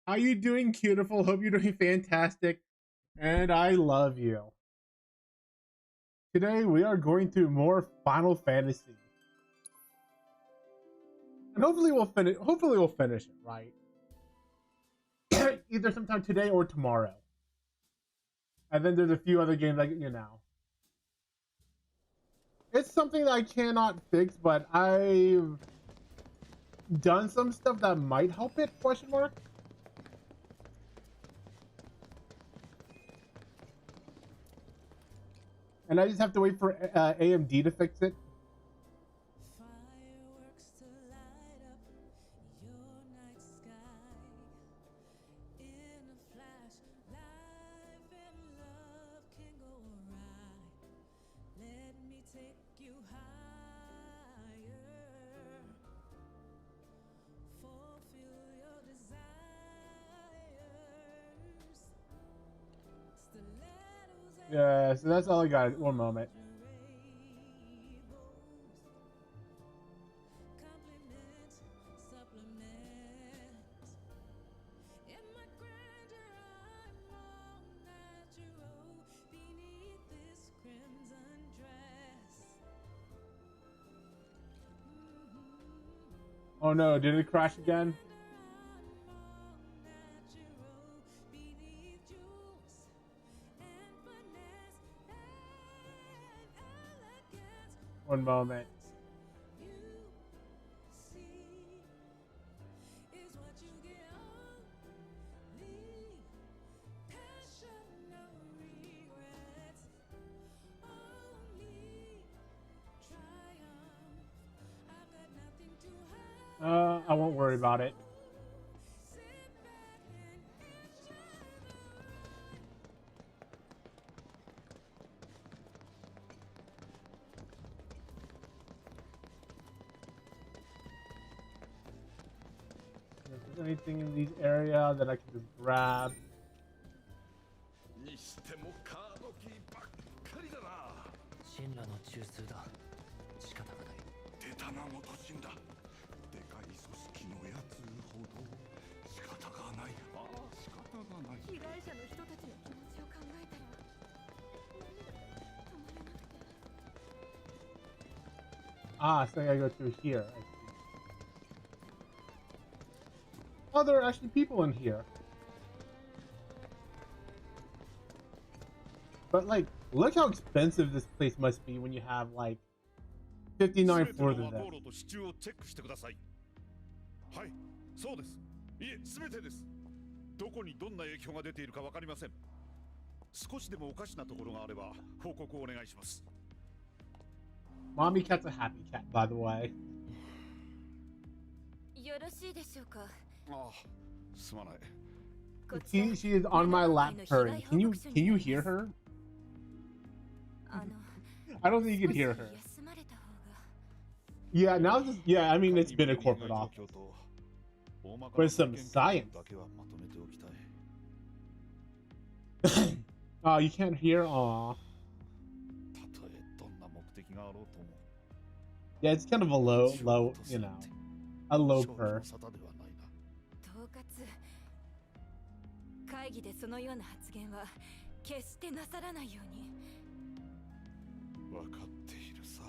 How you doing, beautiful? Hope you're doing fantastic. And I love you. Today we are going through more Final Fantasy. And hopefully we'll finish it, right? Either sometime today or tomorrow. And then there's a few other games like. It's something that I cannot fix, but I've done some stuff that might help it, question mark. And I just have to wait for AMD to fix it. Fireworks to light up your night sky. In a flash, life and love can go awry. Let me take you higher. Fulfill your desires. Stilettos Yeah, so that's all I got. One moment. Compliment, supplement. In my grandeur, I'm all natural beneath this crimson dress. Oh no, did it crash again? One moment. I won't worry about it. If there's anything in these area that I can just grab. にしてもカードキーばっかりだな。神羅の中枢だ。仕方がない。出たな元神だ。でかい組織のやつほど仕方がない。ああ仕方がない。被害者の人たちの気持ちを考えたら涙が止まらなくて。Ah, so I gotta go through here. I see. Oh, there are actually people in here. But like, look how expensive this place must be when you have like 59 floors of them. 道路と支柱をチェックしてください。はい、そうです。いえ、すべてです。どこにどんな影響が出ているかわかりません。少しでもおかしなところがあれば報告をお願いします。Mommy cat's a happy cat, by the way. よろしいでしょうか。ああ、すまない。She is on my lap purring. Can you hear her? I don't think you can hear her. Yeah, now this, yeah, I mean it's been a corporate office. With some science. Oh, you can't hear? Aw. Yeah, it's kind of a low, you know, a low purr. 会議でそのような発言は決してなさらないように。分かっているさ。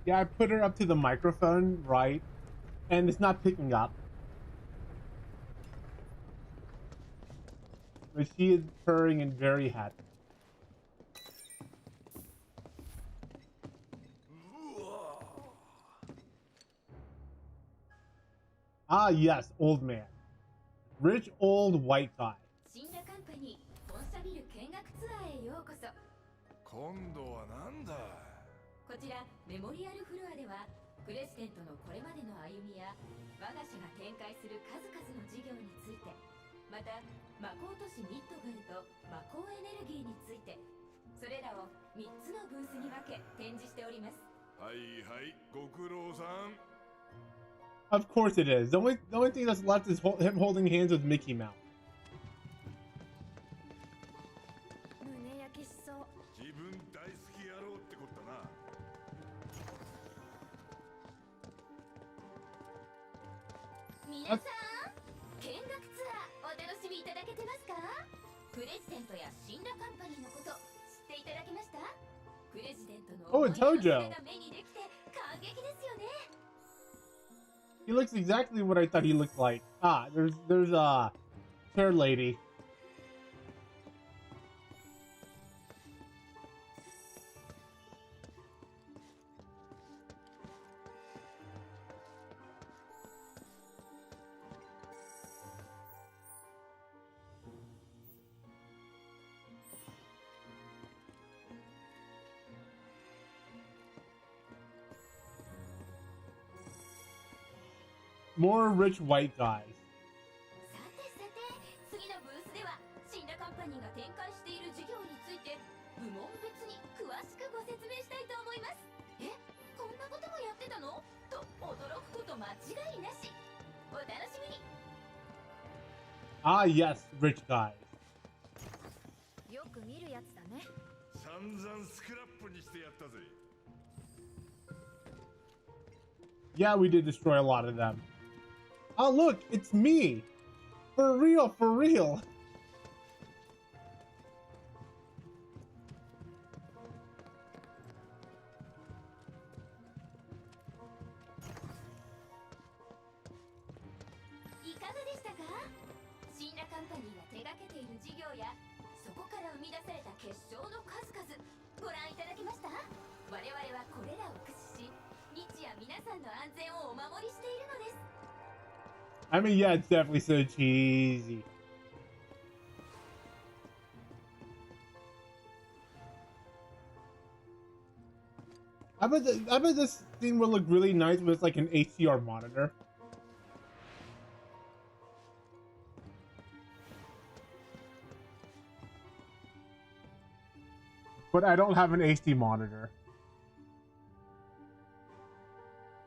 Yeah, I put her up to the microphone, right? And it's not picking up. But she is purring and very happy. Ah, yes, old man. Rich old white guy. シンラカンパニー本社ビル見学ツアーへようこそ。今度はなんだ。こちらメモリアルフロアではプレジデントのこれまでの歩みや我が社が展開する数々の事業についてまた魔法都市ミッドガルと魔法エネルギーについて、それらを3つのブースに分け展示しております。はいはい、ご苦労さん。 Of course it is. The only thing that's left is him holding hands with Mickey Mouse. 胸焼きしそう。自分大好き野郎ってことだな。皆さん、見学ツアーお楽しみいただけてますか？プレジデントやシンラカンパニーのこと知っていただけました？プレジデントの Oh, 思いの Tojo. 姿が目にできて感激ですよね。 He looks exactly what I thought he looked like. Ah, there's a chair lady. More rich white guys. さてさて、次のブースではシンラカンパニーが展開している事業について部門別に詳しくご説明したいと思います。え、こんなこともやってたの？と驚くこと間違いなし。お楽しみに。 Ah, yes, rich guys. よく見るやつだね。散々スクラップにしてやったぜ。 Yeah, we did destroy a lot of them. Oh, look, it's me. For real, for real. いかがでしたか？シンラカンパニーが手掛けている事業やそこから生み出された結晶の数々ご覧いただけました？我々はこれらを駆使し、日夜皆さんの安全をお守りしているのです。 I mean, yeah, it's definitely so cheesy. I bet this thing would look really nice with like an HDR monitor. But I don't have an HD monitor.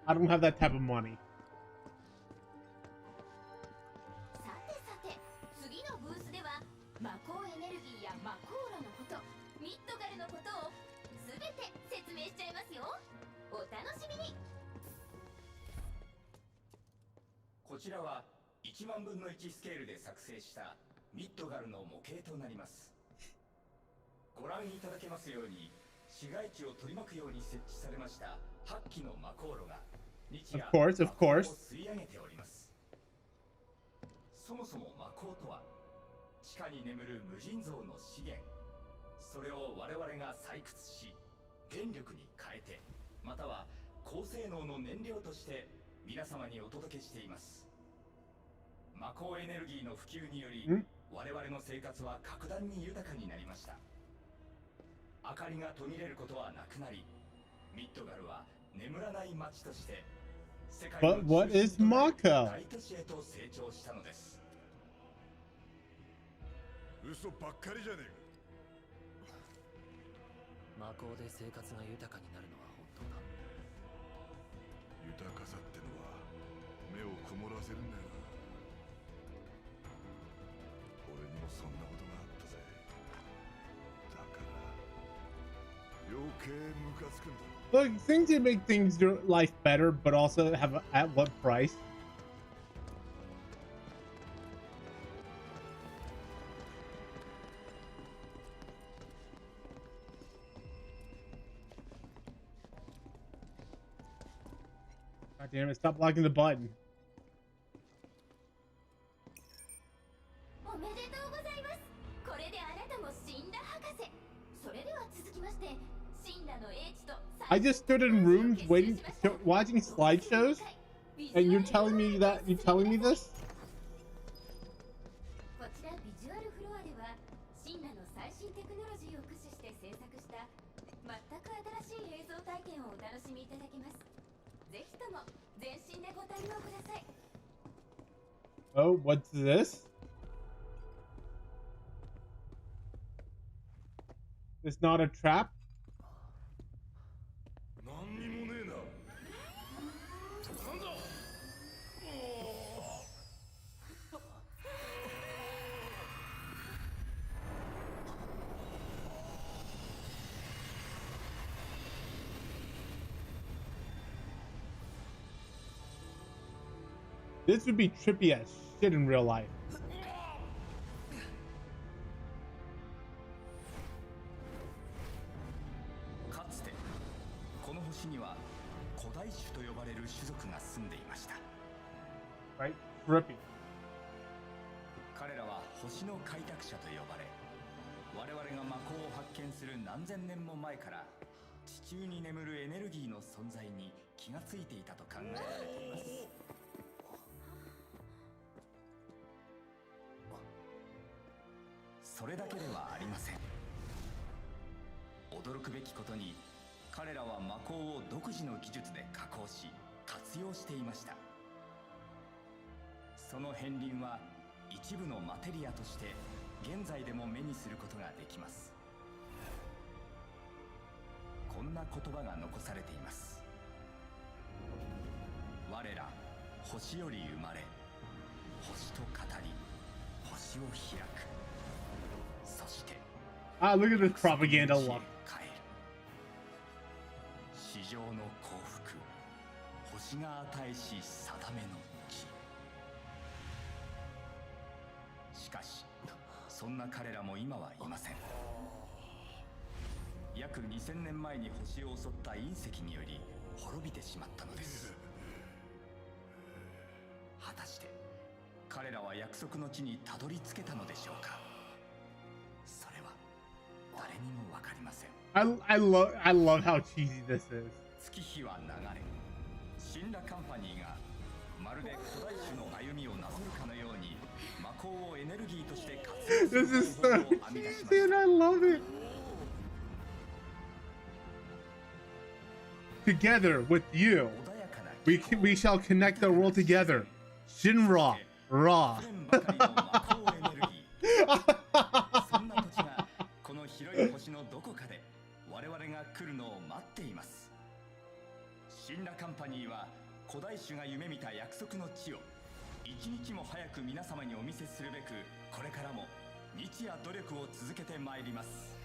I don't have that type of money. さてさて、次のブースでは魔法エネルギーや魔コーラのこと、ミッドガルのことをすべて説明しちゃいますよ。お楽しみに。こちらは1万分の1スケールで作成したミッドガルの模型となります。ご覧いただけますように、市街地を取り巻くように設置されました8基の魔航路が日夜 Of course, of course. 魔法を吸い上げております。そもそも魔法とは地下に眠る無尽蔵の資源、それを我々が採掘し電力に変えて、または高性能の燃料として皆様にお届けしています。魔法エネルギーの普及により我々の生活は格段に豊かになりました。明かりが途切れることはなくなり、ミッドガルは眠らない街として世界 But の what 中 is 心となる Mako? 大都市へと成長したのです。嘘ばっかりじゃねえか。魔法で生活が豊かになるのは本当だ。豊かさってのは目を曇らせるんだよな。俺にもそんなことがあったぜ。だから余計ムカつくんだ。 Look, things that make things your life better, but also have at what price? God damn it! Stop blocking the button. おめでとうございます。これであなたもシンラ博士。それでは続きまして、シンラの英知と I just stood in rooms waiting, watching slideshows, and you're telling me that you're telling me this? こちらビジュアルフロアではシンラの最新テクノロジーを駆使して制作した全く新しい映像体験をお楽しみいただけます。ぜひとも全身でご堪能ください。 Oh, what's this? It's not a trap. 何にもねえな。なんだ。 This would be trippy as shit in real life. かつてこの星には古代種と呼ばれる種族が住んでいました。 Right? Trippy. 彼らは星の開拓者と呼ばれ、我々が魔法を発見する何千年も前から地中に眠るエネルギーの存在に気がついていたと考えられています。それだけではありません。驚くべきことに彼らは魔法を独自の技術で加工し活用していました。その片鱗は一部のマテリアとして現在でも目にすることができます。こんな言葉が残されています。我ら星より生まれ、星と語り、星を開く。そして Ah, look at this propaganda love. 地上の幸福、星が与えし定めの地。しかしそんな彼らも今はいません。約2000年前に星を襲った隕石により滅びてしまったのです。果たして彼らは約束の地にたどり着けたのでしょうか。それは誰にもわかりません。I love how cheesy this is. 月日は流れ、死んだカンパニーがまるで古代種の歩みをなぞるかのように魔法をエネルギーとして活用 This する is 方 so 法を編み出しま cheesy し and た。 I love it. Together with you, 穏やかな we shall connect the world together. Shinra, Ra. 溢れんばかりの魔法エネルギー。そんな土地がこの広い星のどこかで我々が来るのを待っています。死んだカンパニーは古代種が夢見た約束の地を一日も早く皆様にお見せするべく、これからも日夜努力を続けてまいります。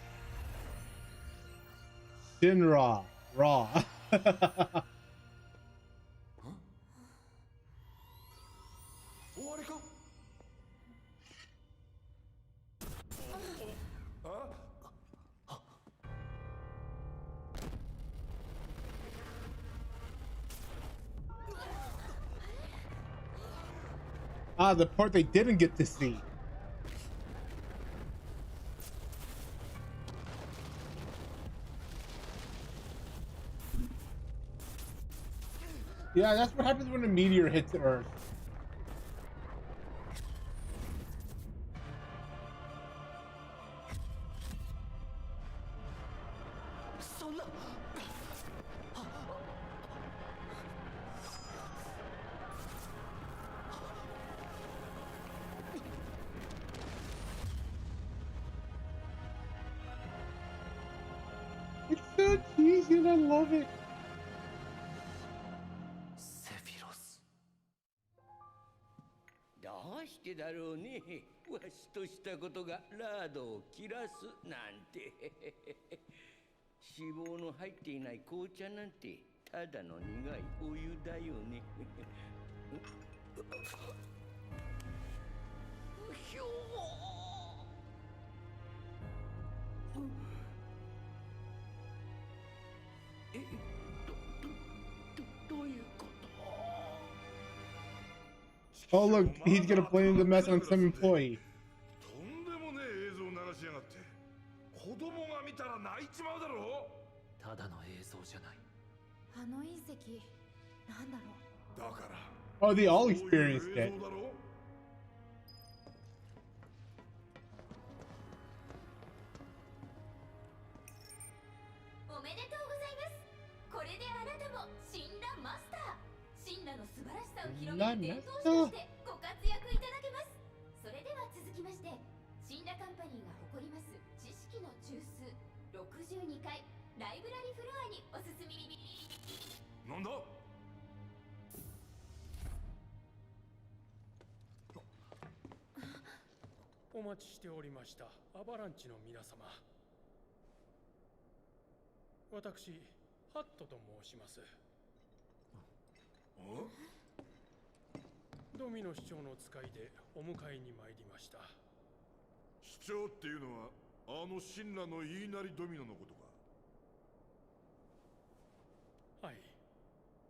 Shinra, Ra. 終わりか。あ。 Ah, the part they didn't get to see. Yeah, that's what happens when a meteor hits Earth. そんな。 It's so cheesy and I love it. セフィロス。どうしてだろうね。わしとしたことがラードを切らすなんて。脂肪の入っていない紅茶なんてただの苦いお湯だよね。ひょー。え、どういうこと？ Oh look, he's gonna blame the mess on some employee. とんでもねえ映像流しやがって。子供が見たら泣いちまうだろう。ただの映像じゃない。あの隕石なんだろう。だから。 Oh, they all そういう experienced 映 it. 像だろ。おめでとうございます。これであなたも死んだマスター、死んだの素晴らしさを広める伝道師としてご活躍いただけます。それでは続きまして、死んだカンパニーが誇ります知識の中枢、ライブラリフロアにおすすめ。なんだ。お待ちしておりましたアバランチの皆様。私ハットと申します。ドミノ市長の使いでお迎えに参りました。市長っていうのはあの神羅の言いなりドミノのことか。はい。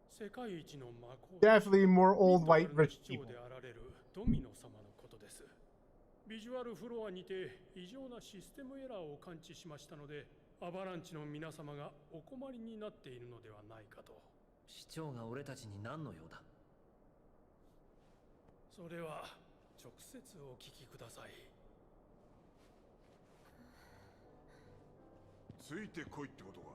世界一の魔法 Definitely more old white ミッドガルの rich 市長 people. であられるドミノ様のことです。ビジュアルフロアにて異常なシステムエラーを感知しましたので、アバランチの皆様がお困りになっているのではないかと。市長が俺たちに何の用だ。それは直接お聞きください。ついてこいってことか。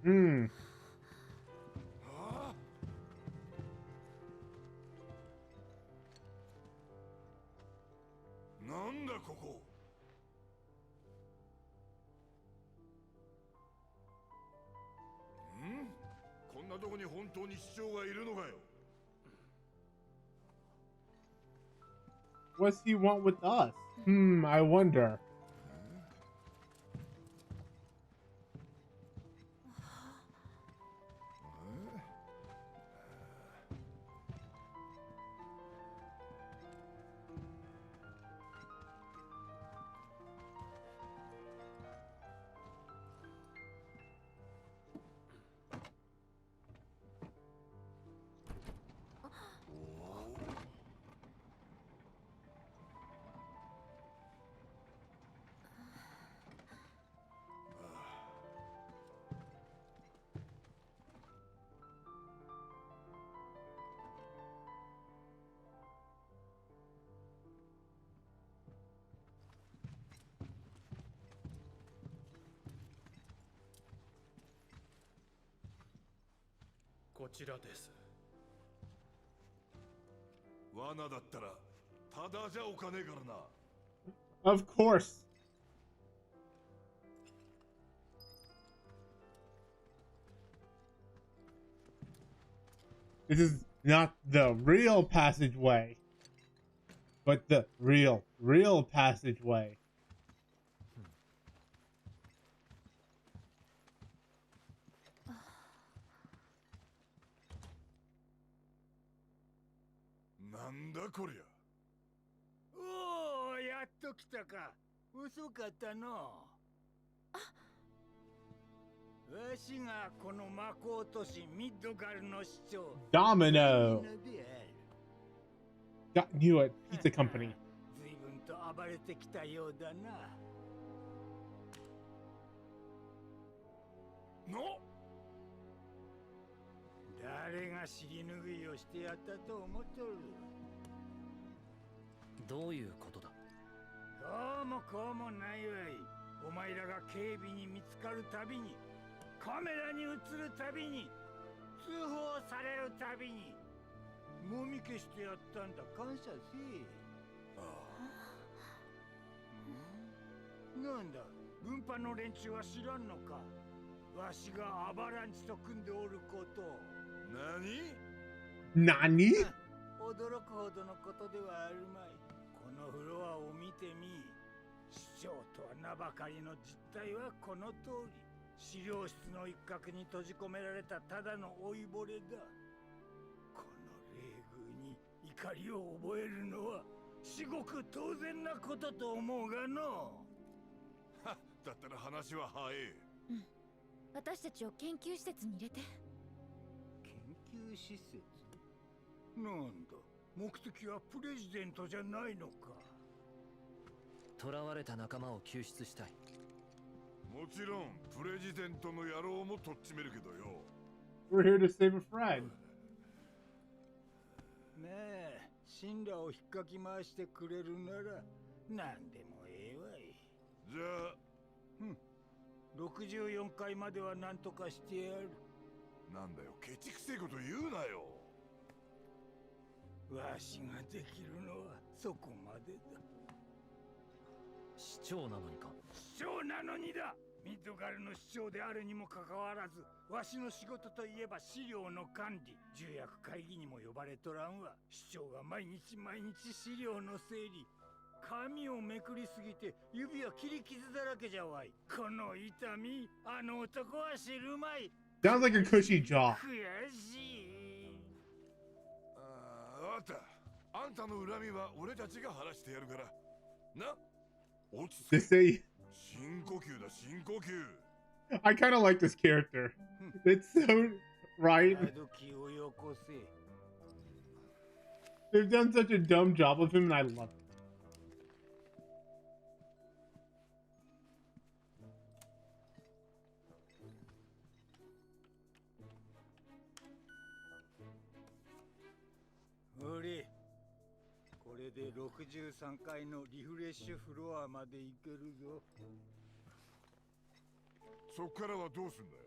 Hmm. はあ。なんだここ。こんなとこに本当に市長がいるのかよ。What's he want with us? I wonder.こちらです。罠だったらただじゃおかねえからな。Of course. This is not the real passageway, but the real passageway. なんだこりゃ。おお、やっと来たか。遅かったの。わしがこの魔法都市ミッドガルの市長 Domino. である。 Got you at Pizza Company. 随分と暴れてきたようだな。の誰が尻拭いをしてやったと思っとる。どういうことだ。どうもこうもないわい。お前らが警備に見つかるたびに、カメラに映るたびに、通報されるたびに、もみ消してやったんだ。感謝せえ。なんだ、分派の連中は知らんのか。わしがアバランチと組んでおること。何。 Nani? 驚くほどのことではあるまい。このフロアを見てみ。市長とは名ばかりの実態はこの通り。資料室の一角に閉じ込められたただの老いぼれだ。この冷遇に怒りを覚えるのは至極当然なことと思うがの。だったら話は早え。私たちを研究施設に入れて。研究施設。なんだ、目的はプレジデントじゃないのか。囚われた仲間を救出したい。もちろんプレジデントの野郎もとっちめるけどよ。 We're here to save a friend. ねえ、神羅を引っかき回してくれるなら何でもええわい。じゃあ64階までは何とかしてやる。なんだよ、ケチくせえこと言うなよ。わしができるのはそこまでだ。市長なのにか。市長なのにだ。ミッドガルの市長であるにもかかわらず、わしの仕事といえば資料の管理、重役会議にも呼ばれとらんわ。市長が毎日資料の整理、紙をめくりすぎて指は切り傷だらけじゃわい。この痛み、あの男は知るまい。 Sounds like a cushy job. 悔しい。わかった。あんたの恨みは俺たちが晴らしてやるからな。落ち着け。 They say 深呼吸だ、深呼吸。 I kind of like this character. It's so right. 時をよこせ。 They've done such a dumb job of him, and I love it. 俺、これで63階のリフレッシュフロアまで行けるぞ。そっからはどうすんだよ。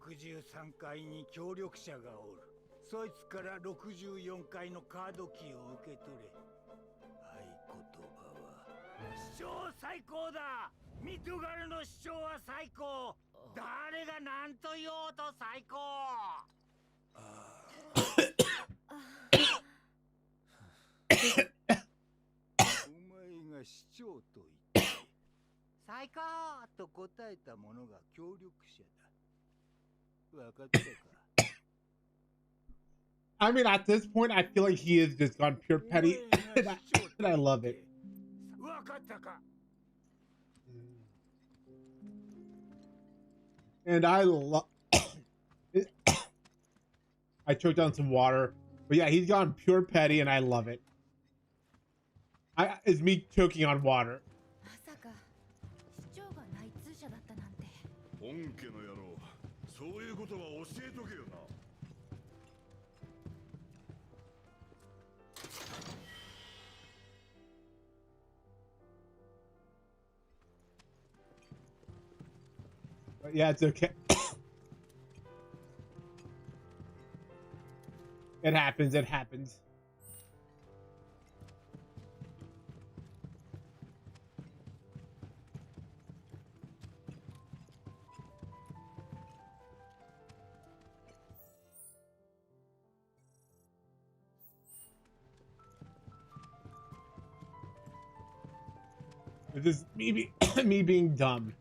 63階に協力者がおる。そいつから64階のカードキーを受け取れ。合言葉は市長最高だ。ミッドガルの市長は最高。誰が何と言おうと最高。お前が市長と言って最高と答えた者が協力者だ。分かったか。 I mean, at this point, I feel like he has just gone pure petty, and I love it. 分かったか。 And I love. I choked on some water, but yeah, he's gone pure petty, and I love it. It's me choking on water. まさか市長が内通者だったなんて。本家の野郎、そういうことは教えとけよな。But yeah, it's okay. It happens. It happens. This is me being dumb.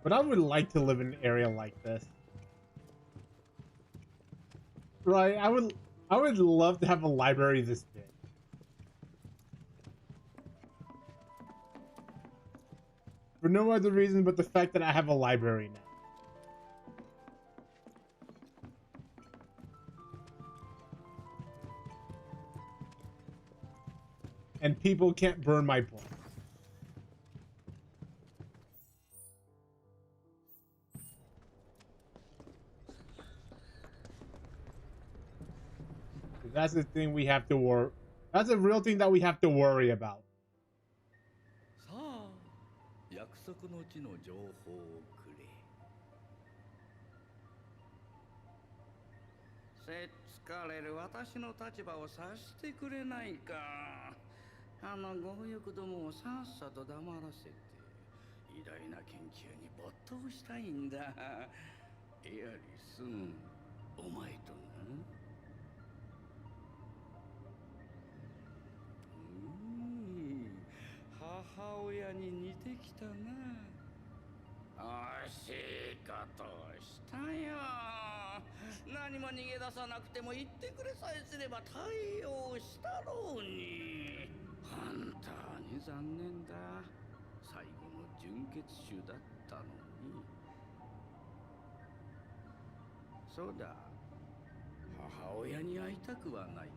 But I would like to live in an area like this. Right, I would love to have a library this big. For no other reason but the fact that I have a library now. And people can't burn my books. That's the thing we have to worry. That's a real thing that we have to worry about. さあ、約束の地の情報をくれ。せっつかれる私の立場を察してくれないか。あの強欲どもをさっさと黙らせて偉大な研究に没頭したいんだ。エアリス、お前とな。母親に似てきたな。惜しいことをしたよ。何も逃げ出さなくても言ってくれさえすれば対応したろうに。本当に残念だ。最後の純血種だったのに。そうだ、母親に会いたくはないか。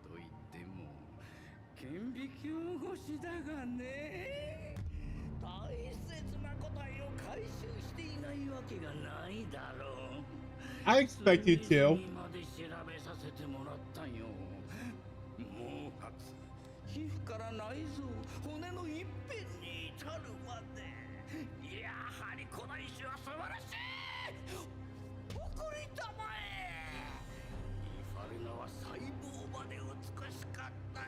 と言っても顕微鏡越しだがね。大切な答えを回収気がないだろう。 I expect you to. 隅々まで調べさせてもらったよ。毛髪、皮膚から内臓、骨の一辺に至るまで。やはりこの石は素晴らしい。誇りたまえ。イファルナは細胞まで美しかったよ。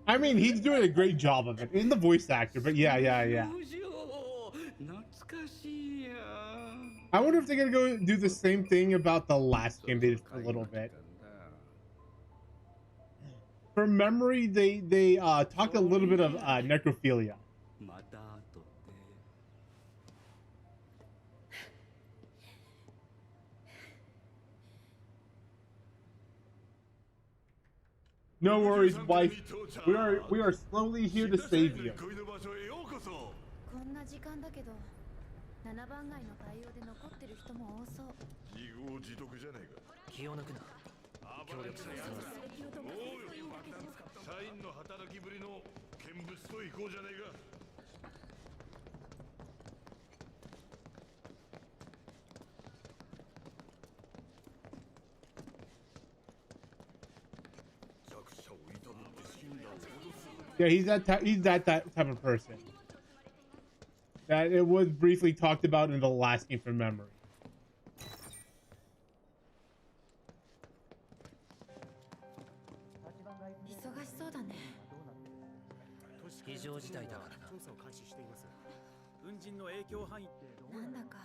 I mean, he's doing a great job of it in the voice actor, but yeah. I wonder if they're gonna go do the same thing about the last game they did for a little bit. From memory, they talked a little bit of necrophilia. No worries, wife. We are slowly here to save you. こんな時間だけど7番街の対応で残ってる人も多そう。自業自得じゃねえか。気を抜くな。協力者を探す。社員の働きぶりの見物と行こうじゃねえか。Yeah, he's that type of person. That it was briefly talked about in the last game from memory. 忙しそうだね。非常事態だからな。なんだか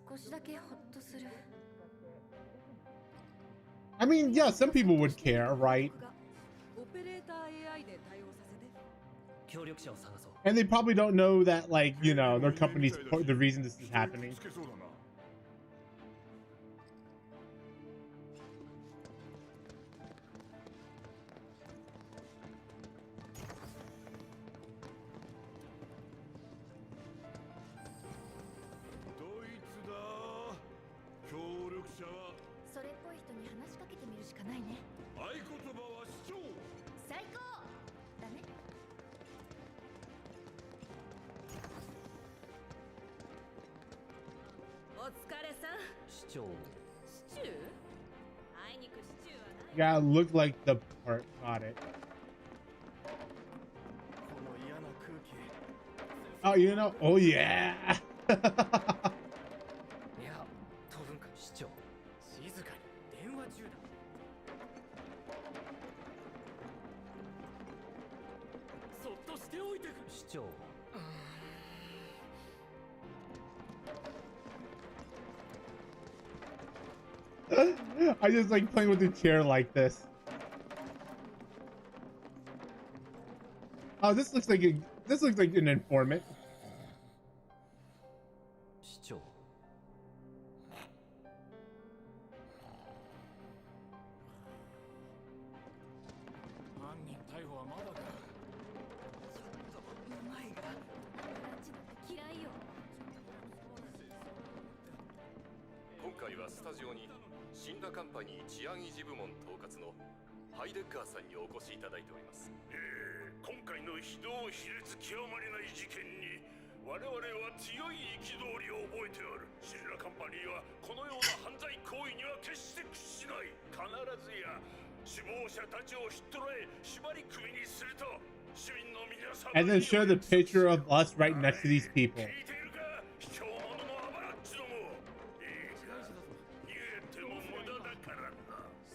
少しだけホッとする。 I mean, yeah, some people would care, right? オペレーター AI で対応させて。協力者を探そう。 And they probably don't know that, like, you know, their company's the reason this is happening. Yeah, it looked like the part. Got it. Oh, you know? Oh, yeah. いや、飛ぶんか市長。静かに電話中だ。そっとしておいてく市長。I just like playing with the chair like this. Oh, this looks like an informant. 市長。犯人逮捕はまだか。うまいが。ランチなんて嫌いよ。今回はスタジオにシンラカンパニー治安維持部門統括のハイデッカーさんにお越しいただいております。今回の非道非烈極まりない事件に我々は強い憤りを覚えておる。シンラカンパニーはこのような犯罪行為には決して屈しない。必ずや首謀者たちをひっ捕らえ縛り首にすると市民の皆様 And then show the picture of us right next to these people.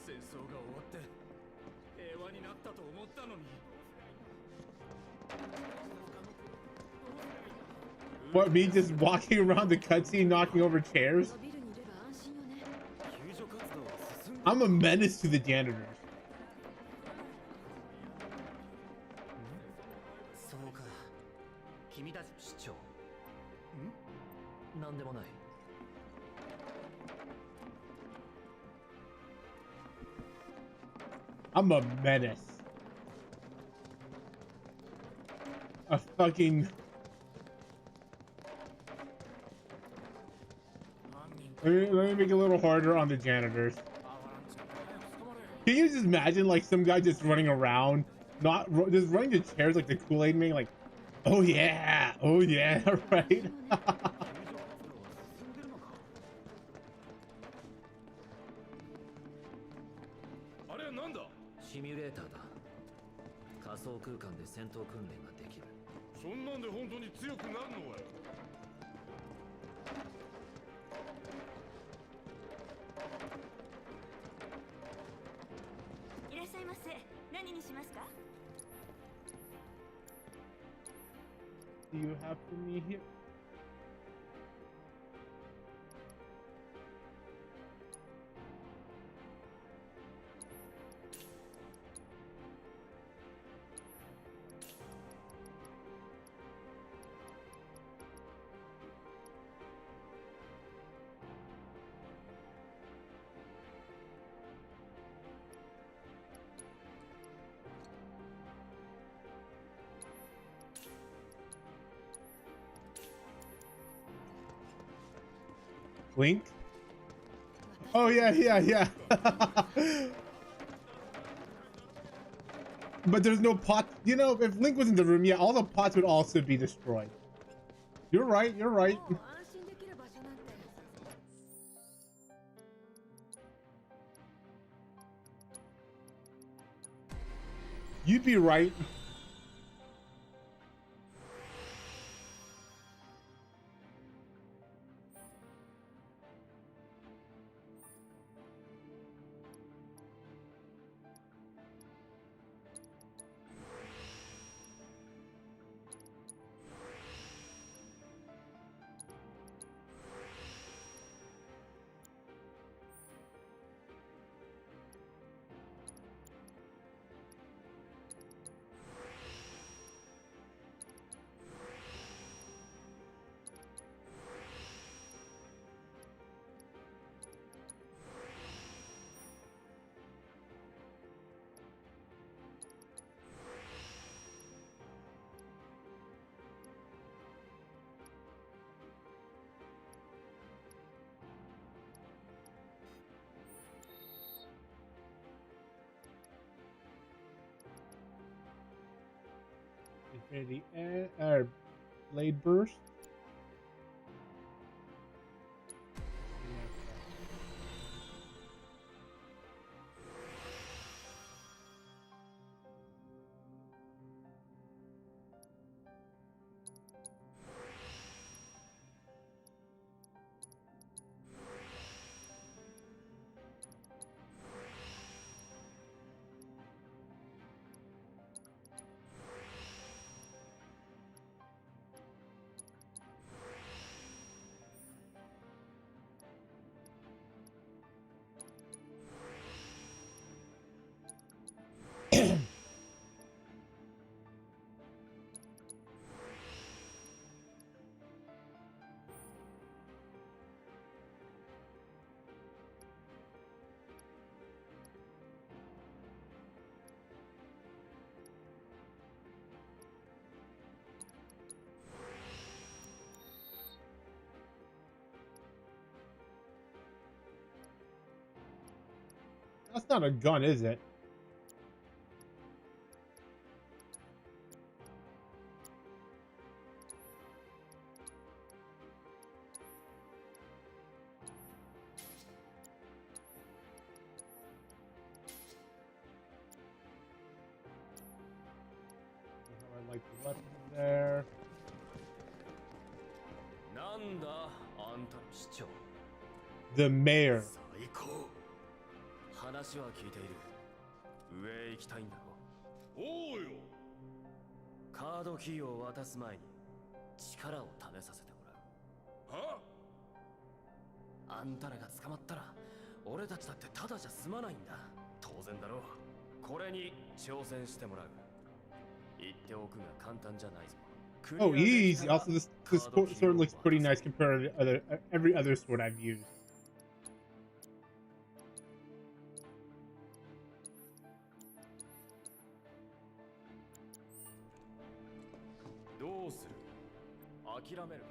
戦争が終わって平和になったと思ったのに。 What, me just walking around the cutscene knocking over chairs? I'm a menace to the janitors. そうか。君たち市長。なんでもない。 I'm a menace. A fucking... Let me make it a little harder on the janitors. Can you just imagine, like, some guy just running around, just running the chairs like the Kool-Aid man, like, Oh yeah, right. あれはなんだ？シミュレーターだ。仮想空間で戦闘訓練ができる。そんなんで本当に強くなるのかよ。いらっしゃいませ。何にしますか？ Do you have for me here? Link? Oh yeah. But there's no pot. You know, if Link was in the room, yeah, all the pots would also be destroyed. You're right. You'd be right. Infinity Blade Burst. That's not a gun, is it? I like the weapon there. なんだあんたの市長。 The mayor. 最高。話は聞いている。上へ行きたいんだろ。おうよ。カードキーを渡す前に力を試させてもらう。は？あんたらが捕まったら俺たちだってただじゃ済まないんだ。当然だろう。これに挑戦してもらう。言っておくが簡単じゃないぞ。 Oh, easy. Also, this sword looks pretty nice compared to every other sword I've used. どうする？諦める？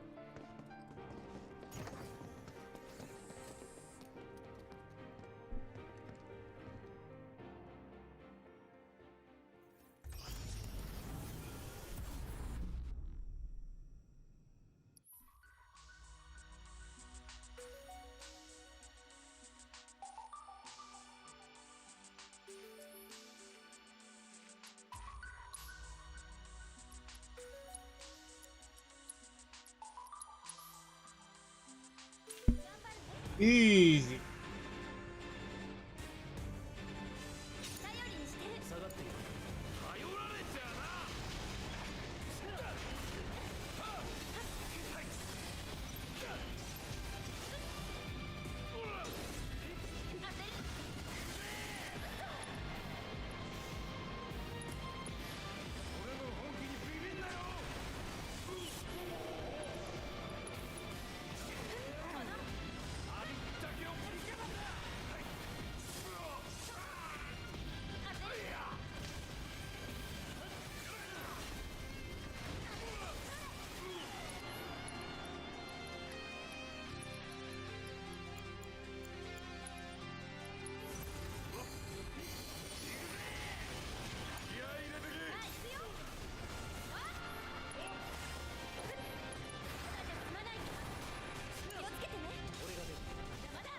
Easy. 頼りにしてる。下がっている。頼られちゃな。俺の本気にビビんなよ。ありったけをぶつけたんだ。気合い入れてけ。すまない。気をつけてね。俺が出る。邪魔だ。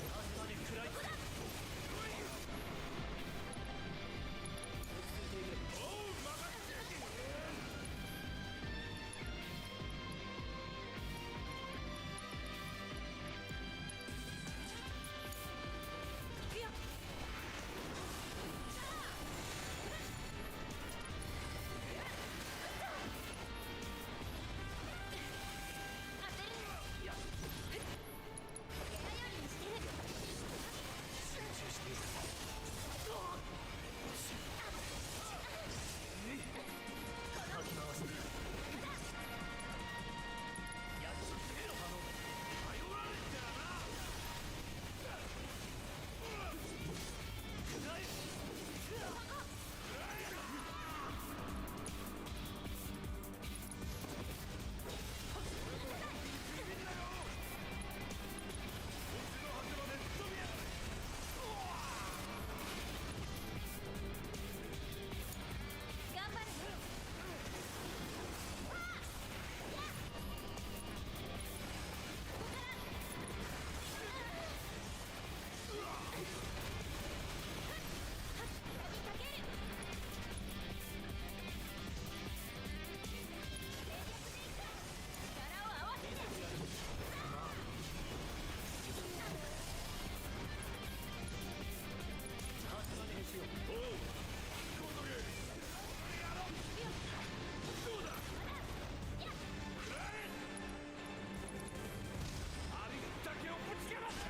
朝まで食らいつく。落ち着いている。行くよ。頼りにしてる。かき回して。やっちまえよ頼む。頼られちゃな。頑張るね。ありったけをぶつけろ。見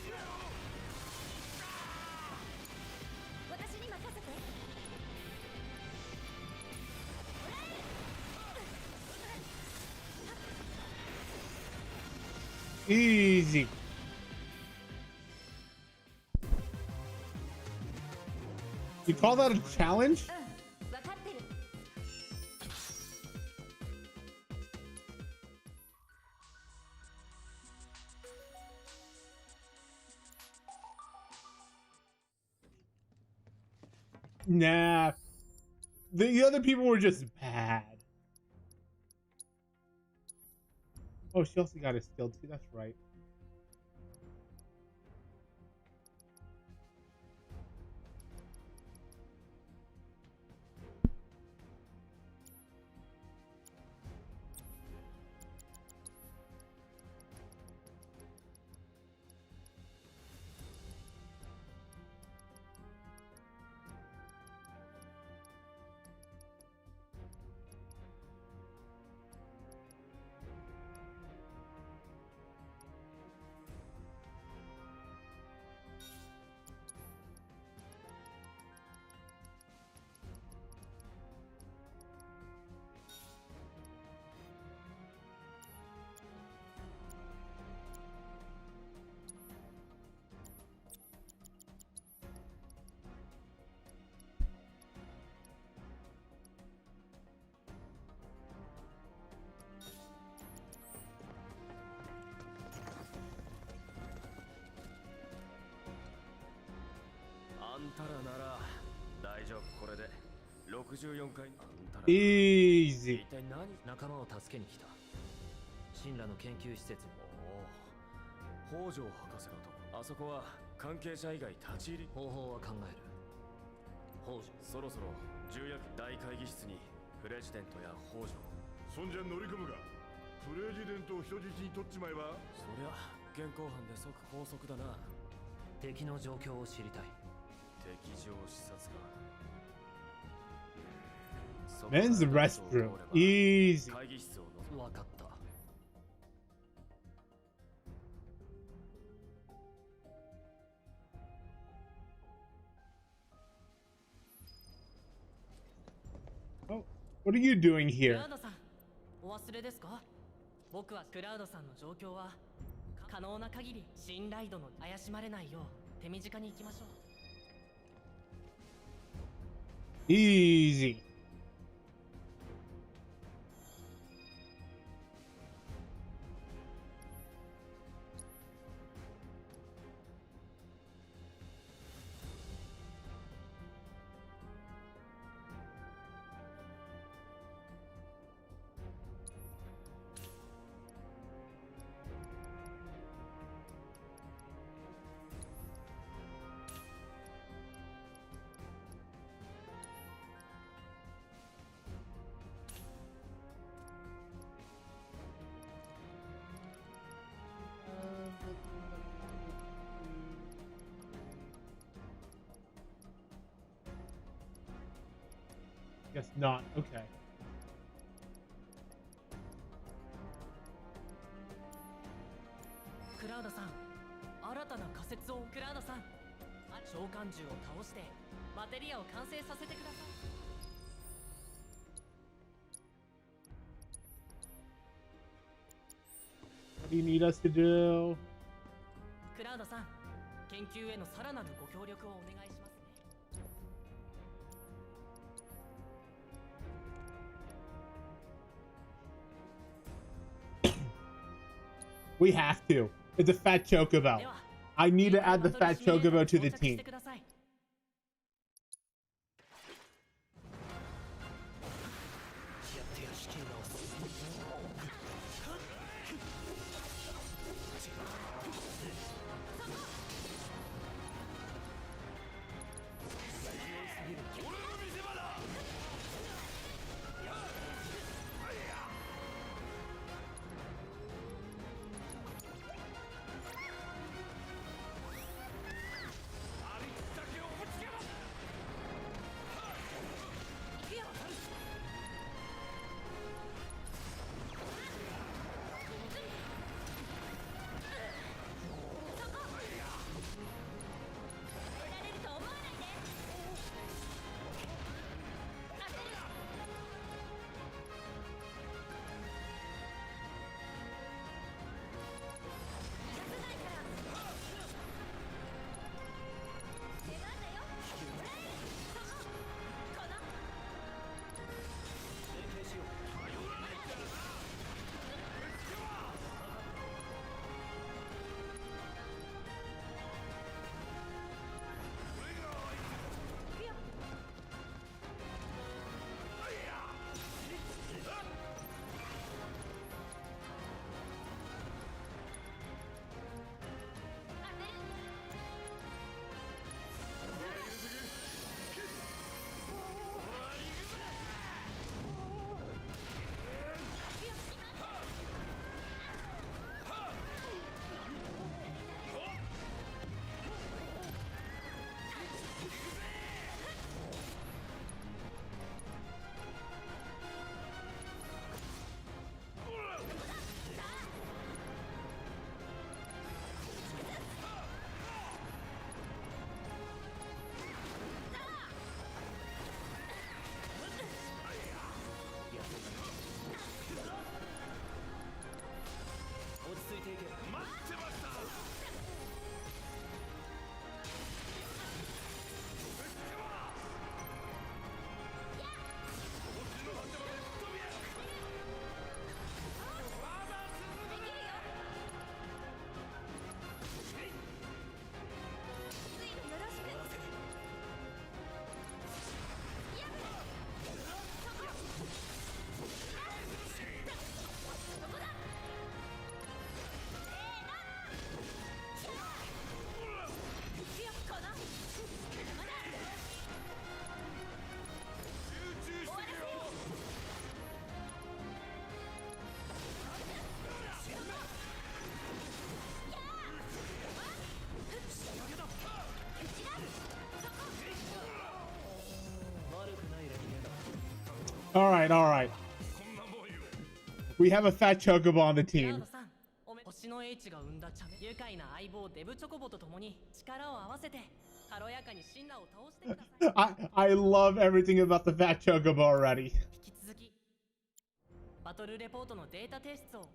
てろよ。私に任せて。Easy. You call that a challenge? 分かってる。Nah. The other people were just bad. Oh, she also got a skill too. That's right. 64回あんたら Easy. 一体何仲間を助けに来た神羅の研究施設におお北条博士のとこあそこは関係者以外立ち入り方法は考える北条そろそろ重役大会議室にプレジデントや北条そんじゃ乗り込むがプレジデントを人質に取っちまえばそりゃ現行犯で即拘束だな敵の状況を知りたい敵情視察か Men's restroom. Easy. 会議室をの分かった Oh, what are you doing ク here? ラウドさんお忘れですか僕はクラウドさんの状況は可能な限り信頼度の怪しまれないよう手短に行きましょう Easy. Guess not. Okay. クラウドさん新たな仮説をクラウドさん召喚獣を倒してマテリアを完成させてください What do you need us to do? クラウドさん研究へのさらなるご協力をお願いしますね We have to. It's a fat chocobo. I need to add the fat chocobo to the team. ください こ All right. We have a fat chocobo on the team. 星の H が生んだチャメ愉快な相棒デブチョコボと共に力を合わせて軽やかにシンナを倒してください。I love everything about the fat chocobo already. 引き続きバトルレポートのデータ提出を。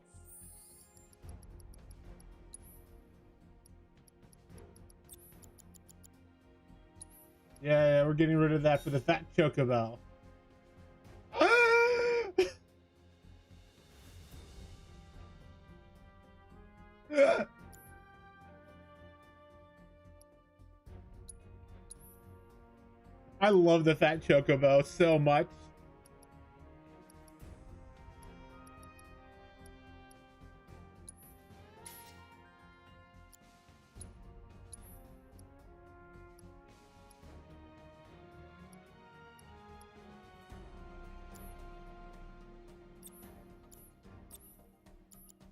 Yeah, we're getting rid of that for the fat chocobo. I love the fat chocobo so much.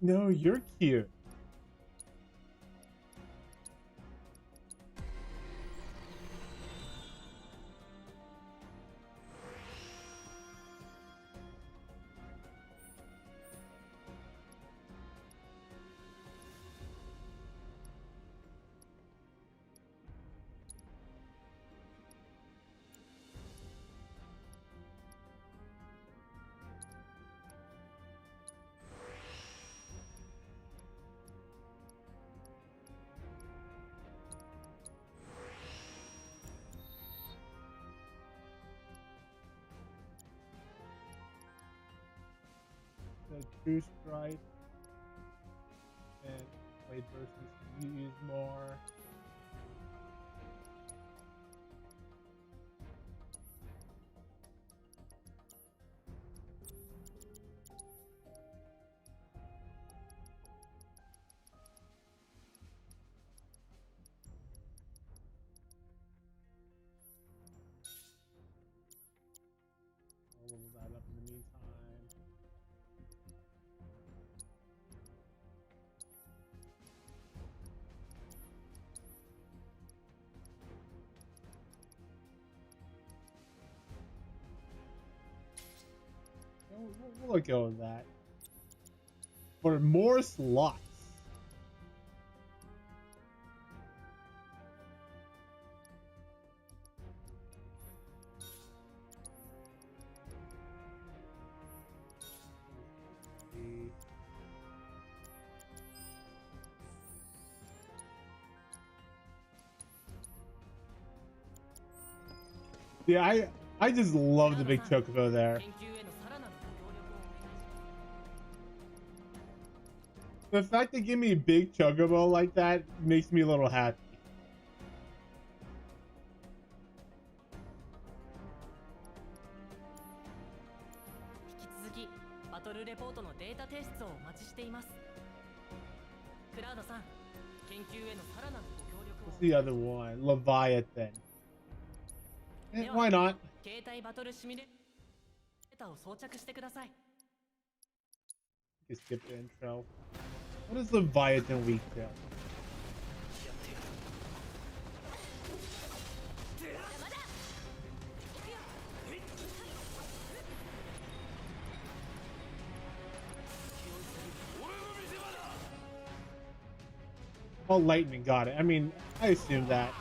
No, you're cute. True Strike and Blade versus use more. I'll level that up in the meantime. We'll let go of that. For more slots. Yeah, I just love the big chocobo there. The fact they give me a big chocobo like that makes me a little happy. What's the other one? Leviathan. Why not? You skip the intro. What is Leviathan weak to? Oh, lightning, got it. I mean, I assumed that.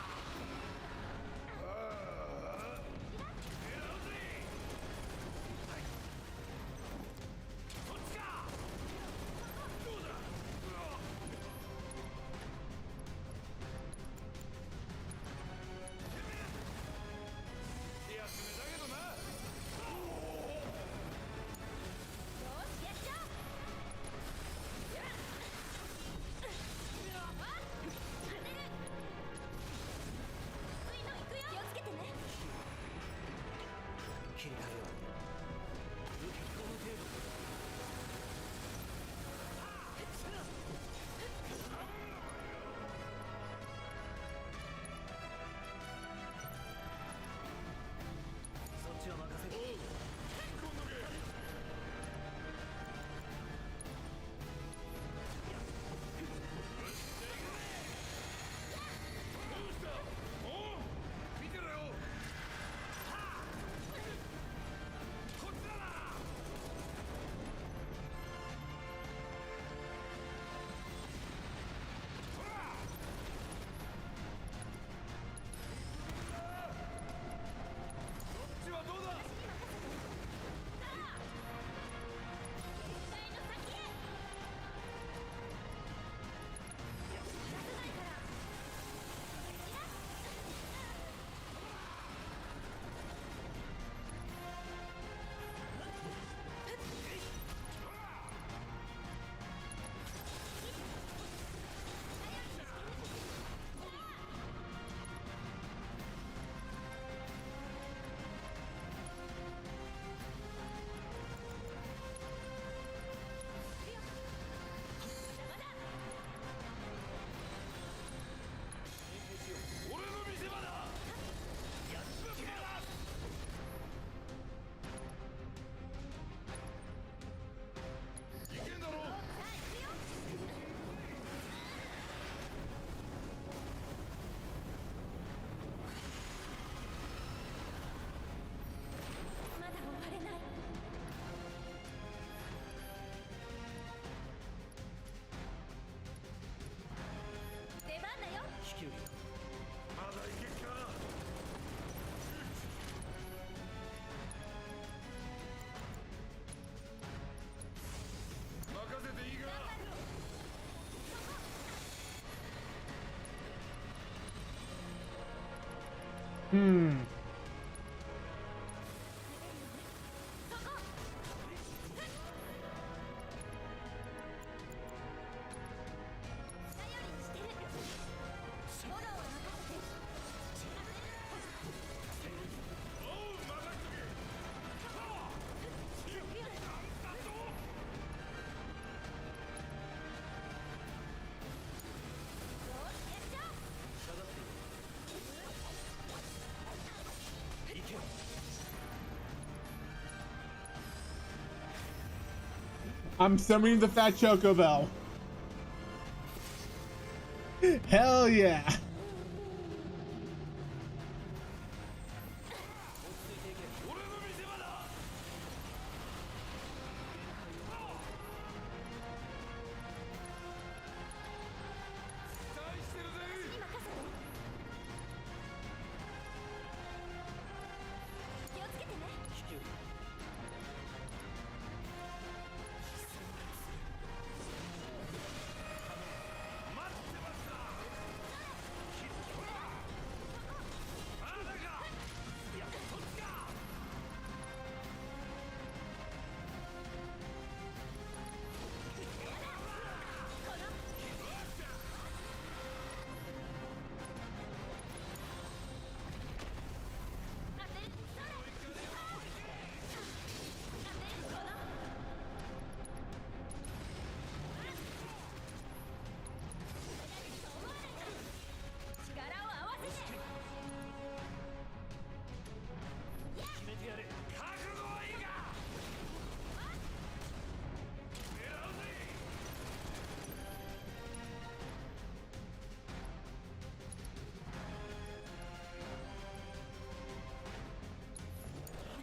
Hmm. I'm summoning the fat chocobo. Hell yeah.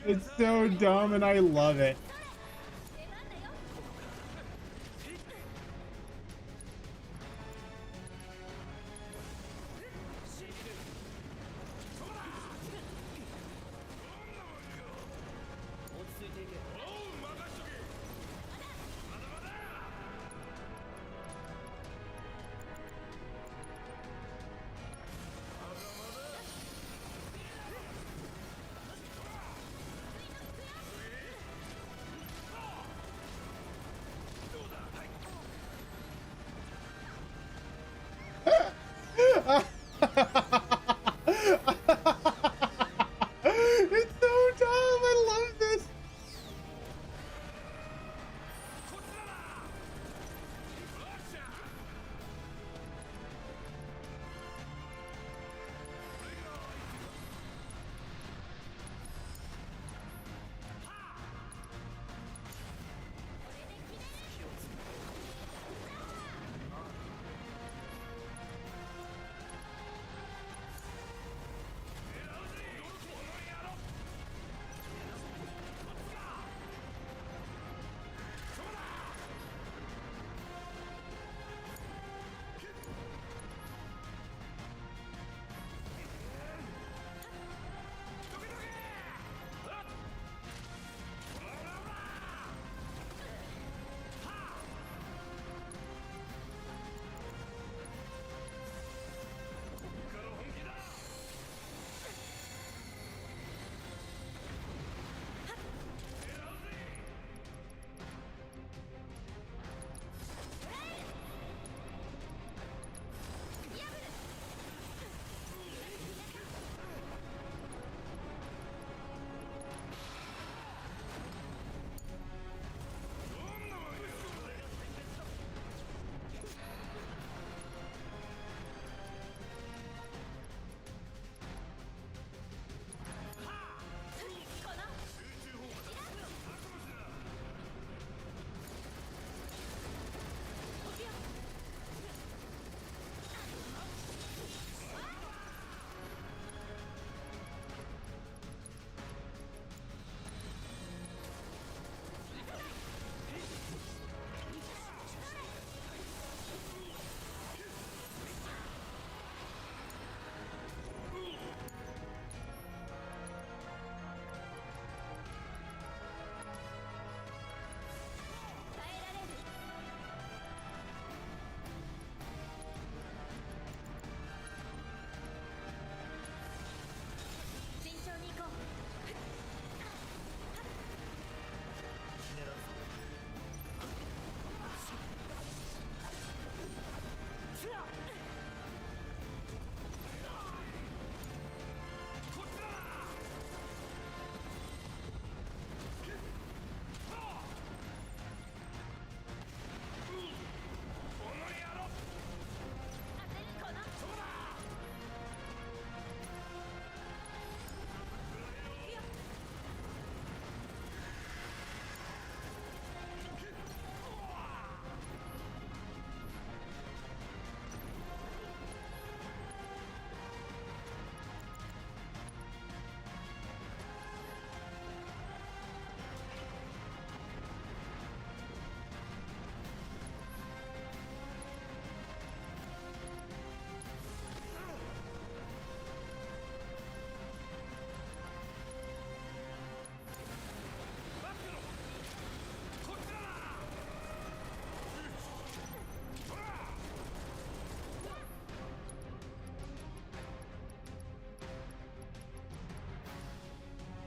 It's so dumb and I love it. It's so dumb. I love this.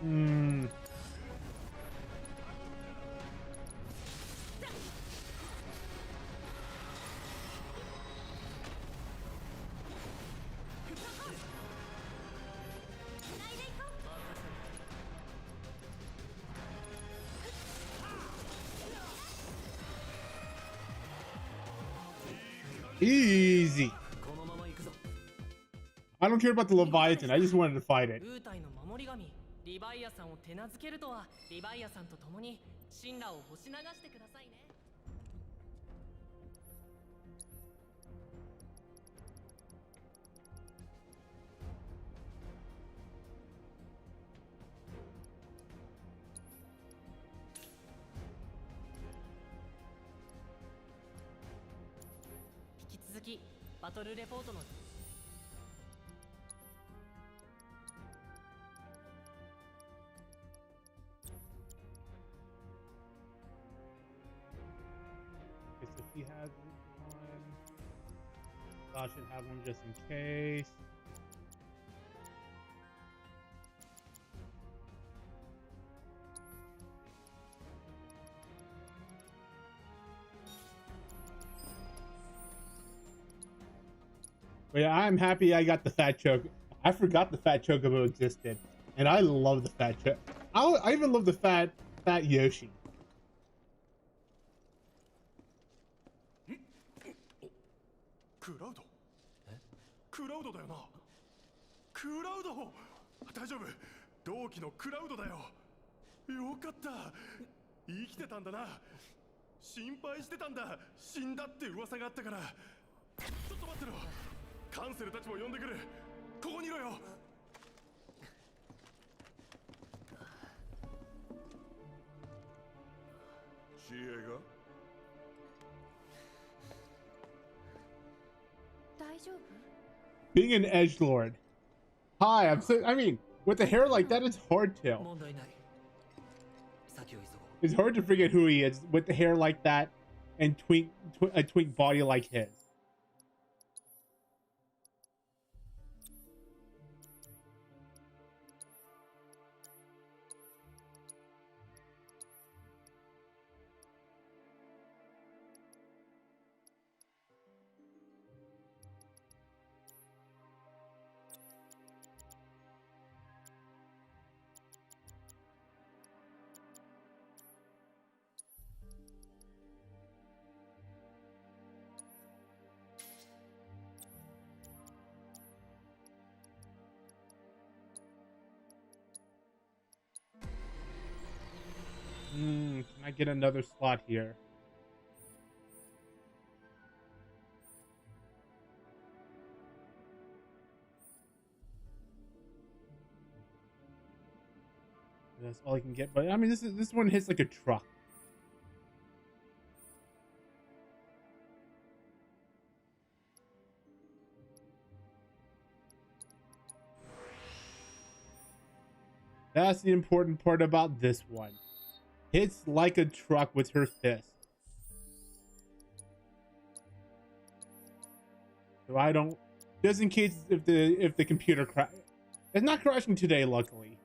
Hmm. Easy. I don't care about the Leviathan. I just wanted to fight it. ウータイの守り神リヴァイアさんを手なずけるとはリヴァイアさんと共に神羅を星流してくださいね。引き続きバトルレポートの Okay, so he has one. I should have one just in case. But yeah, I'm happy I got the fat choke. I forgot the fat chocobo existed, and I love the fat choke. I even love the fat Yoshi. クラウドクラウドだよなクラウド大丈夫同期のクラウドだよよかった生きてたんだな心配してたんだ死んだって噂があったからちょっと待ってろカンセルたちも呼んでくるここにいろよ知恵が Being an edgelord. Hi, I mean, with a hair like that, it's hard to. It's hard to forget who he is with the hair like that and a twink body like his. Can I get another slot here? That's all I can get, but I mean, this one hits like a truck. That's the important part about this one. Hits like a truck with her fist. So I don't, just in case if the computer crash, it's not crashing today, luckily.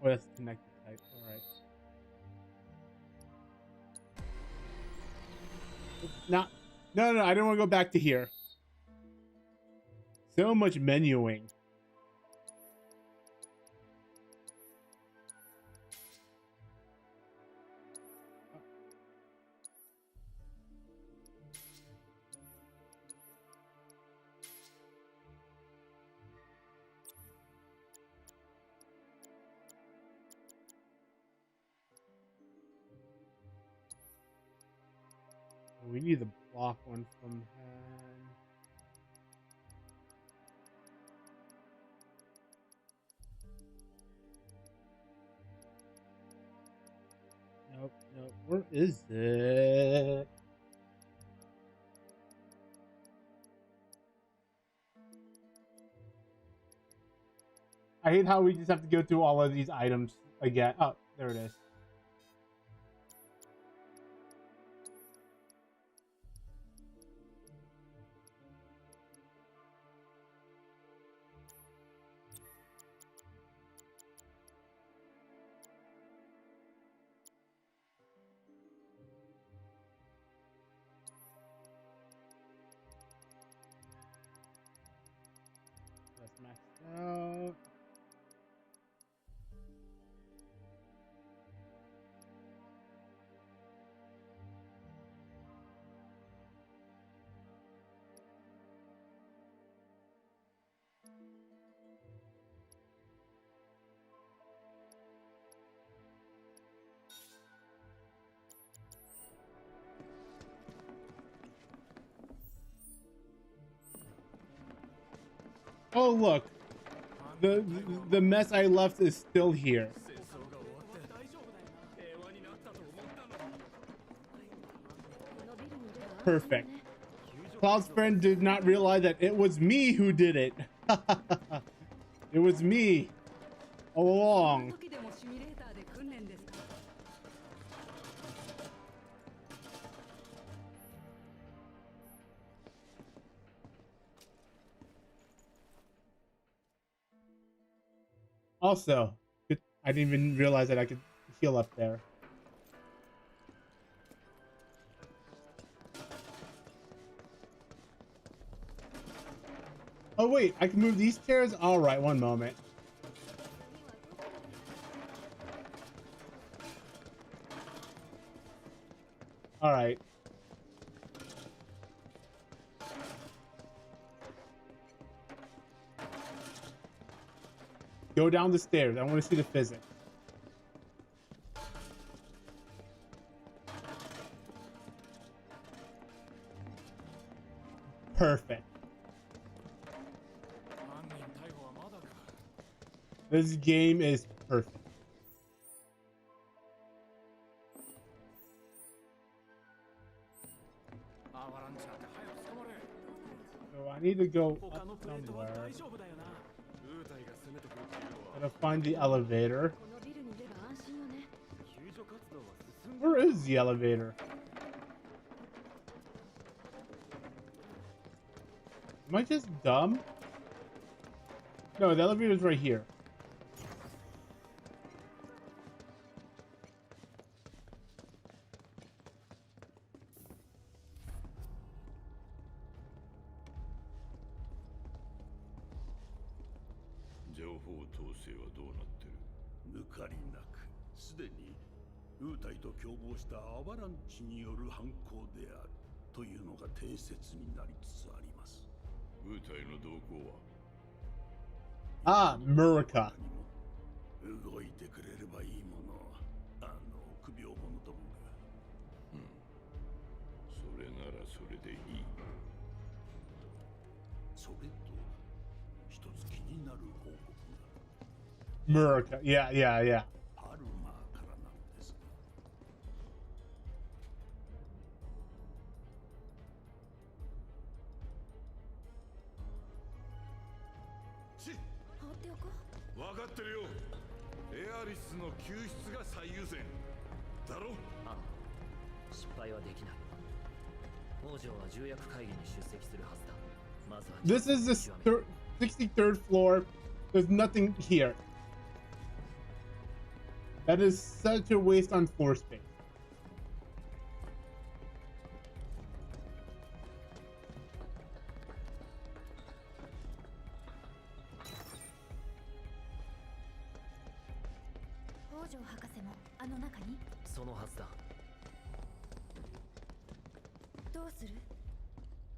Oh, that's connected type. All right. No. I don't want to go back to here. So much menuing. We need the block one from him. Nope, nope. Where is it? I hate how we just have to go through all of these items again. Oh, there it is. That's maxed out. Oh look, the mess I left is still here. Perfect. Cloud's friend did not realize that it was me who did it. It was me all along. Also, I didn't even realize that I could heal up there. Oh wait, I can move these chairs? Alright, one moment. Alright. Go down the stairs. I want to see the physics. Perfect. This game is perfect. So I need to go up somewhere. Gotta find the elevator. Where is the elevator? Am I just dumb? No, the elevator's right here. Ah, Murica. 動いてくれればいいもの。首をものともが。それならそれでいい。それと一つ気になる報告が。 Murica. Yeah, yeah, yeah. アルマーからなんですが。放っておこう。分かってるよ。エアリスの救出が最優先だろ。ああ、失敗はできない。王女は重役会議に出席するはずだ。まずは This is the 63rd floor. There's nothing here. That is such a waste on floor space.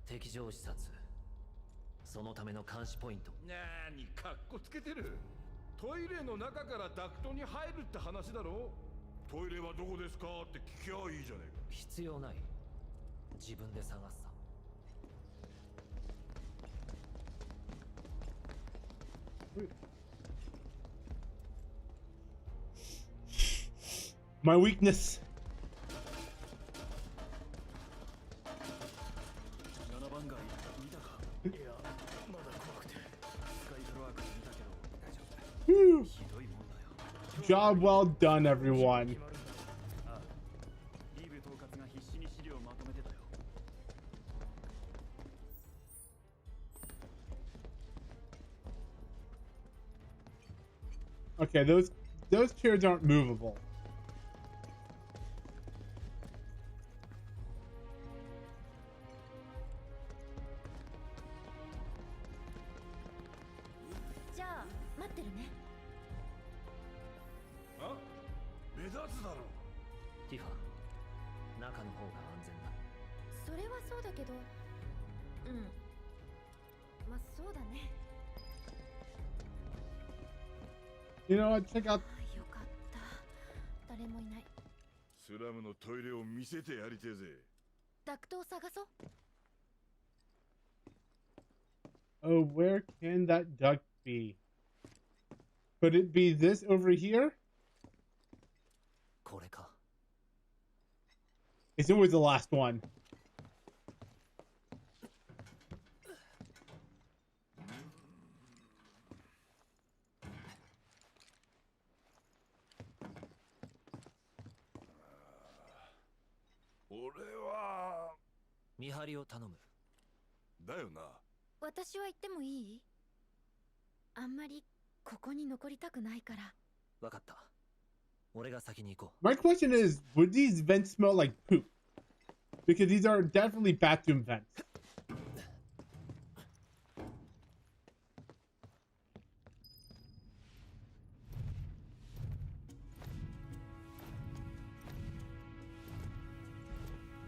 Tekijou視察。そのための監視ポイント。なーにカッコつけてる。トイレの中からダクトに入るって話だろ。トイレはどこですかって聞きゃいいじゃねえか。必要ない。自分で探すさ。 My weakness. 7番街見たか？いや、まだ怖くて。スカイフロアから見たけど大丈夫。 Whew. ひどいもんだよ。 Job well done, everyone. ああ、リーブ統括が必死に資料をまとめてたよ。 Okay, those chairs aren't movable. じゃあ待ってるね。あ、目立つだろ。ティファ、中の方が安全だ。それはそうだけど、うん。まあそうだね。 You know what? Check out. よかった。誰もいない。スラムのトイレを見せてやりてえぜ。ダクトを探そう。 Oh, where can that duct be? Could it be this over here? これか。 It's always the last one. 俺は見張りを頼む。だよな。私は行ってもいい？あんまりここに残りたくないから。わかった。俺が先に行こう。 My question is, would these vents smell like poop? Because these are definitely bathroom vents.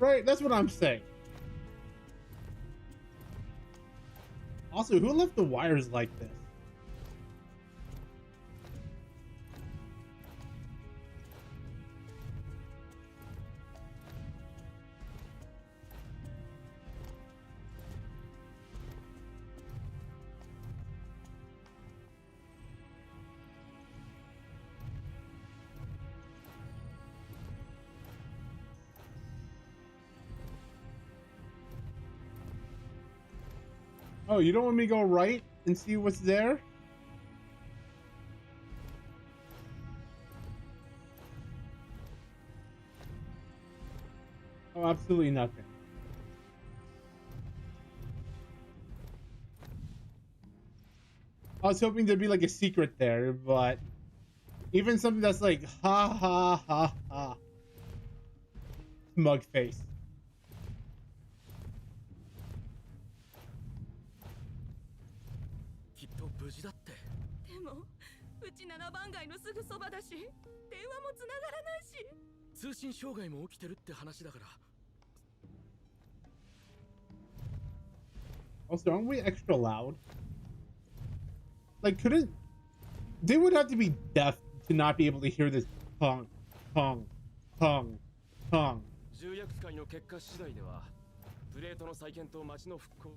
Right, that's what I'm saying. Also, who left the wires like this? Oh, you don't want me to go right and see what's there? Oh, absolutely nothing. I was hoping there'd be like a secret there, but even something that's like ha ha ha ha. Smug face. きっと無事だって。でもうち7番街のすぐそばだし、電話もつながらないし。通信障害も起きてるって話だから。 Also, aren't we extra loud? Like, couldn't... They would have to be deaf to not be able to hear this pong, pong, pong, pong. 重役会の結果次第では、プレートの再建と街の復興。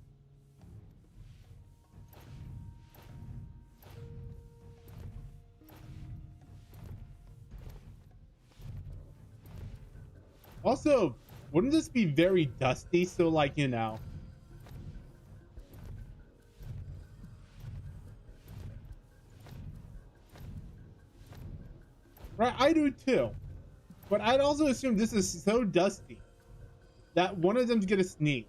Also, wouldn't this be very dusty? So, like, you know... Right, I do too. But I'd also assume this is so dusty that one of them's gonna sneeze.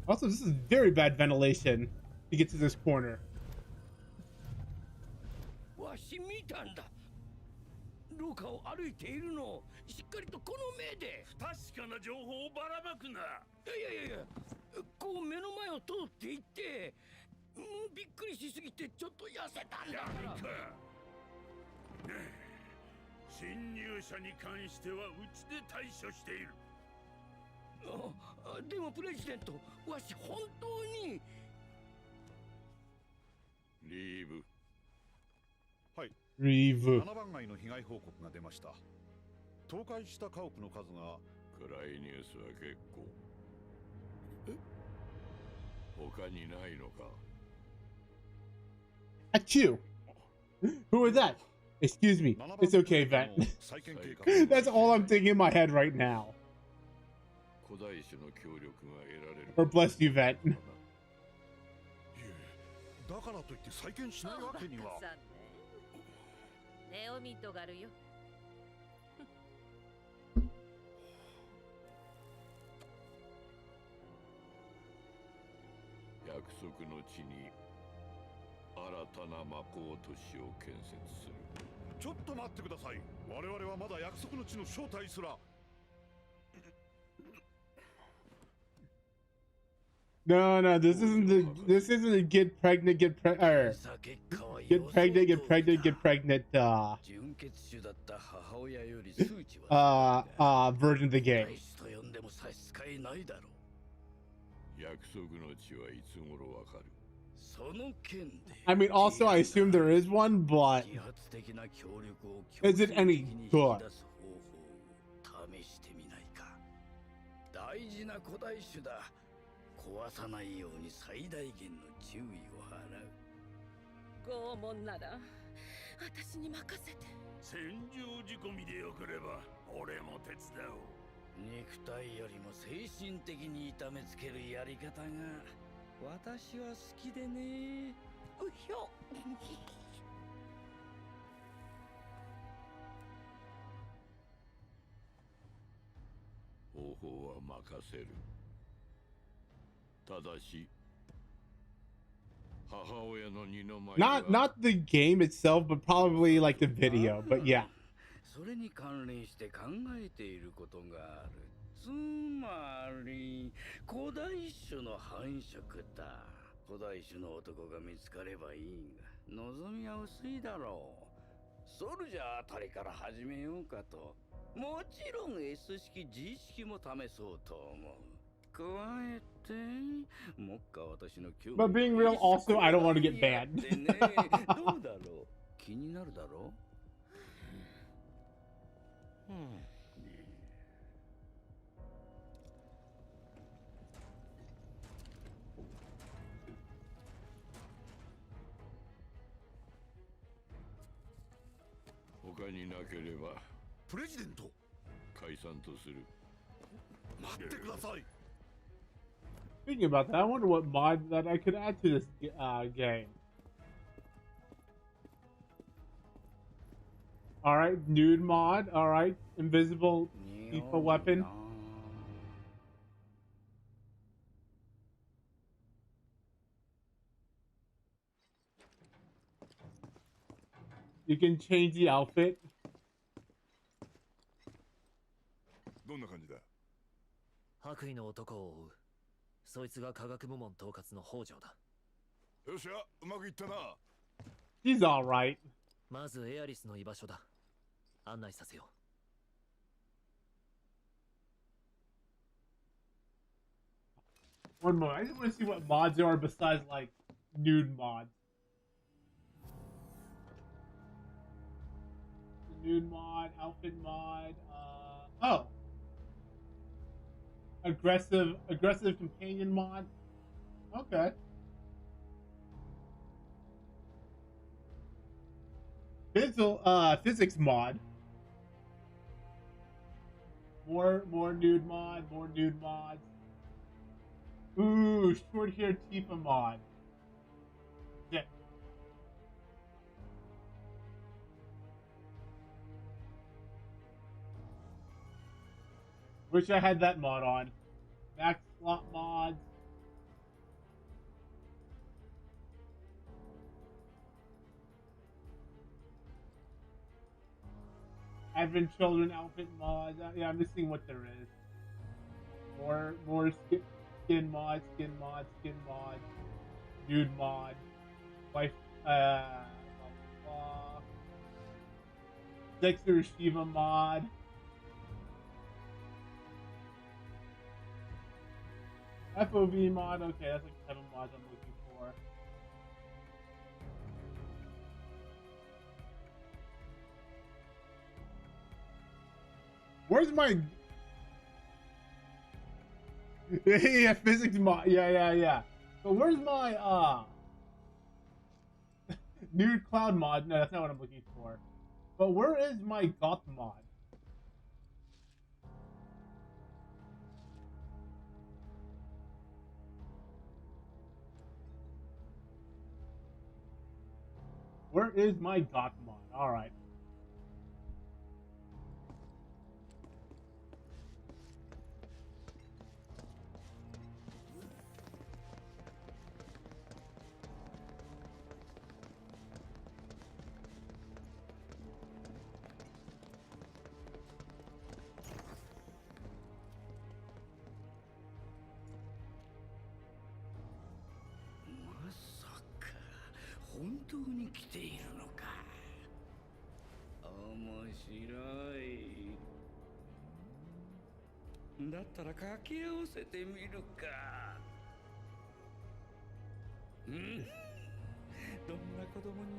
Also, this is very bad ventilation to get to this corner. わし見たんだ。廊下を歩いているのをしっかりとこの目で。不確かな情報をばらまくな。いや、こう目の前を通っていって、びっくりしすぎてちょっと痩せたんだ。侵入者に関してはうちで対処している。でもプレジデント、わし本当に。リーブ。はい。リーブ。7番街の被害報告が出ました。倒壊した家屋の数が。暗いニュースは結構。他にないのか。At you. Who was that? Excuse me. It's okay, Vet. That's all I'm thinking in my head right now. Or bless you, Vet. だからといって再建しないわけには。ネオミトがあるよ。約束の地に新たな魔法都市を建設する。ちょっと待ってください。我々はまだ約束の地の正体すら。No, this isn't a get pregnant, get pregnant, version of the game. 約束の地はいつ頃わかる。 I mean, also, I assume there is one, but is it any good? 壊さないように最大限の注意を払う。拷問なら私に任せて。戦場仕込みでよければ俺も手伝おう。肉体よりも精神的に痛めつけるやり方が私は好きでね。うひょ。方法は任せる。ただし、母親の二の前。Not the game itself, but probably like the video. But yeah. それに関連して考えていることがある。つまり古代種の繁殖だ。古代種の男が見つかればいいが、望みは薄いだろう。ソルジャーあたりから始めようかと。もちろん S 式 G 式も試そうと思う。加えて、もっか私の興味。 But being real, also, I don't want to get banned. どうだろう。気になるだろう。他になければプレジデント解散とする。待ってください。 Thinking about that, I wonder what mod that I could add to this game. All right, nude mod. All right, invisible lethal weapon. You can change the outfit. どんな感じだ。白衣の男を追う。そいつが科学部門統括の北条だ。よっしゃ、うまくいったな。He's all right. まずエアリスの居場所だ。案内させよう。One more. I just want to see what mods there are besides like nude mods. Nude mod, outfit mod. Oh. Aggressive companion mod. Okay. Physics mod. More nude mod, more nude mods. Ooh, short hair Tifa mod. Yeah. Wish I had that mod on. Max slot mods. Advent Children outfit mods. Yeah, I'm just seeing what there is. More skin mod. Nude mod. Life. Blah, blah, blah. Dexter Shiva mod. FOV mod. Okay, that's like the type of mods I'm looking for. Where's my... yeah, physics mod. Yeah. So where's my nude cloud mod? No, that's not what I'm looking for. But where is my goth mod? Where is my goth mod? All right.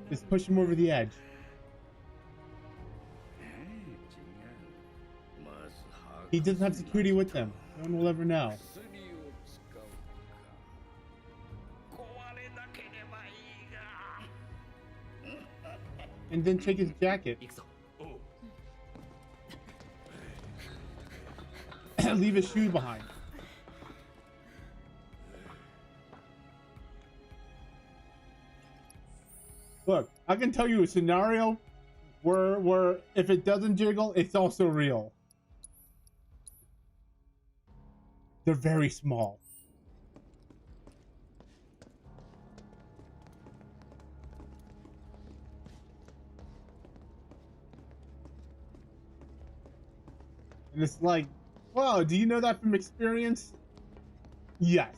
Just push him over the edge. He doesn't have security with them. No one will ever know. And then take his jacket. Leave his shoes behind. Look, I can tell you a scenario where if it doesn't jiggle, it's also real. They're very small. And it's like, wow, do you know that from experience? Yes.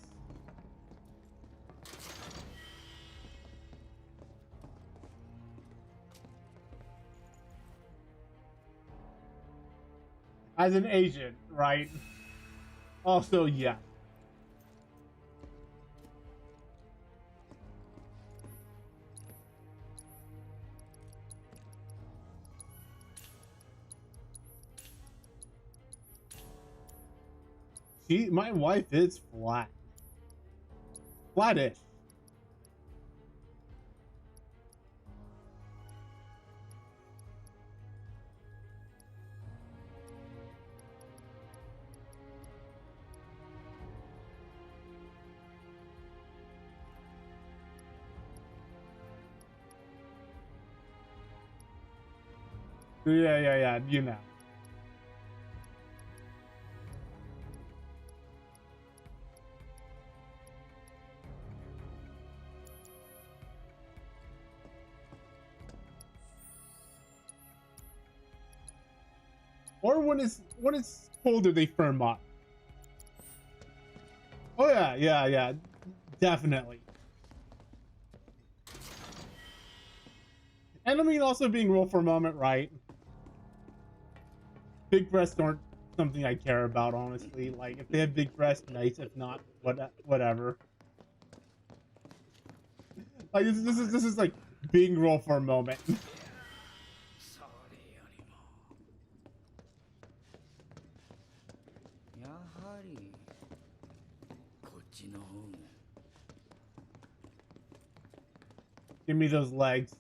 As an Asian, right? Also, yes. My wife is flat. Flattish. Yeah, you know. Or when it's colder, they firm up. Oh yeah, definitely. And I mean, also being real for a moment, right? Big breasts aren't something I care about, honestly. Like, if they have big breasts, nice. If not, whatever. Like, this is like being real for a moment. Give me those legs.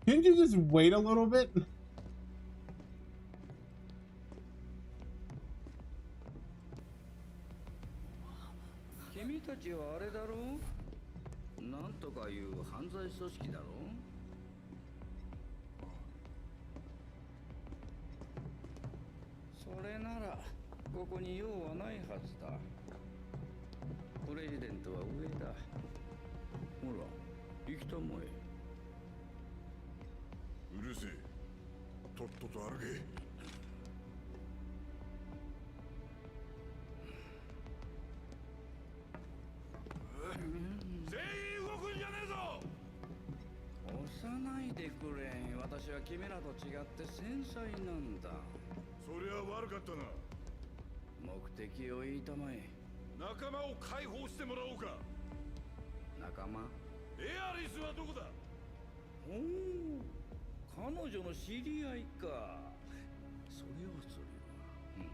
Can't you just wait a little bit? 君たちはあれだろう？なんとかいう犯罪組織だろう？ そそれならここに用はないはずだ。プレジデントは上だ。ほら行きたまえ。うるせえ。とっとと歩け。全員動くんじゃねえぞ。押さないでくれ。私は君らと違って繊細なんだ。そりゃ悪かったな。目的を言いたまえ。仲間を解放してもらおうか。仲間？エアリスはどこだ？おお、彼女の知り合いか。それはそれは。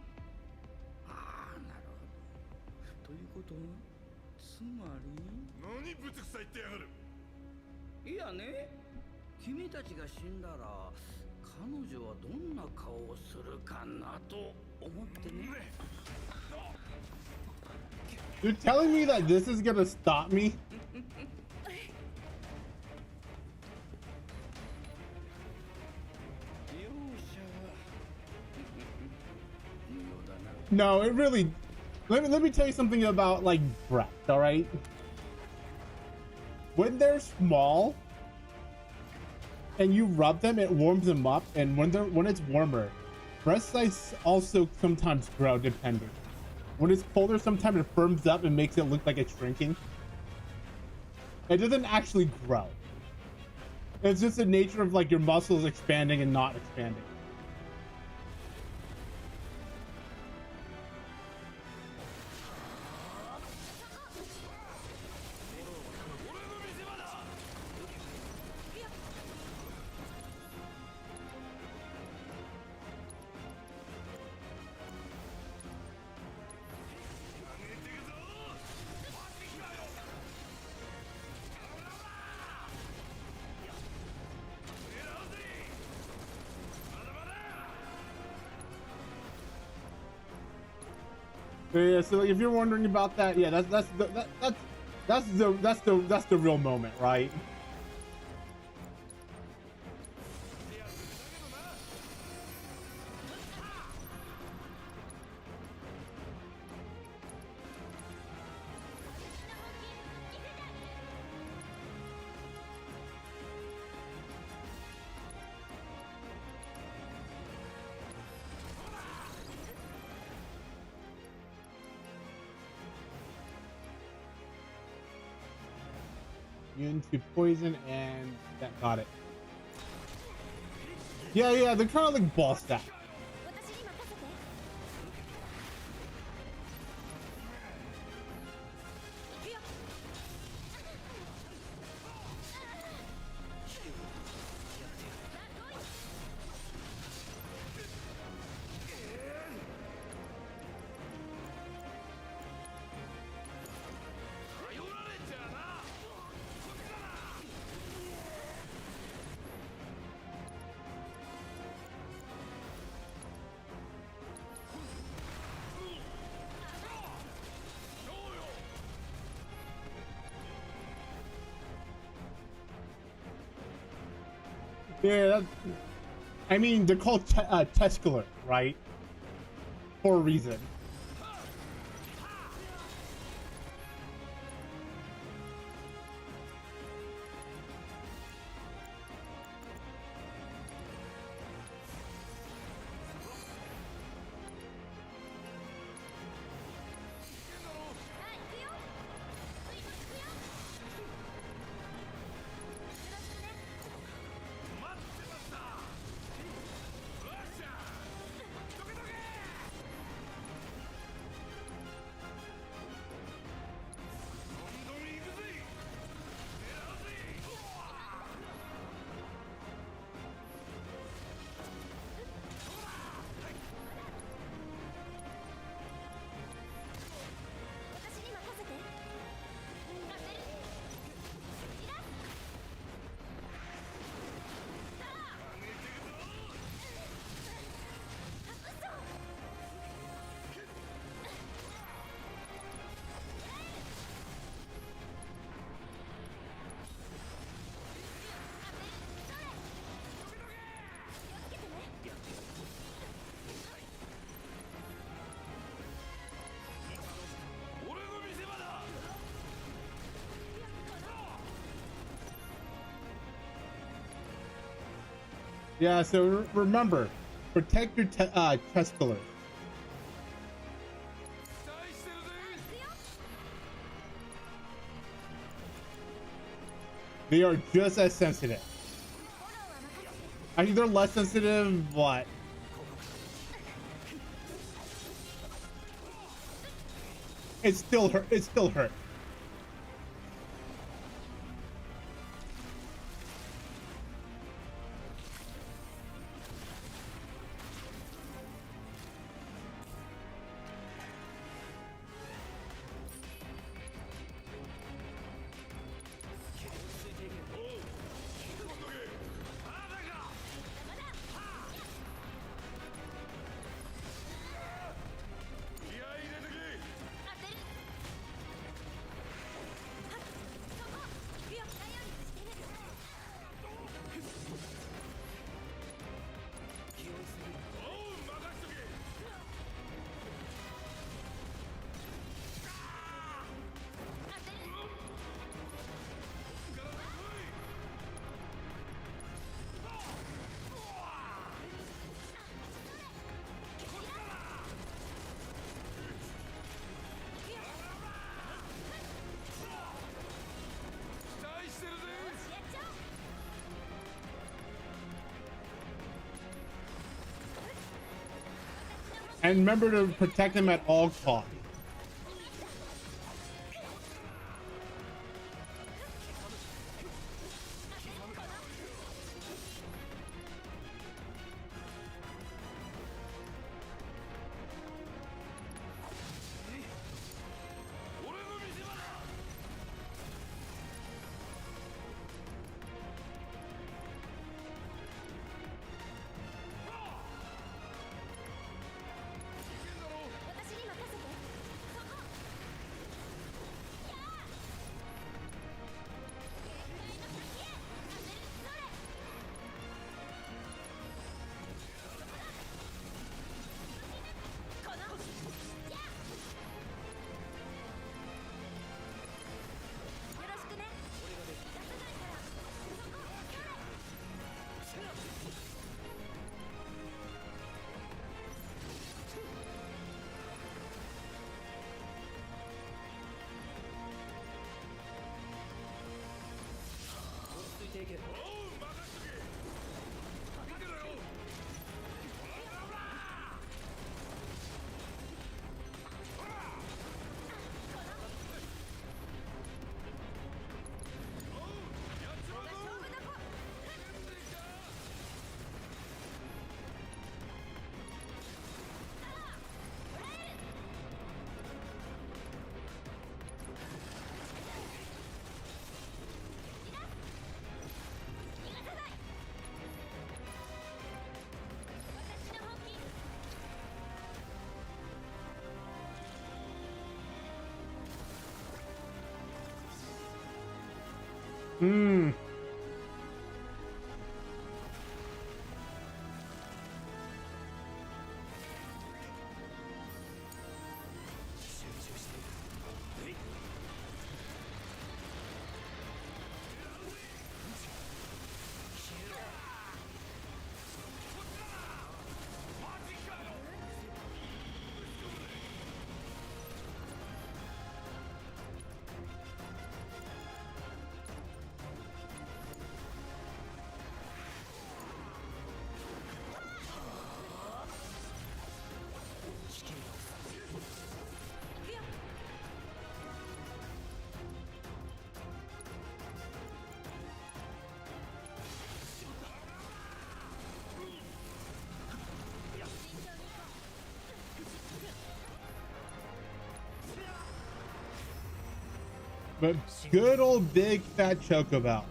ああ、なるほど。ということはつまり何ぶつくさいってやがる。いやね、君たちが死んだら彼女はどんな顔をするかなと思ってね。You're telling me that this is gonna stop me? No, it really. Let me tell you something about like breath. All right. When they're small and you rub them, it warms them up, and when it's warmer, breast size also sometimes grow depending. When it's colder, sometimes it firms up and makes it look like it's shrinking. It doesn't actually grow. It's just the nature of like your muscles expanding and not expanding. Yeah, so if you're wondering about that, yeah, that's the real moment, right? Into poison, and that got it. Yeah, they're kind of like boss stack. Yeah, I mean, they're called Tescaler, right? For a reason. Yeah, so remember, protect your chest pillars. They are just as sensitive. I think they're less sensitive, but it still hurt. It still hurt. And remember to protect them at all costs. Hmm. But good old big fat chocobo.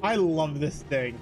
I love this thing.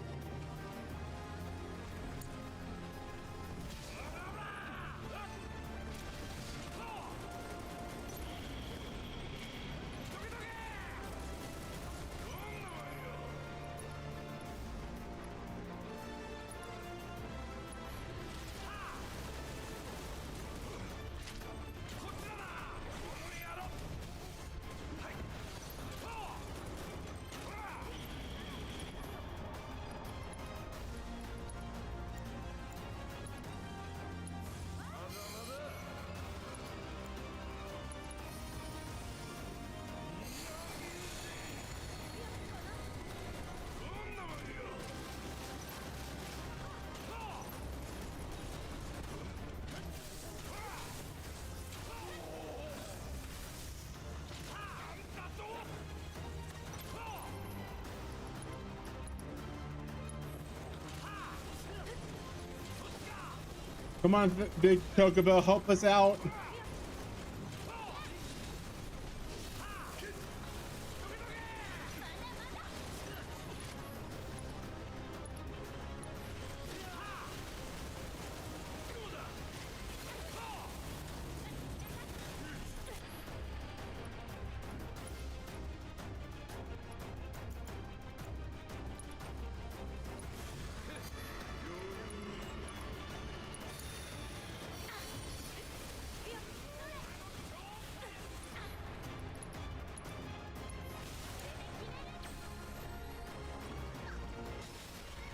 Come on, big Chocobo, help us out.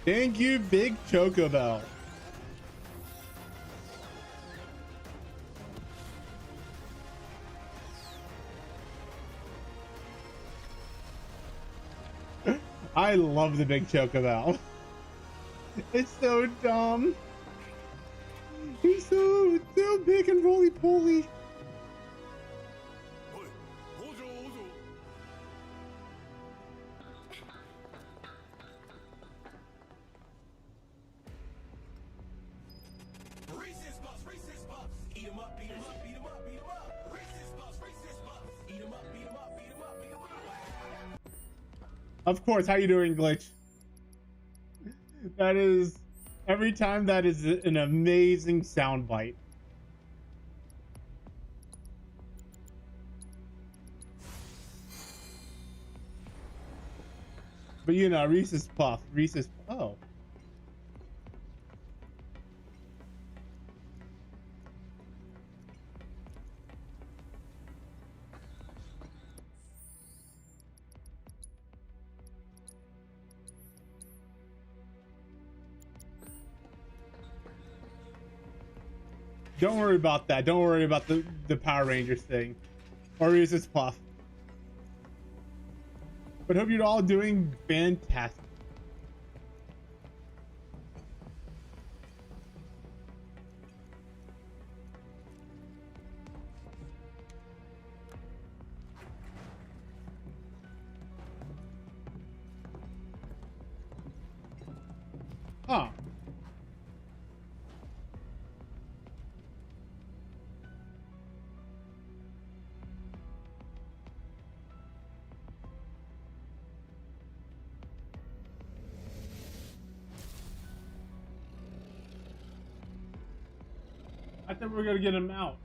Thank you, big Chocobo. I love the big Chocobo. It's so dumb. He's so big and roly-poly. Of course, how you doing, Glitch? That is, every time that is an amazing soundbite. But you know, Reese's Puff, oh. Don't worry about that. Don't worry about the Power Rangers thing. Or Reese's Puff. But hope you're all doing fantastic. Huh. I thought we were gonna get him out.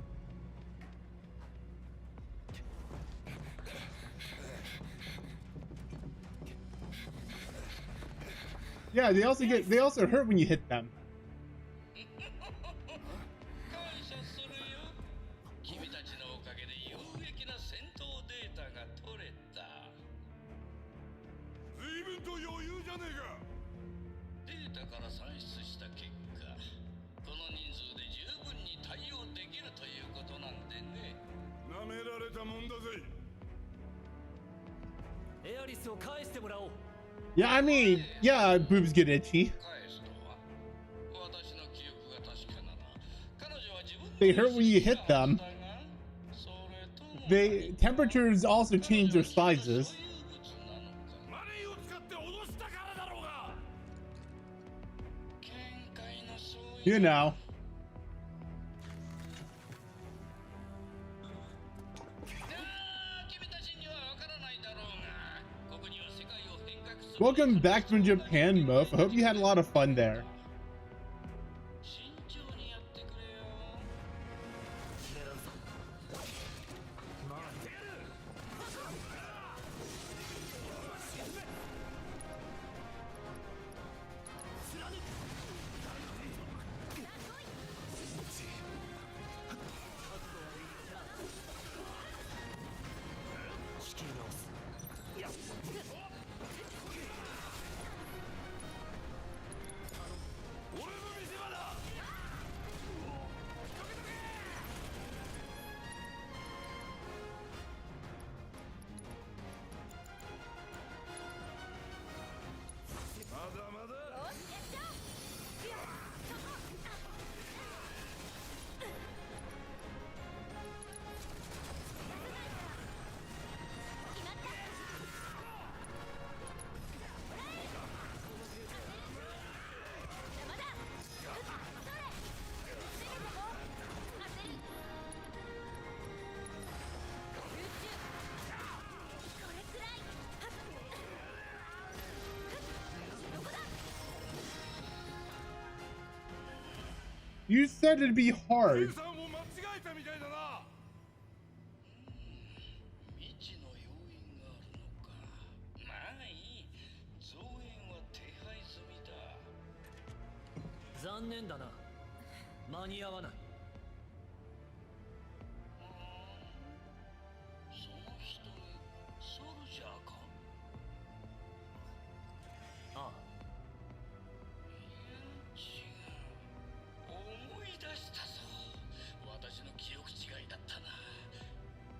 Yeah, they also hurt when you hit them. Yeah, I mean, yeah, boobs get itchy. They hurt when you hit them. Temperatures also change their sizes. You know. Welcome back from Japan, Mof. I hope you had a lot of fun there. You said it'd be hard. 残念だな。間に合わない。その人ソルジャーか。ああ。違う。思い出したぞ。私の記憶違いだったな。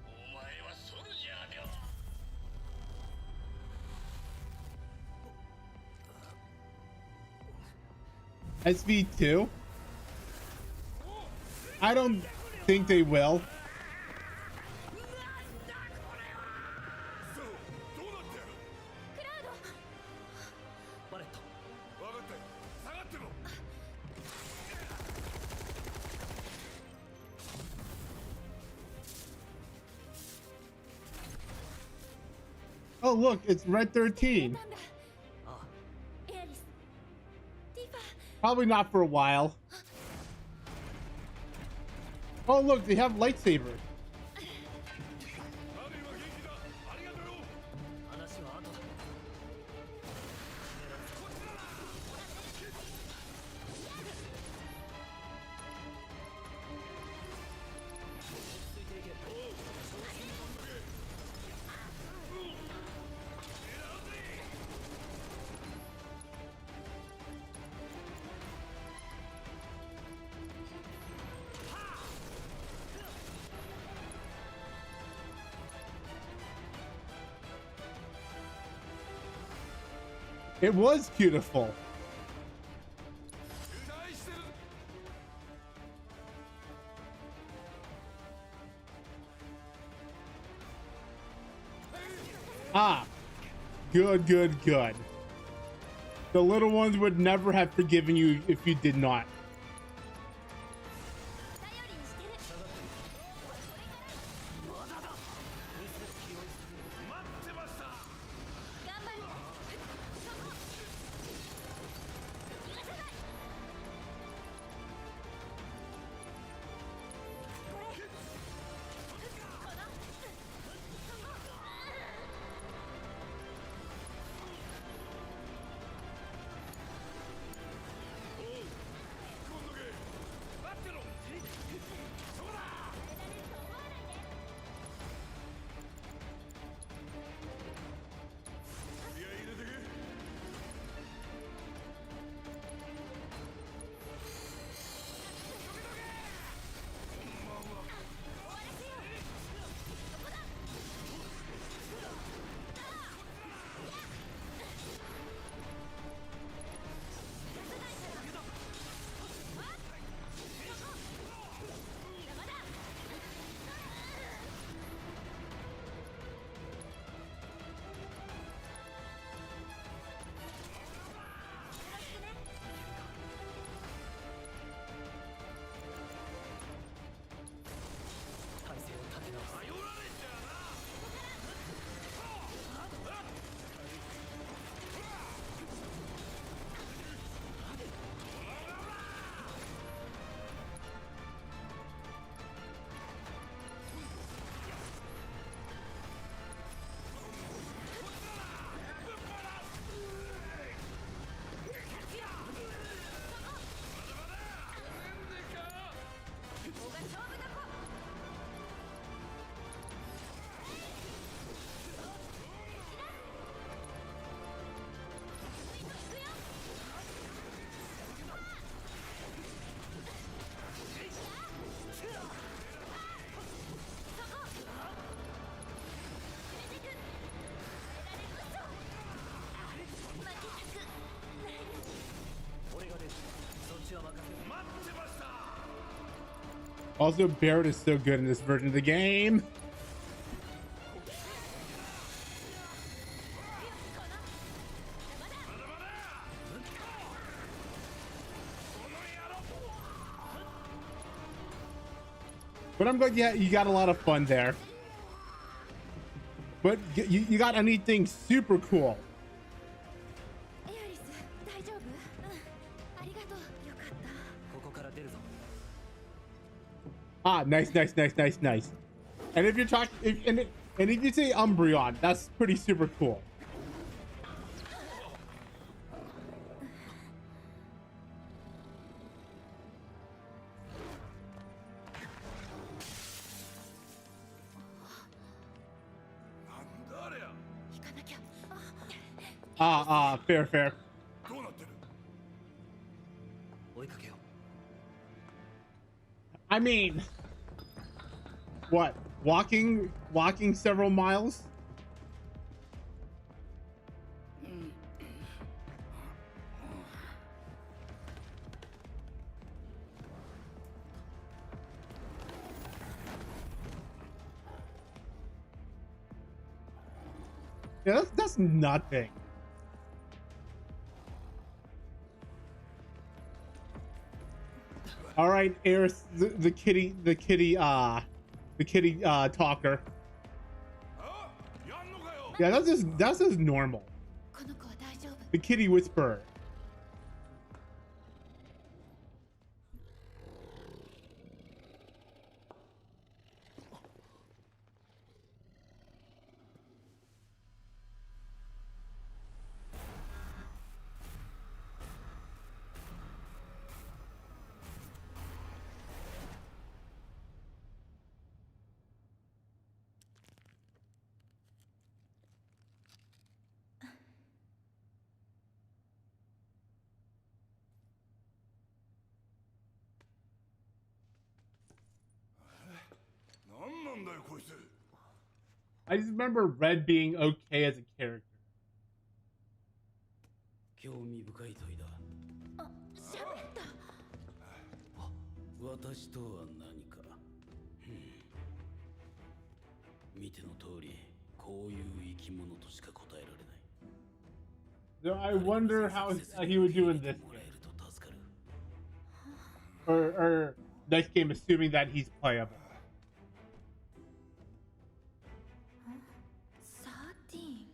お前はソルジャーでは。SV2? I don't think they will. Oh, look, it's Red 13. Probably not for a while. Oh, look, they have lightsabers. It was beautiful. Ah, good, good, good. The little ones would never have forgiven you if you did not. Also, Barrett is so good in this version of the game. But I'm glad you got a lot of fun there. But you got anything super cool? ありがとう。よかった。ここから出るぞ。 Ah, nice, nice, nice, nice, nice. And if you're talking, and if you say Umbreon, that's pretty super cool. Fair, fair. I mean, what? Walking several miles? Yeah, that's nothing. All right, Eris, the kitty talker. Yeah, that's just normal. The kitty whisperer. I just remember Red being okay as a character. 興味深い問いだ。あ、喋った。私とは何か。見ての通り、こういう生き物としか答えられない。 So I wonder how he would do in this game. Or next game, assuming that he's playable. 13。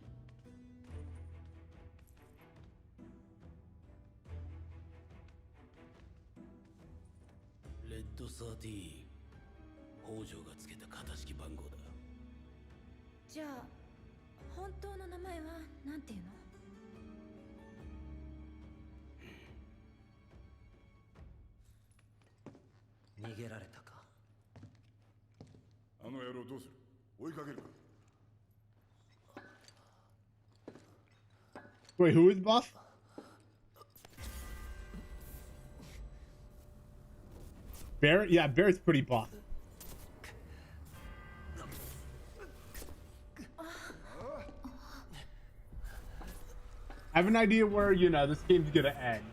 レッド13。北条がつけた型式番号だ。じゃあ本当の名前はなんていうの？逃げられたか。あの野郎どうする？追いかけるか？ Wait, who is buff? Bear? Yeah, Bear's pretty buff. I have an idea where, you know, this game's gonna end.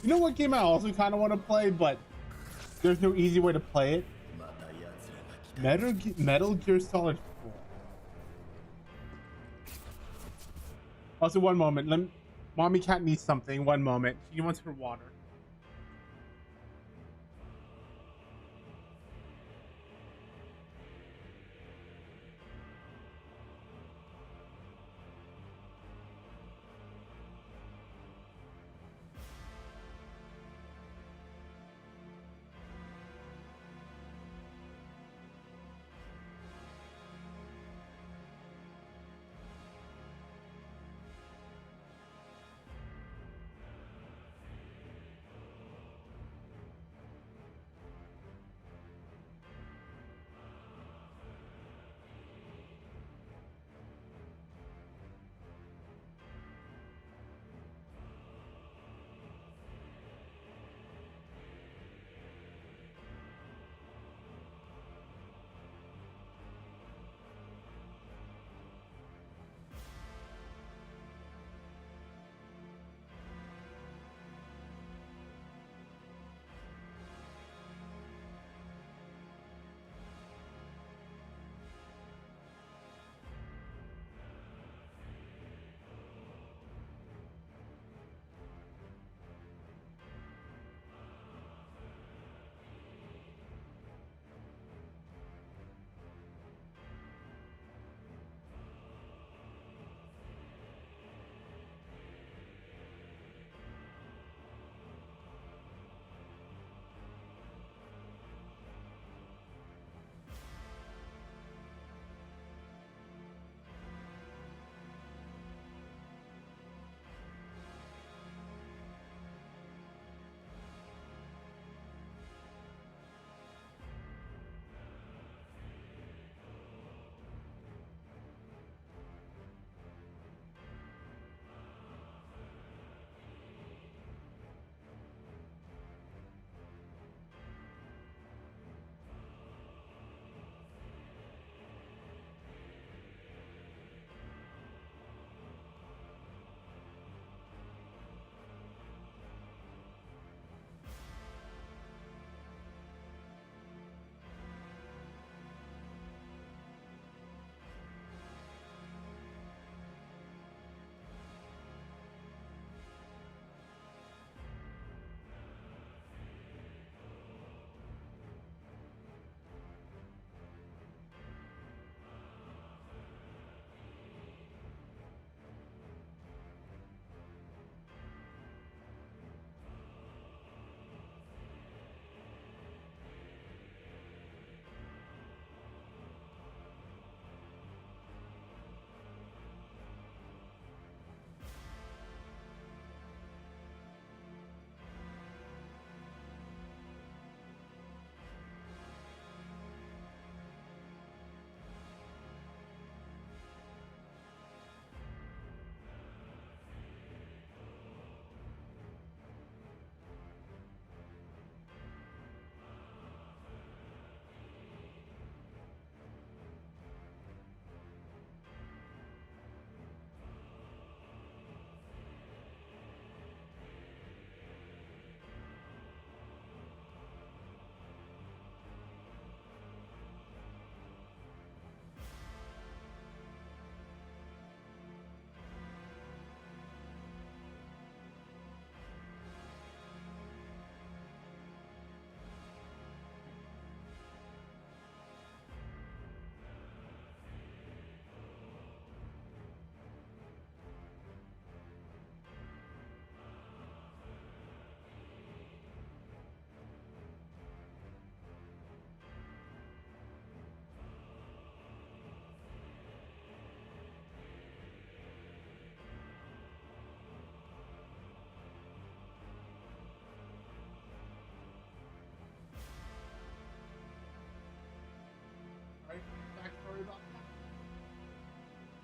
You know what game I also kind of want to play, but there's no easy way to play it? Metal Gear Solid 4. Also, one moment. Mommy cat needs something. One moment. She wants her water.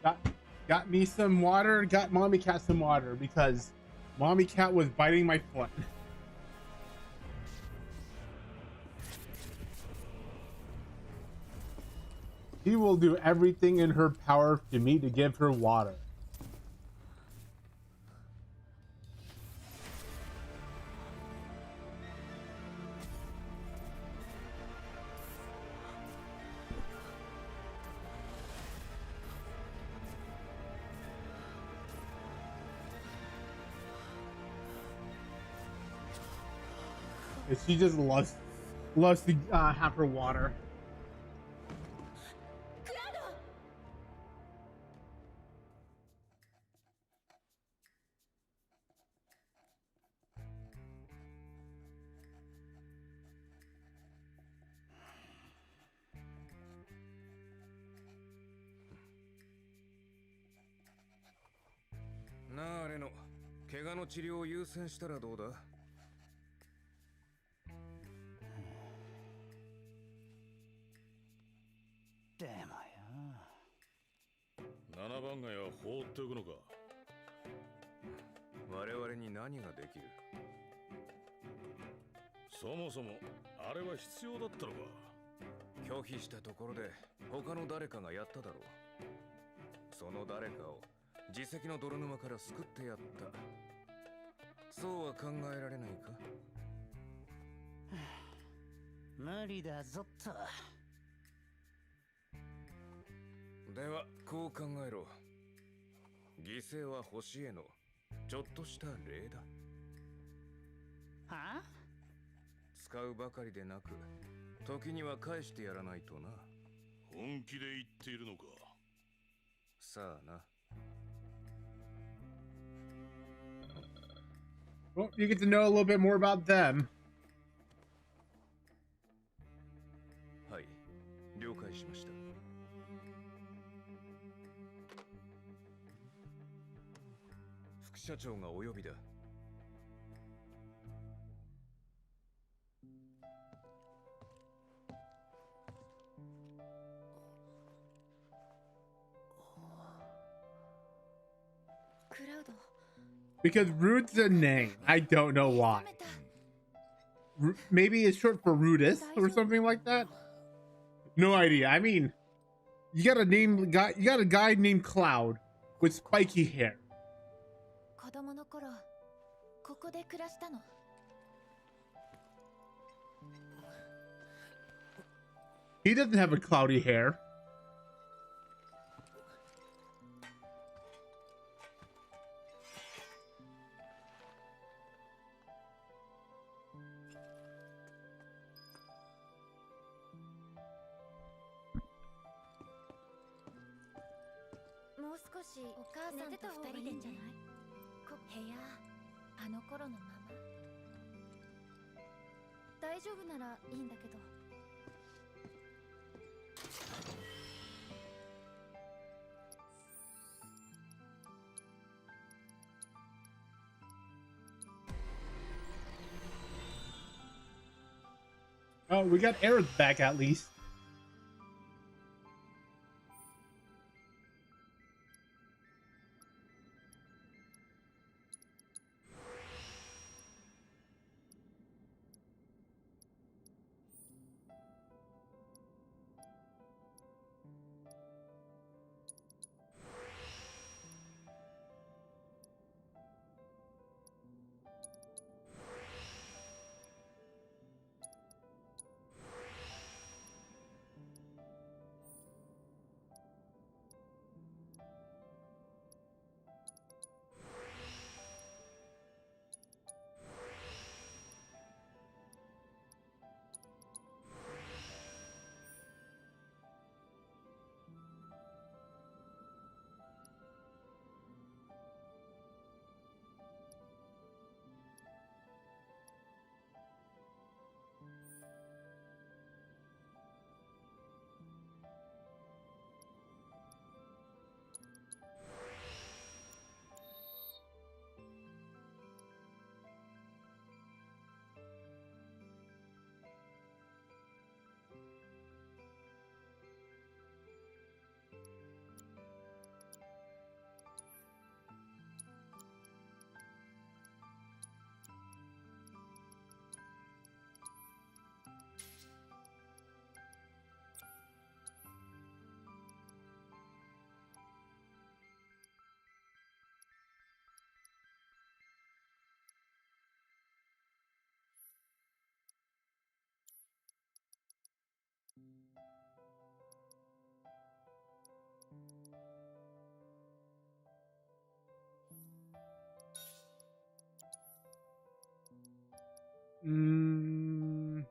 Got me some water. Got mommy cat some water because mommy cat was biting my foot. She will do everything in her power to me to give her water. She just loves to have her water.なあレノ、怪我の治療を優先したらどうだ？でもよ、7番街は放っておくのか？我々に何ができる？そもそもあれは必要だったのか？拒否したところで他の誰かがやっただろう。その誰かを自責の泥沼から救ってやった。そうは考えられないか？無理だぞと。ではこう考えろ。犠牲は星へのちょっとした礼だ。はあ？使うばかりでなく時には返してやらないとな。本気で言っているのか？さあな。Well, you get to know a little bit more about them. はい、了解しました。副社長がお呼びだ。クラウド。 Because Rude's a name. I don't know why. Maybe it's short for Rudis or something like that. No idea. I mean, you got a guy named Cloud with spiky hair. 子供の頃、ここで暮らしたの。He doesn't have a cloudy hair. She お母さんと2人でいいんじゃない？部屋、あの頃のまま。大丈夫ならいいんだけど。Oh, we got Aerith back at least. Mm.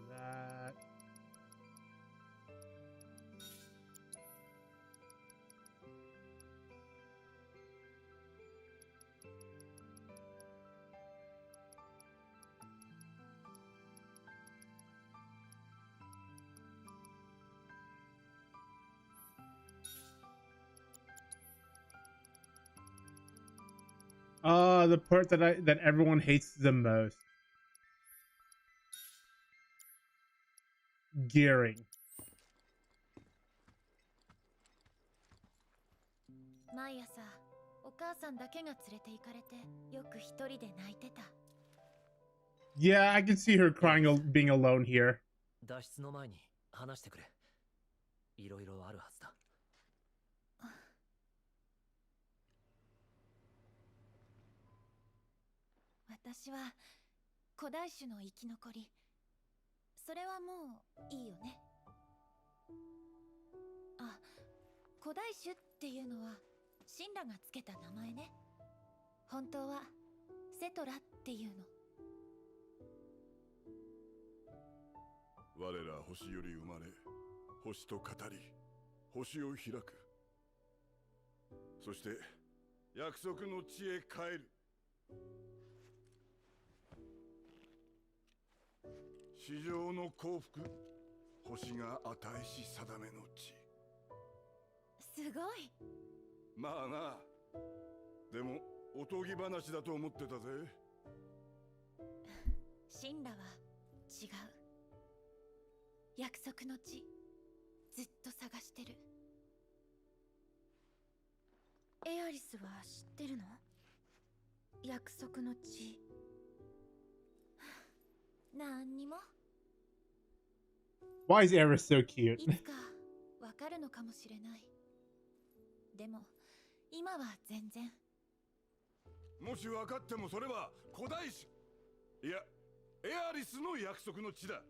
That. The part that everyone hates the most. Gearing. 毎朝お母さんだけが連れて行かれてよく一人で泣いてた。 Yeah, I can see her crying, being alone here. 脱出の前に話してくれ。いろいろあるはずだ。私は古代種の生き残り。それはもういいよね。あ、古代種っていうのは神羅がつけた名前ね。本当はセトラっていうの。我ら星より生まれ、星と語り、星を開く。そして約束の地へ帰る。地上の幸福、星が与えし定めの地。すごい。まあな。でもおとぎ話だと思ってたぜ。神羅は違う。約束の地、ずっと探してる。エアリスは知ってるの？約束の地。なんにも。Why is Eris so cute? いつかわかるのかもしれない。でも今は全然。もし分かってもそれは古代種、いやエアリスの約束の地だ。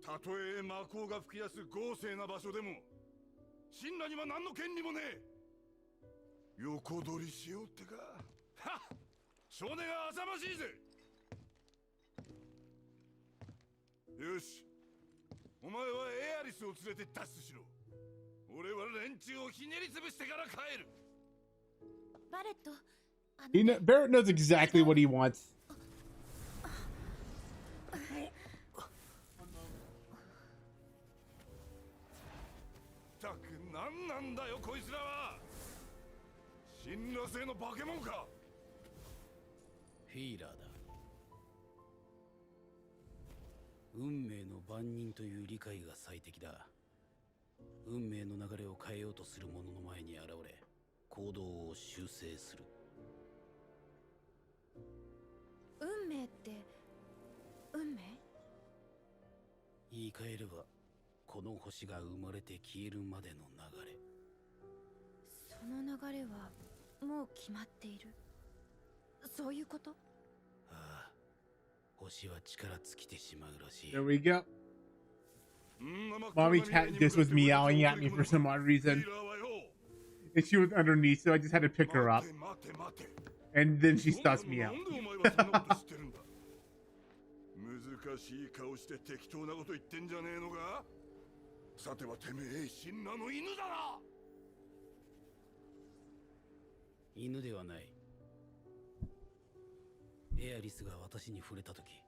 たとえ魔法が吹き出す豪勢な場所でも神羅には何の権利もねえ。横取りしようってか。はっ、少年は浅ましいぜ。よし、お前はエアリスを連れて脱出しろ。俺は連中をひねり潰してから帰る。バレット、Barrett knows exactly what he wants. たく何なんだよこいつらは。神羅製の化け物か。フィーラーだ。運命の番人という理解が最適だ。運命の流れを変えようとする者の前に現れ、行動を修正する。運命って運命？言い換えれば、この星が生まれて消えるまでの流れ。その流れはもう決まっている。そういうこと？ああ、星は力尽きてしまうらしい。 There we go. Mommy cat just was meowing at me for some odd reason. And she was underneath, so I just had to pick her up. And then she stops meowing. 難しい顔して適当なこと言ってんじゃねえのか。さてはてめえ神羅の犬だな。犬ではない。エアリスが私に触れたとき、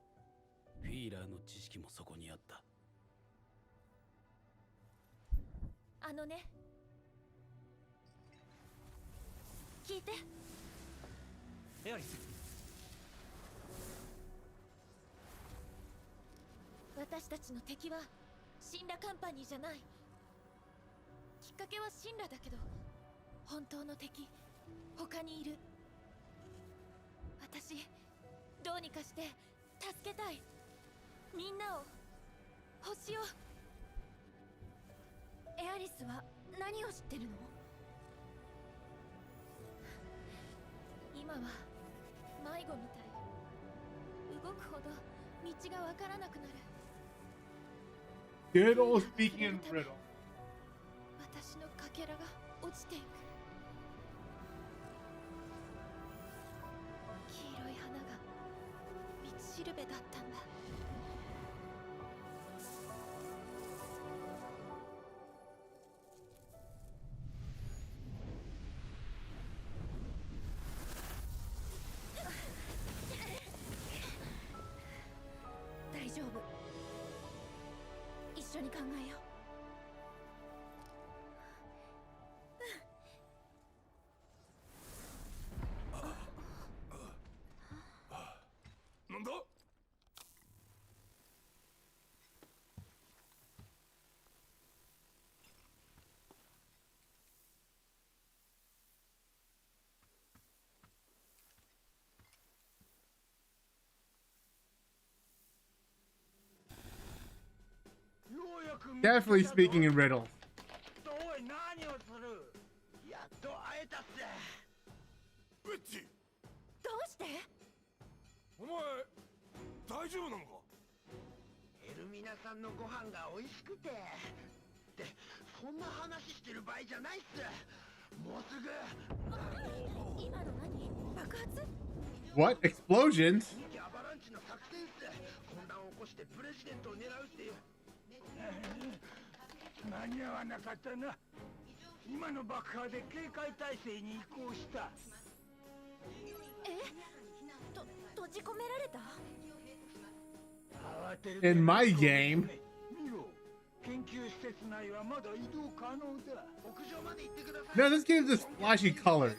フィーラーの知識もそこにあった。あのね、聞いて。エアリス、私たちの敵はシンラカンパニーじゃない。きっかけはシンラだけど、本当の敵他にいる。私どうにかして助けたい。みんなを、星を。エアリスは何を知ってるの？今は迷子みたい。動くほど道がわからなくなる。 Good old speaking in riddle. 私のかけらが落ちていく。黄色い花が道しるべだったんだ。大丈夫。一緒に考えよう。なんだ？Definitely speaking in riddles. おい、何をする？やっと会えたっす。ウェッジ、どうして？お前大丈夫なのか？エルミナさんのご飯が美味しくて。ってそんな話してる場合じゃないっす。もうすぐ。今の何？爆発？ What? Explosions? アバランチの作戦っす。混乱を起こしてプレジデントを狙うっていう。間に合わなかったな。今の爆破で警戒態勢に移行した。閉じ込められた？ In my game. 見ろ、研究施設内はまだ移動可能だ。屋上まで行ってください。 No, this game is flashy colors.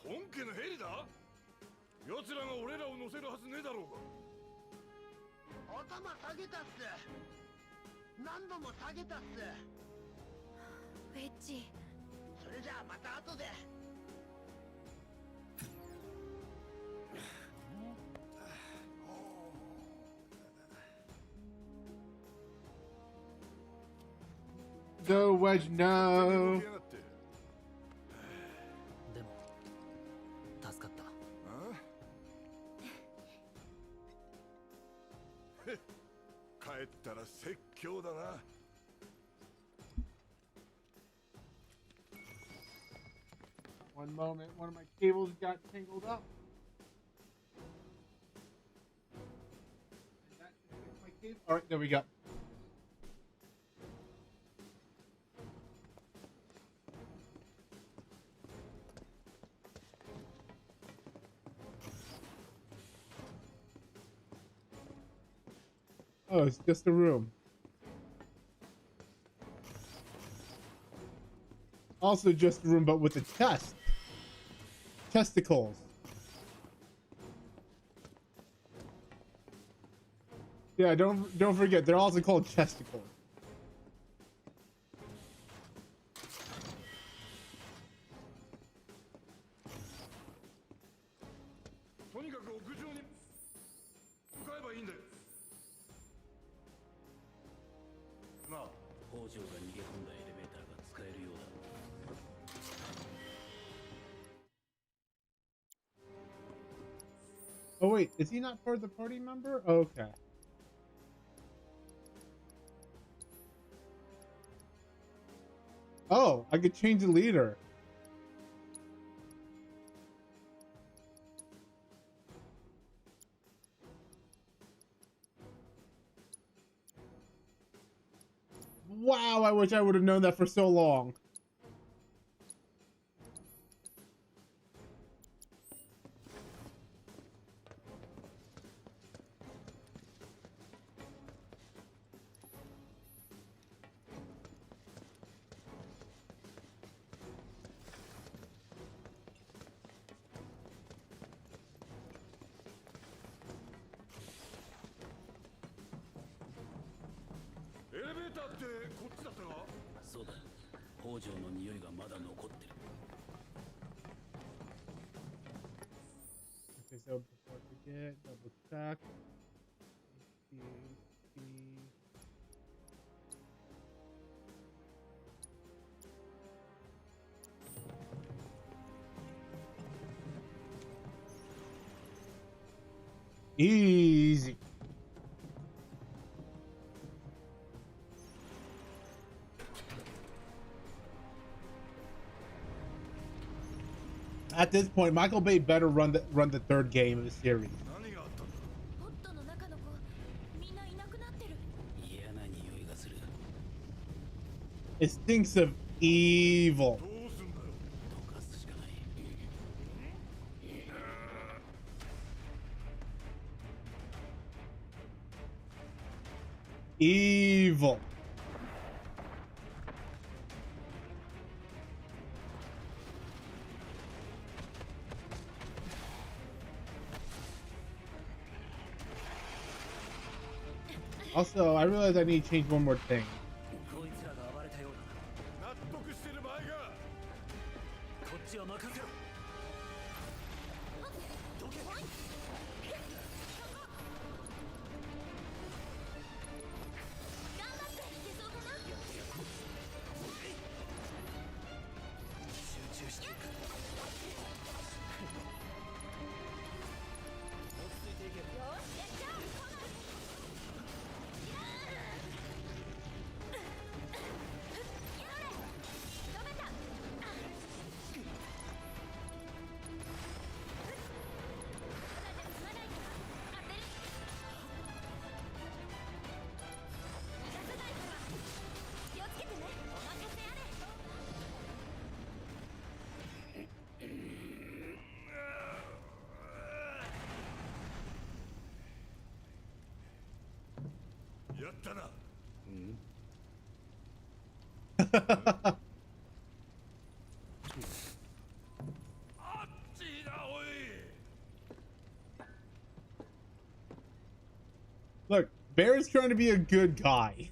本家のヘリだ？奴らが俺らを乗せるはずねえだろうが。頭下げたっす。何度も下げたっす。ウェッジ。それじゃあまた後で。No, Wedge, no. でも助かった。帰ったら説教だな。One moment, one of my cables got tangled up. All right, there we go. Oh, it's just a room. Also just a room, but with a chest. Testicles. Yeah, don't forget, they're also called chesticles. Oh wait, is he not part of the party member? Okay. Oh, I could change the leader. Wow, I wish I would have known that for so long. そうだ、北条の匂いがまだ残ってる。 Okay, so before I forget, double check. Easy. At this point, Michael Bay better run the third game of the series. It stinks of evil. Evil. Also, I realize I need to change one more thing. Look, Bear is trying to be a good guy.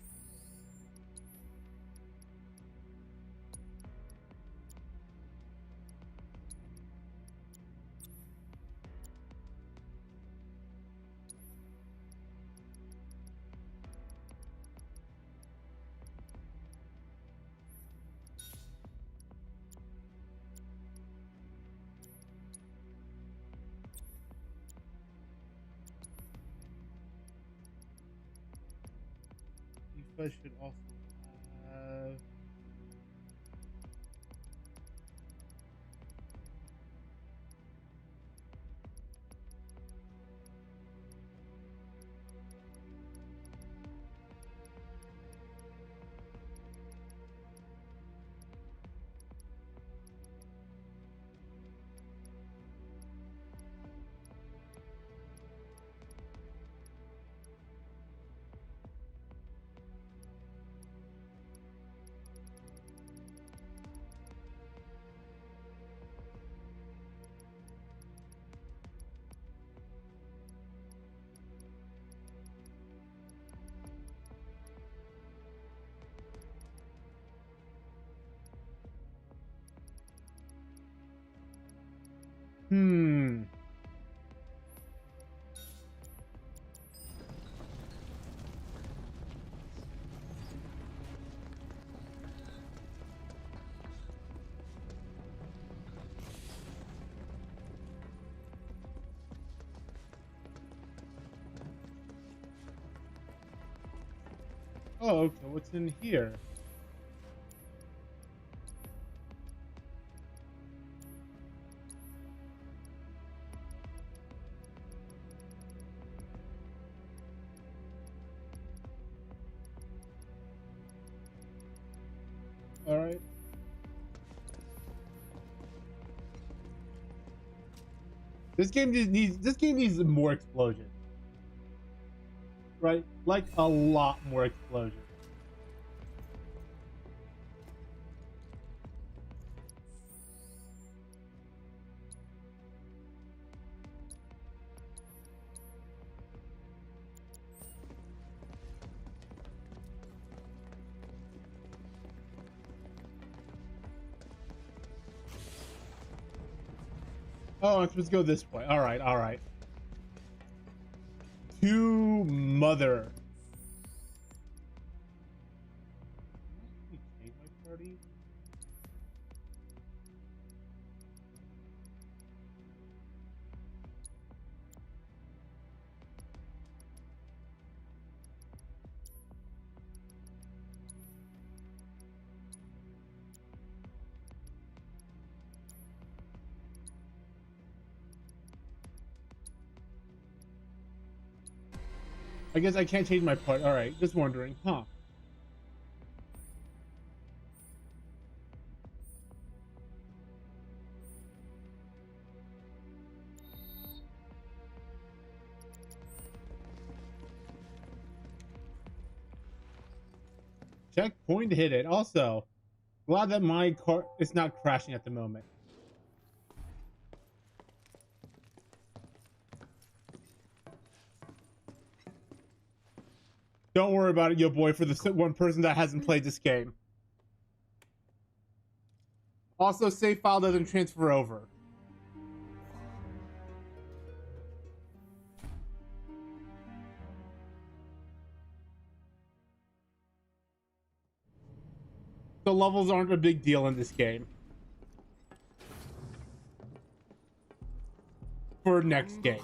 Tifa should also have... Oh, okay, what's in here? All right. This game needs more explosion. Right? Like a lot more explosion. Oh, I'm supposed to go this way. All right, all right. To mother. Change my party. I guess I can't change my part. All right, just wondering, huh? Checkpoint hit it. Also, glad that my car is not crashing at the moment. Don't worry about it, yo boy, for the one person that hasn't played this game. Also, save file doesn't transfer over. The levels aren't a big deal in this game. For next game.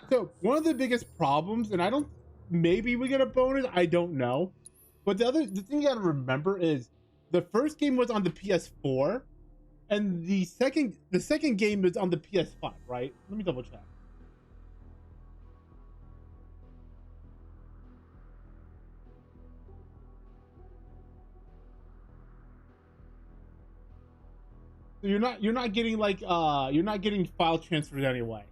So one of the biggest problems, and I don't, maybe we get a bonus, I don't know. But the thing you gotta remember is the first game was on the PS4, and the second game is on the PS5, right? Let me double check. So you're not getting like you're not getting file transfers anyway.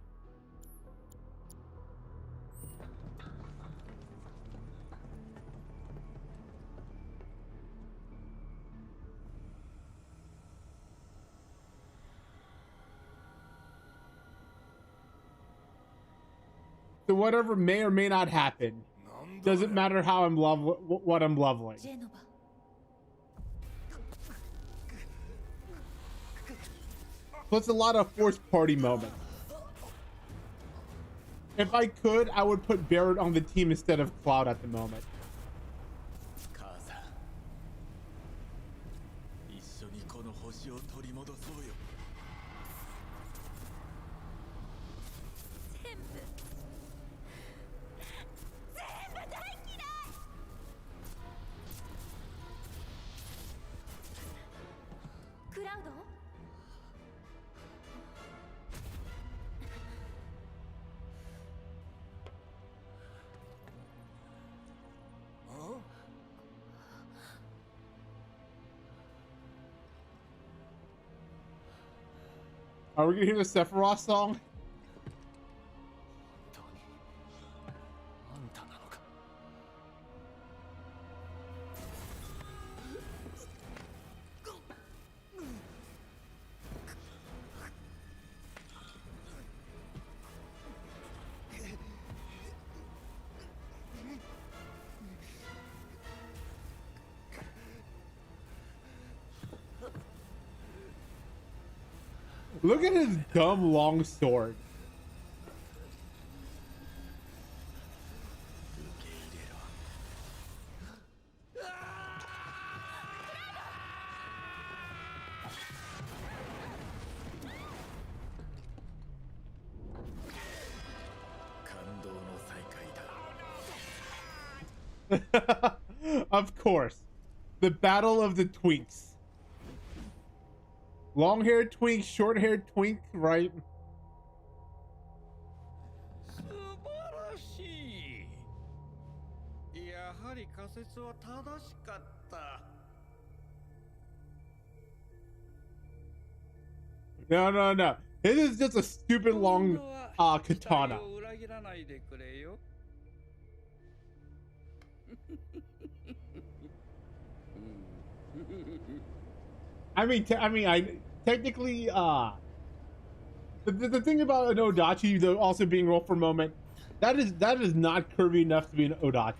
So whatever may or may not happen, doesn't matter how I'm what I'm leveling. Plus a lot of forced party moments. If I could, I would put Barrett on the team instead of Cloud at the moment. Are we gonna hear the Sephiroth song? Look at his dumb long sword. Of course. The battle of the twinks. Long-haired twink, short-haired twink, right? No. It is just a stupid long katana. I mean, technically, The thing about an Odachi, though, also being rolled for a moment, that is not curvy enough to be an Odachi.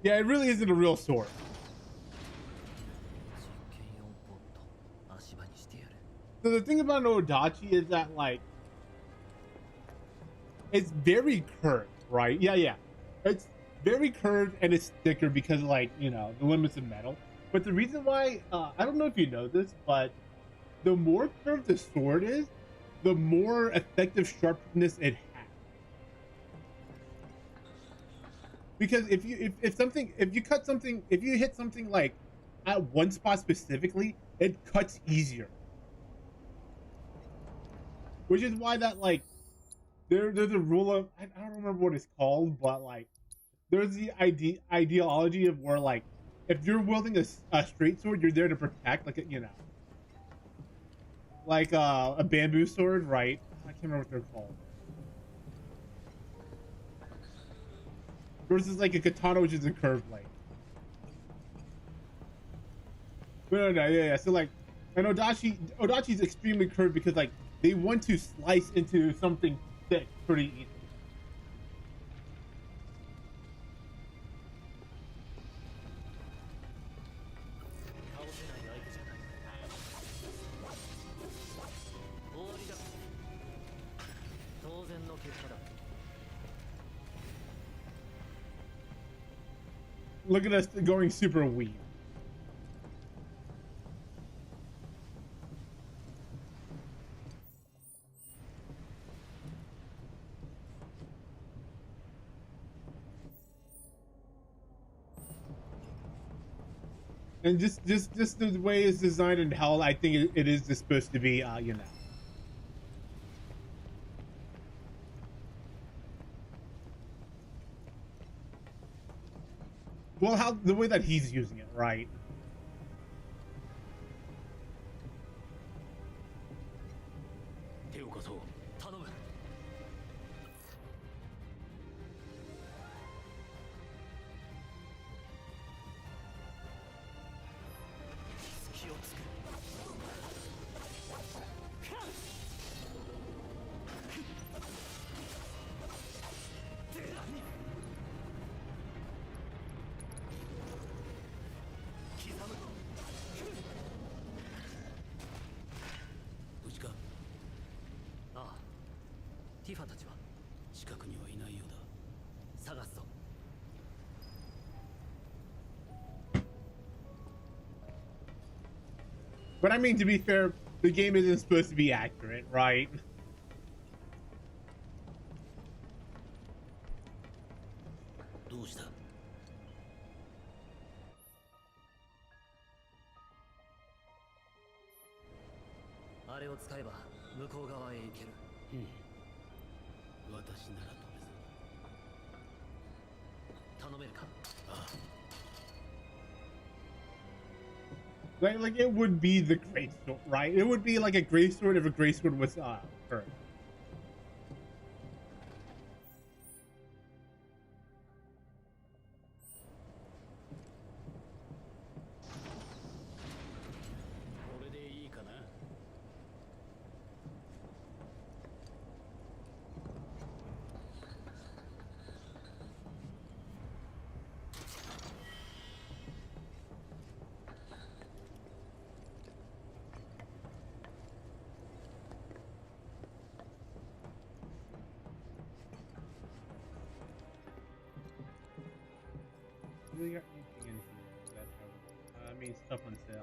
Yeah, it really isn't a real sword. So the thing about an Odachi is that, like, it's very curved, right? Yeah. It's very curved and it's thicker because, like, you know, the limits of metal. But the reason why, I don't know if you know this, but the more curved the sword is, the more effective sharpness it has. Because if you hit something like at one spot specifically, it cuts easier. Which is why that, like, there's a rule of, I don't remember what it's called, but like there's the ideology of where, like, if you're wielding a straight sword, you're there to protect, like, you know, like a bamboo sword, right? I can't remember what they're called. Versus like a katana, which is a curved blade. No, yeah. So like, an Odachi is extremely curved because, like, they want to slice into something thick pretty easily. Look at us going super weird. And just the way it's designed and how I think it is supposed to be, you know. Well, how the way that he's using it, right? But I mean, to be fair, the game isn't supposed to be accurate, right? Like it would be the great sword, right? It would be like a great sword if a great sword was curved. Really got anything in here that I mean, stuff on sale.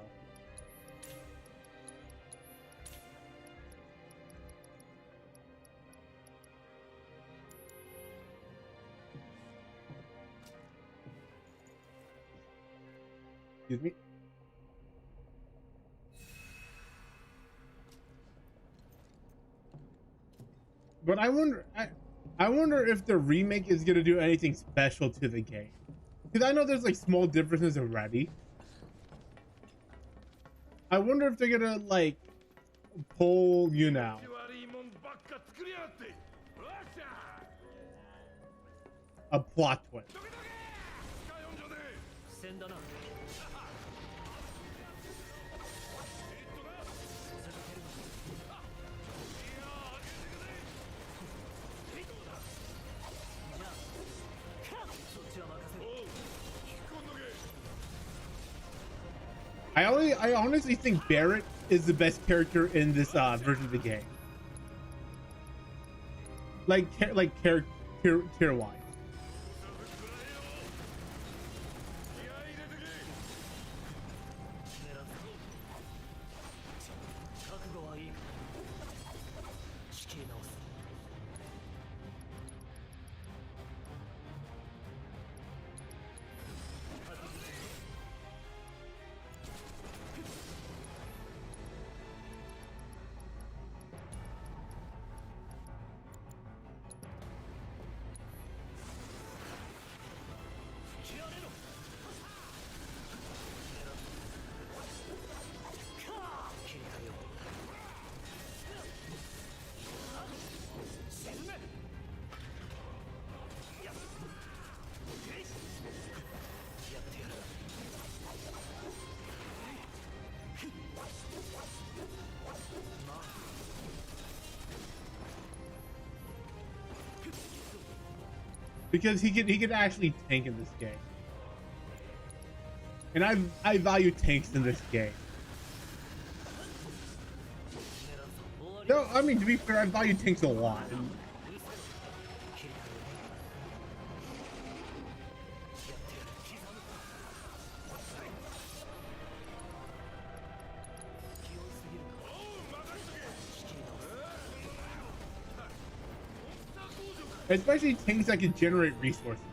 Excuse me. But I wonder if the remake is gonna do anything special to the game. Because I know there's like small differences already. I wonder if they're gonna like pull, you know, a plot twist. I honestly think Barrett is the best character in this version of the game. Like tier wise. Because he can actually tank in this game. And I value tanks in this game. No, I mean, to be fair, I value tanks a lot. Especially tanks that can generate resources.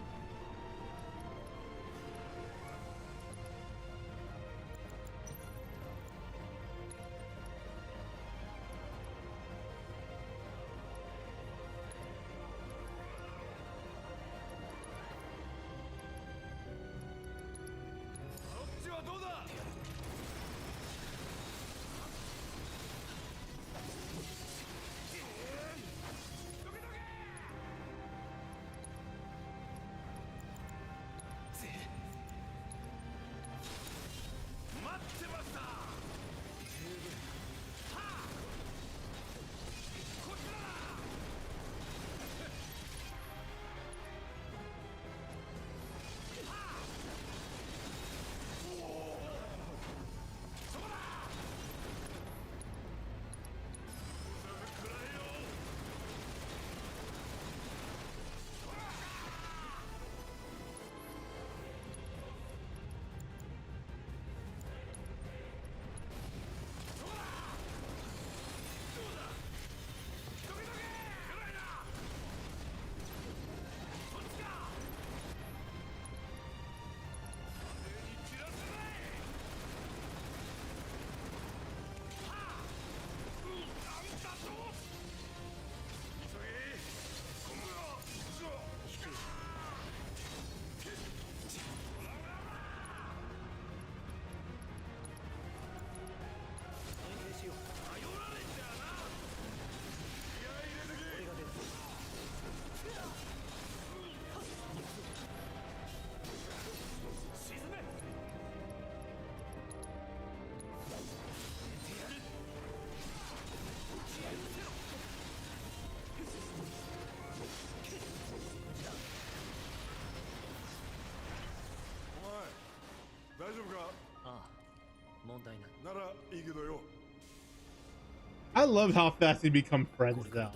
I love how fast they become friends though.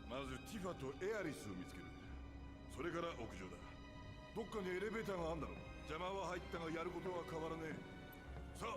まずティファとエアリスを見つける。それから屋上だ。どっかにエレベーターがあんだろう。邪魔は入ったがやることは変わらねえ。さあ。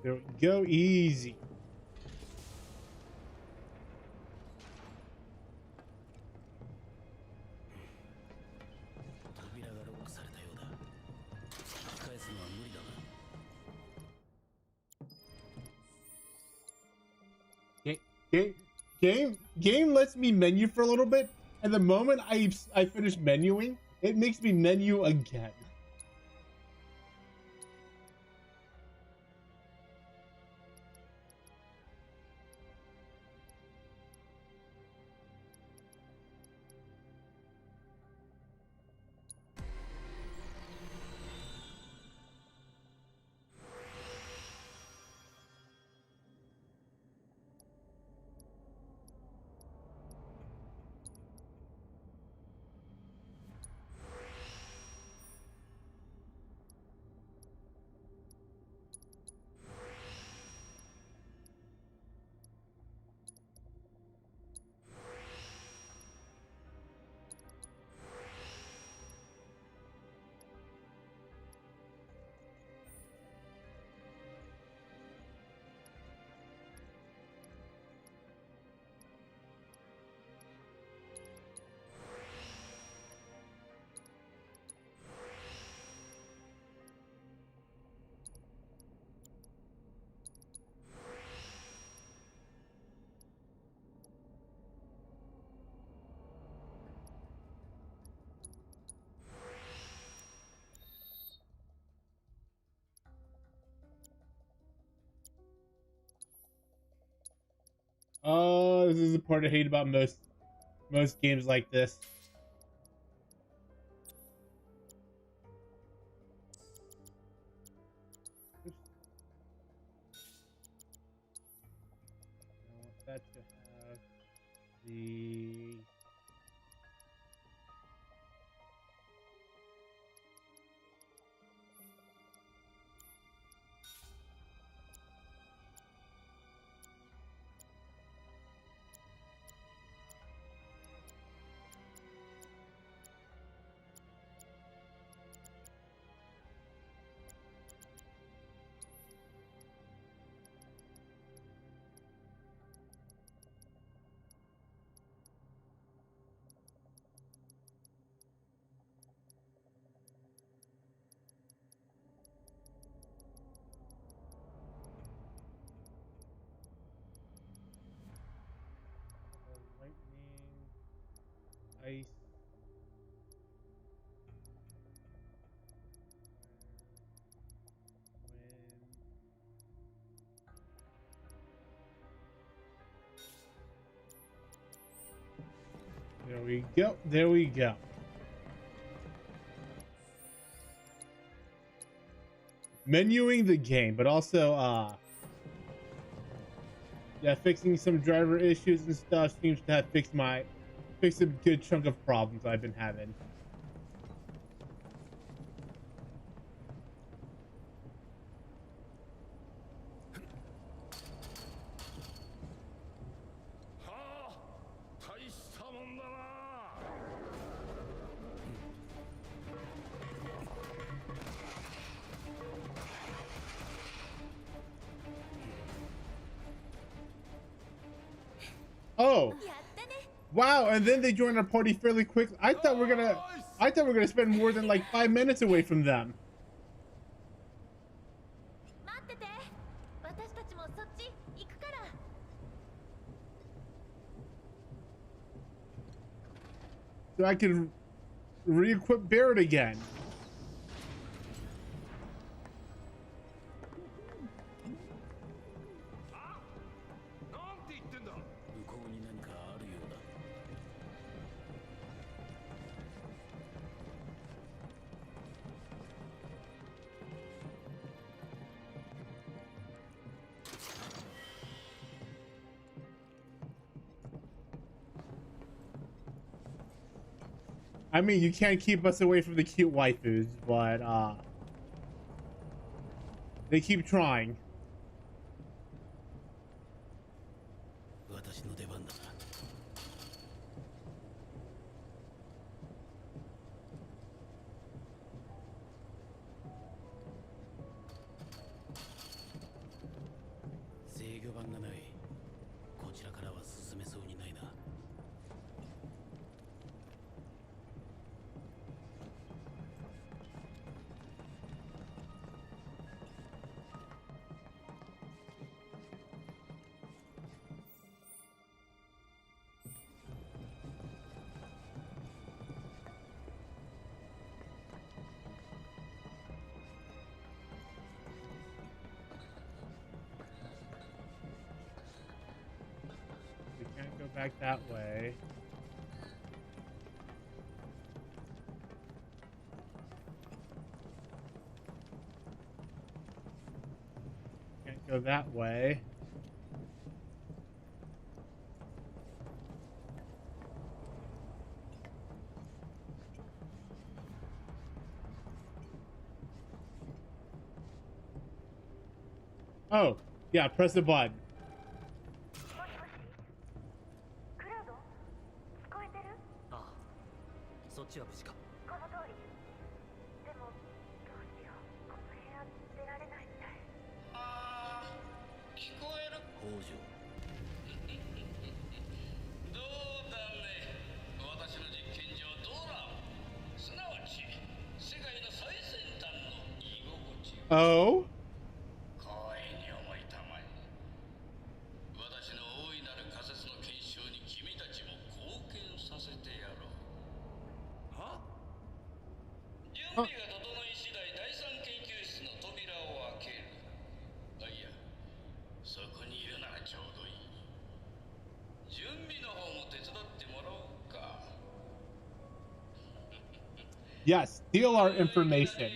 There we go. Easy. Game lets me menu for a little bit, and the moment I finish menuing, it makes me menu again. Oh, this is the part I hate about most games like this. I want that to have the lightning, ice. There we go. There we go. Menuing the game, but also yeah, fixing some driver issues and stuff seems to have fixed a good chunk of problems I've been having. Oh, wow! And then they joined our party fairly quick. I thought we're gonna spend more than like 5 minutes away from them. So I can re-equip Barrett again. I mean, you can't keep us away from the cute waifus, but they keep trying. back that way. Can't go that way. Oh, yeah, press the button. そっちは無事か。この通り。でもどうしよう。この部屋出られないみたい。ああ、聞こえる。北条。どうだね。私の実験上ドラム、すなわち世界の最先端の居心地。Oh? 光栄に思いたまえ。私の大いなる仮説の検証に君たちも貢献させてやろう。は？準備が整い次第第三研究室の扉を開ける。あ、いや、そこにいるならちょうどいい。準備の方も手伝ってもらおうか。Yes, steal our information.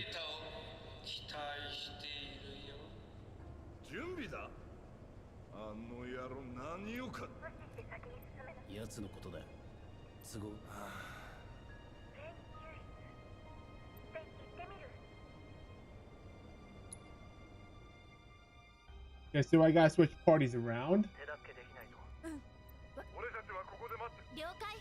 期待しているよ。準備だ。あの野郎何をか。奴のことだ。都合。Okay, so I gotta switch parties around. 俺たちはここで待って。了解。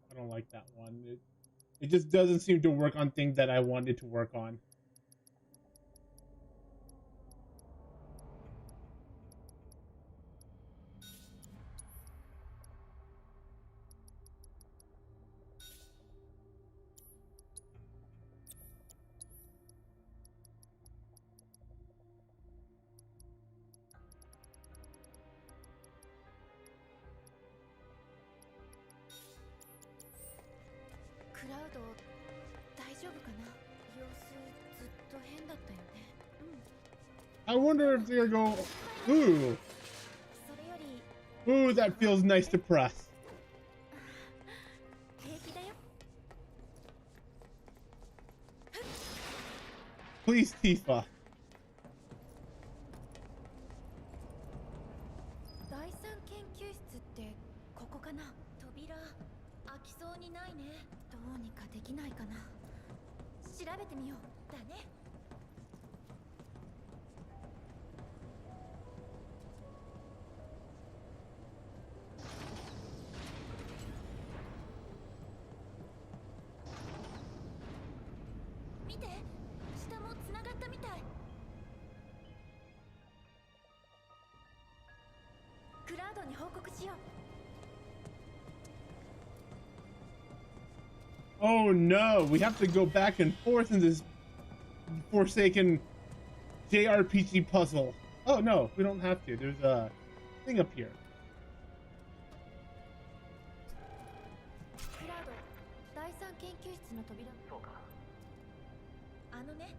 I don't like that one. It just doesn't seem to work on things that I wanted to work on. I wonder if they're going. Ooh. Ooh, that feels nice to press. Please, Tifa. 第三研究室ってここかな。扉開きそうにないね。どうにかできないかな。調べてみよう。だね。見て、下もつながったみたい。クラウドに報告しよう。 Oh no, we have to go back and forth in this forsaken JRPG puzzle. Oh no, we don't have to. There's a thing up here. クラウド、第三研究室の扉。そうか。あのね、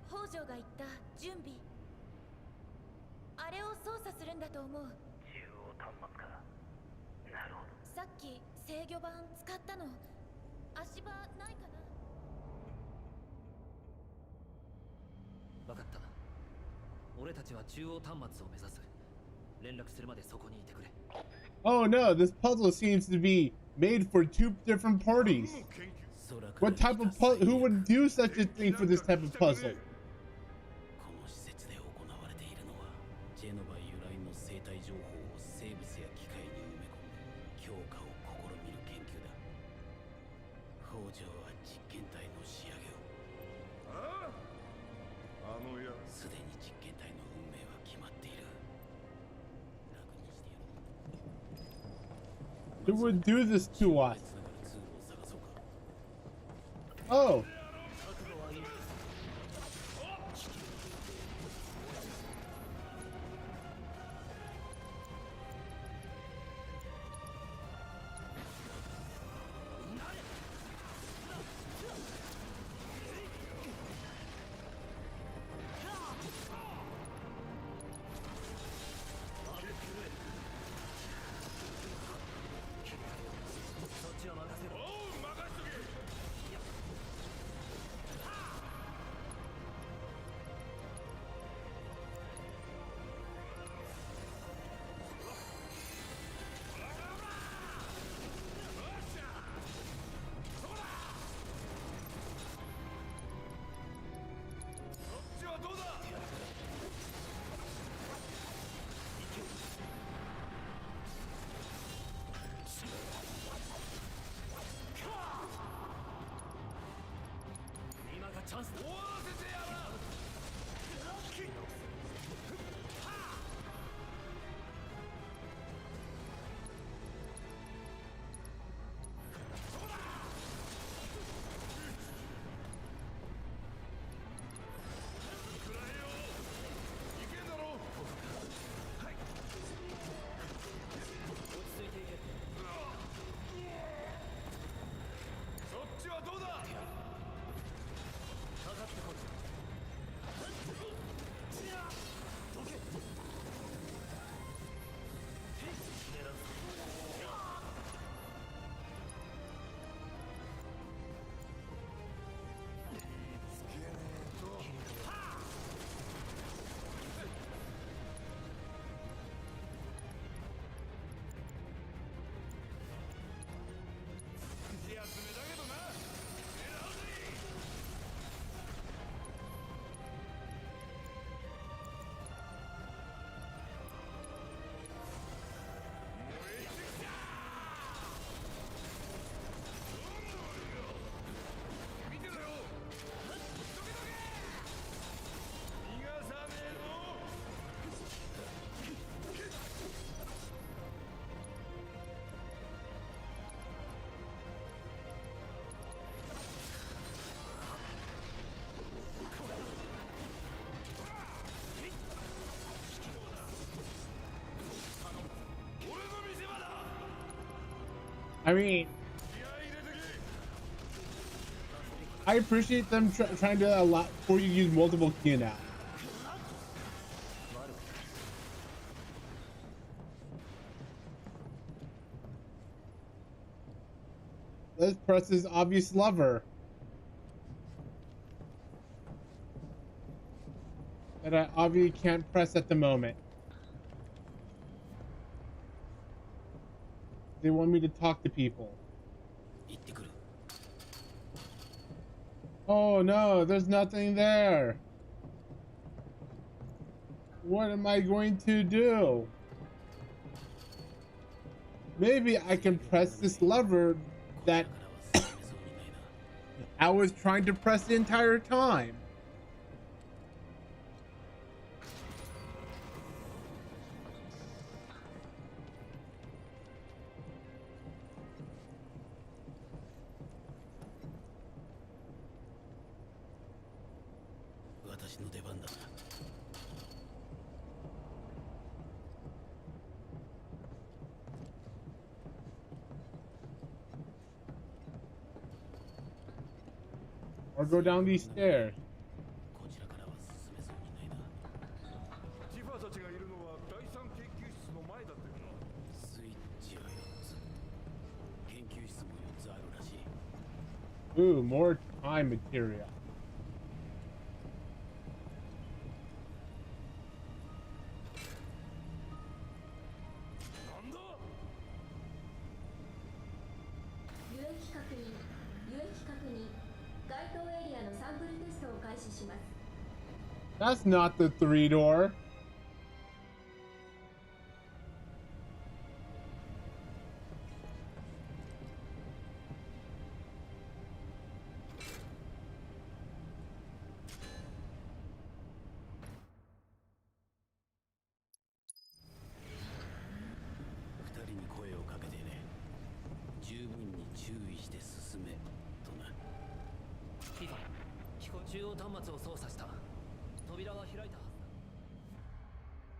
北条が言った準備。あれを操作するんだと思う。中央端末か。なるほど。さっき制御盤使ったの。 足場ないかな。分かった。俺たちは中央端末を目指す。連絡するまでそこにいてくれ。 Oh no, this puzzle seems to be made for two different parties. What type of puzzle? Who would do such a thing for this type of puzzle? この施設で行われているのはジェノバ由来の生態情報を生物や機械に埋め込む強化を試みる研究だ。 北条は実験体の仕上げを。ああ、あのやすでに実験体の運命は決まっている。楽にしてやろう。 Who would do this to us? Oh. I mean, I appreciate them trying to allow for you to use multiple Q now. Let's press his obvious lever that I obviously can't press at the moment. They want me to talk to people. Oh no, there's nothing there. What am I going to do? Maybe I can press this lever that I was trying to press the entire time. Or go down these stairs. ティファたちがいるのは第三研究室の前だってな。スイッチが4つ。研究室も4つあるらしい。 Ooh, more time material. That's not the 3-door.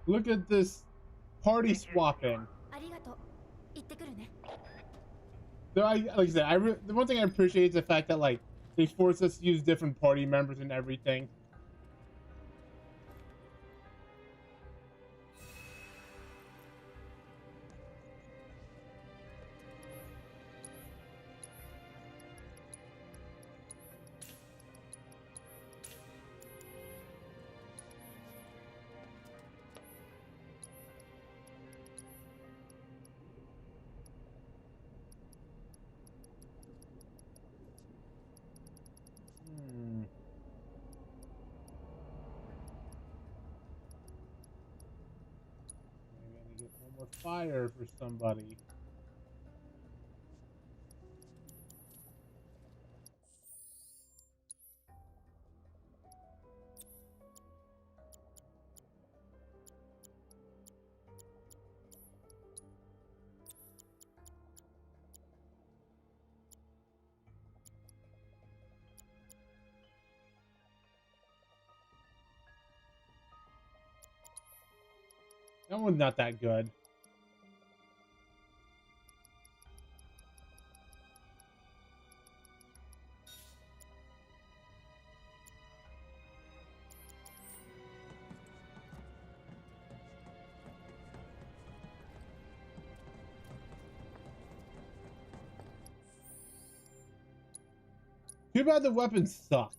Look at this party swapping. So like I said, the one thing I appreciate is the fact that like they force us to use different party members and everything. More fire for somebody. That one's not that good. Too bad the weapons sucked.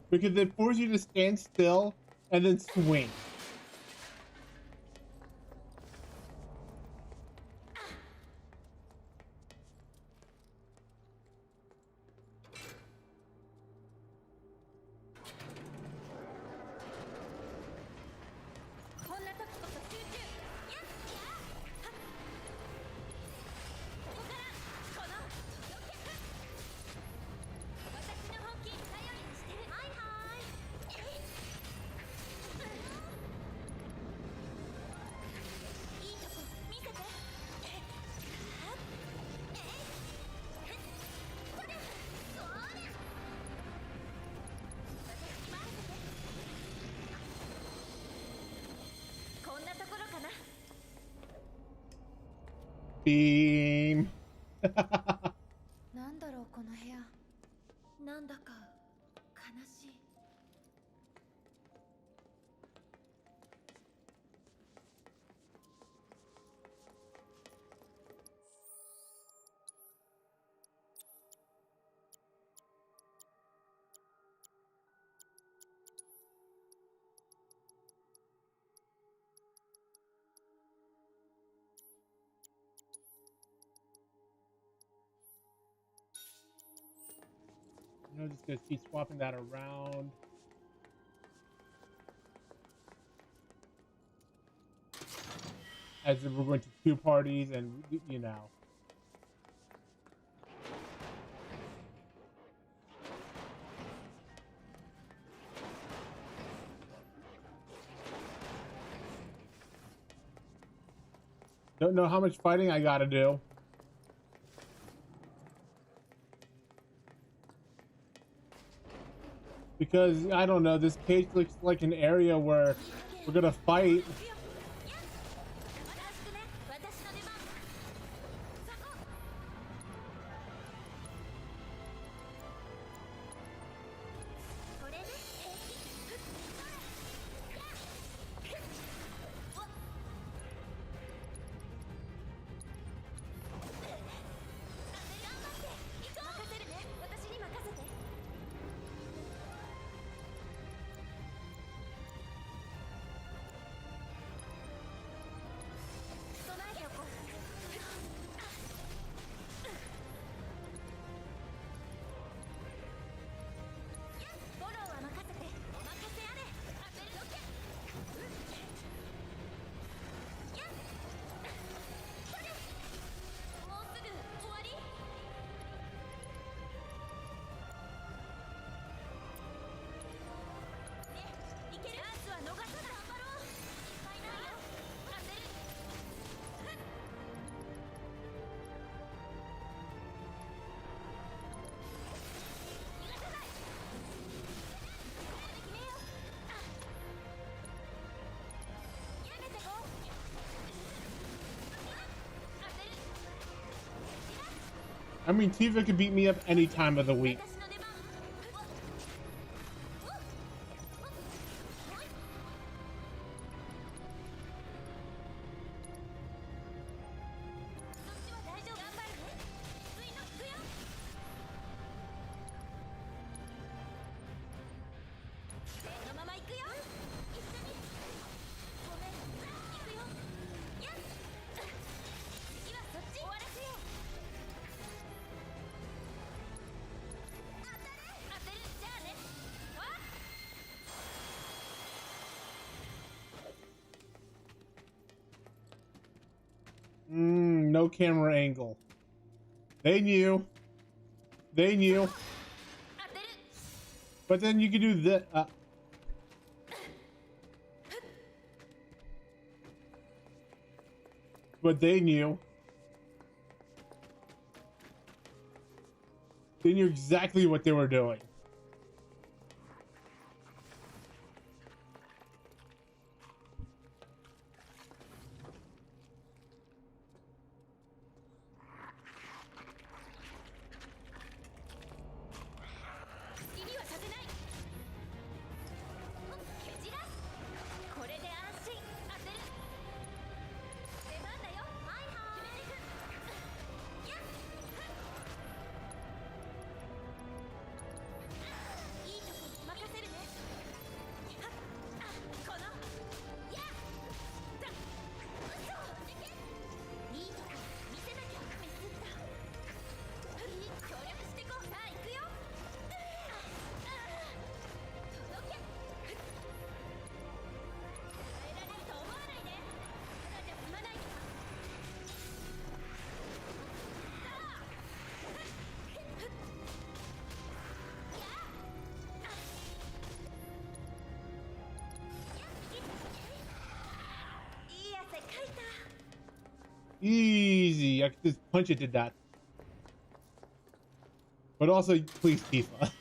Because they force you to stand still and then swing. Beam. なんだろうこの部屋。なんだか悲しい。You know, just gonna keep swapping that around. As if we're going to two parties and, you know. Don't know how much fighting I gotta do. Because, I don't know, this cage looks like an area where we're gonna fight. I mean, Tifa could beat me up any time of the week. No camera angle. They knew. They knew. But then you could do this. But they knew. They knew exactly what they were doing. Easy. I can just punch it to death. But also, please, Tifa.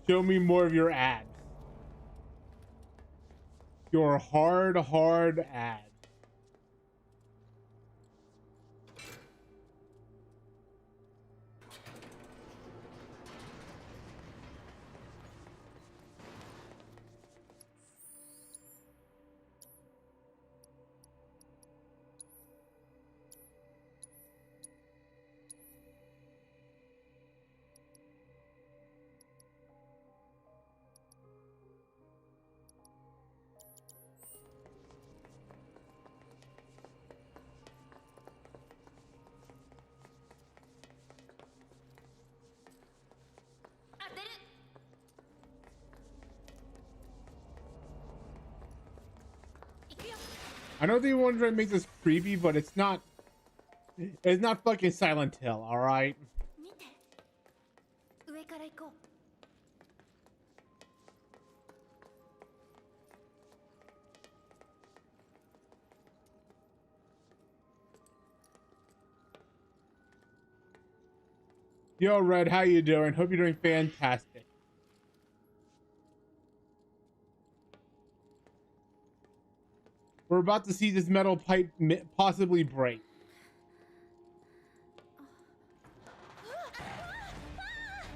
Show me more of your abs. Your hard ad. I know they wanted to make this creepy, but it's not. It's not fucking Silent Hill, all right. 上から行こう。Yo, Red, how you doing? Hope you're doing fantastic. We're about to see this metal pipe possibly break.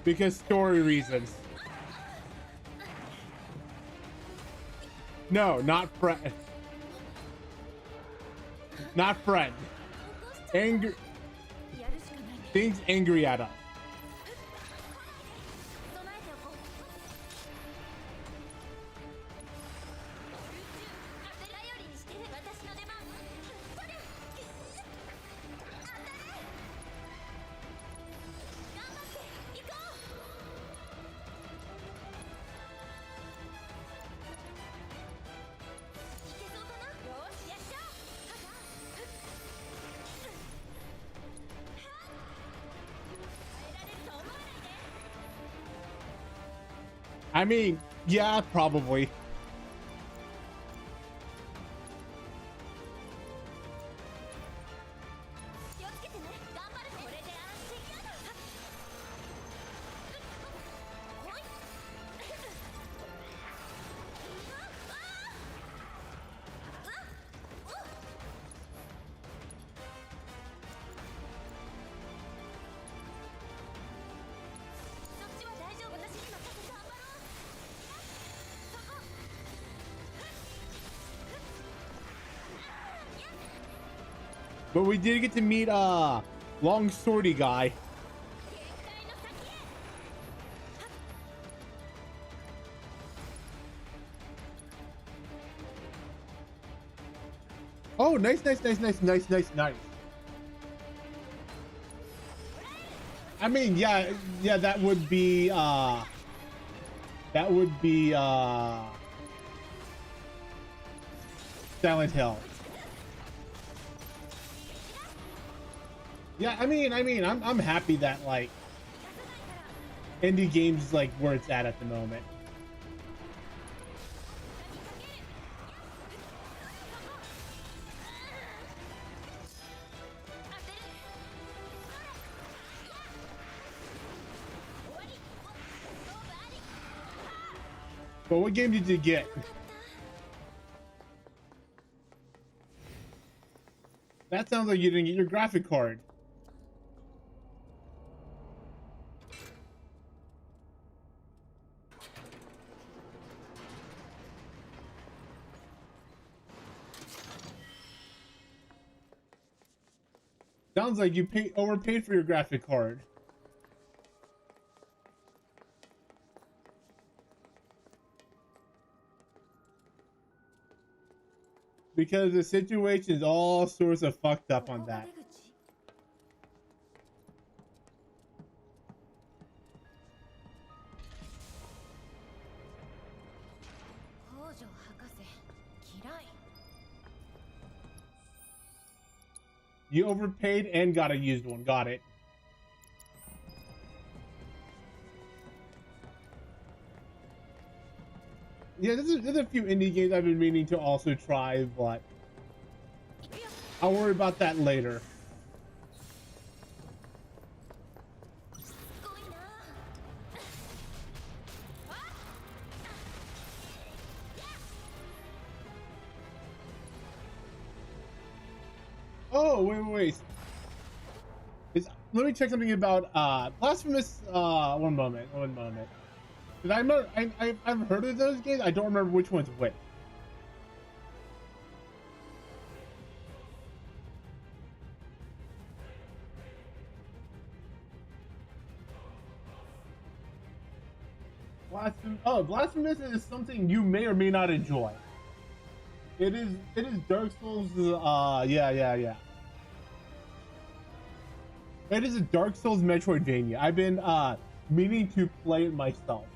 Because story reasons. No, not friend. Not friend. Angry. Things angry at us. I mean, yeah, probably. But we did get to meet long swordy guy. Oh, nice. I mean, yeah, that would be Silent Hill. Yeah, I mean, I'm happy that like indie games is like where it's at the moment. But what game did you get? That sounds like you didn't get your graphic card. Sounds like you overpaid for your graphic card. Because the situation is all sorts of fucked up on that. You overpaid and got a used one. Got it. Yeah, there's a few indie games I've been meaning to also try, but I'll worry about that later. Oh, wait. Let me check something about Blasphemous. One moment. 'Cause I remember, I've heard of those games. I don't remember which one's which. Blasphemous is something you may or may not enjoy. It is Dark Souls. Yeah. It is a Dark Souls Metroidvania. I've been meaning to play it myself.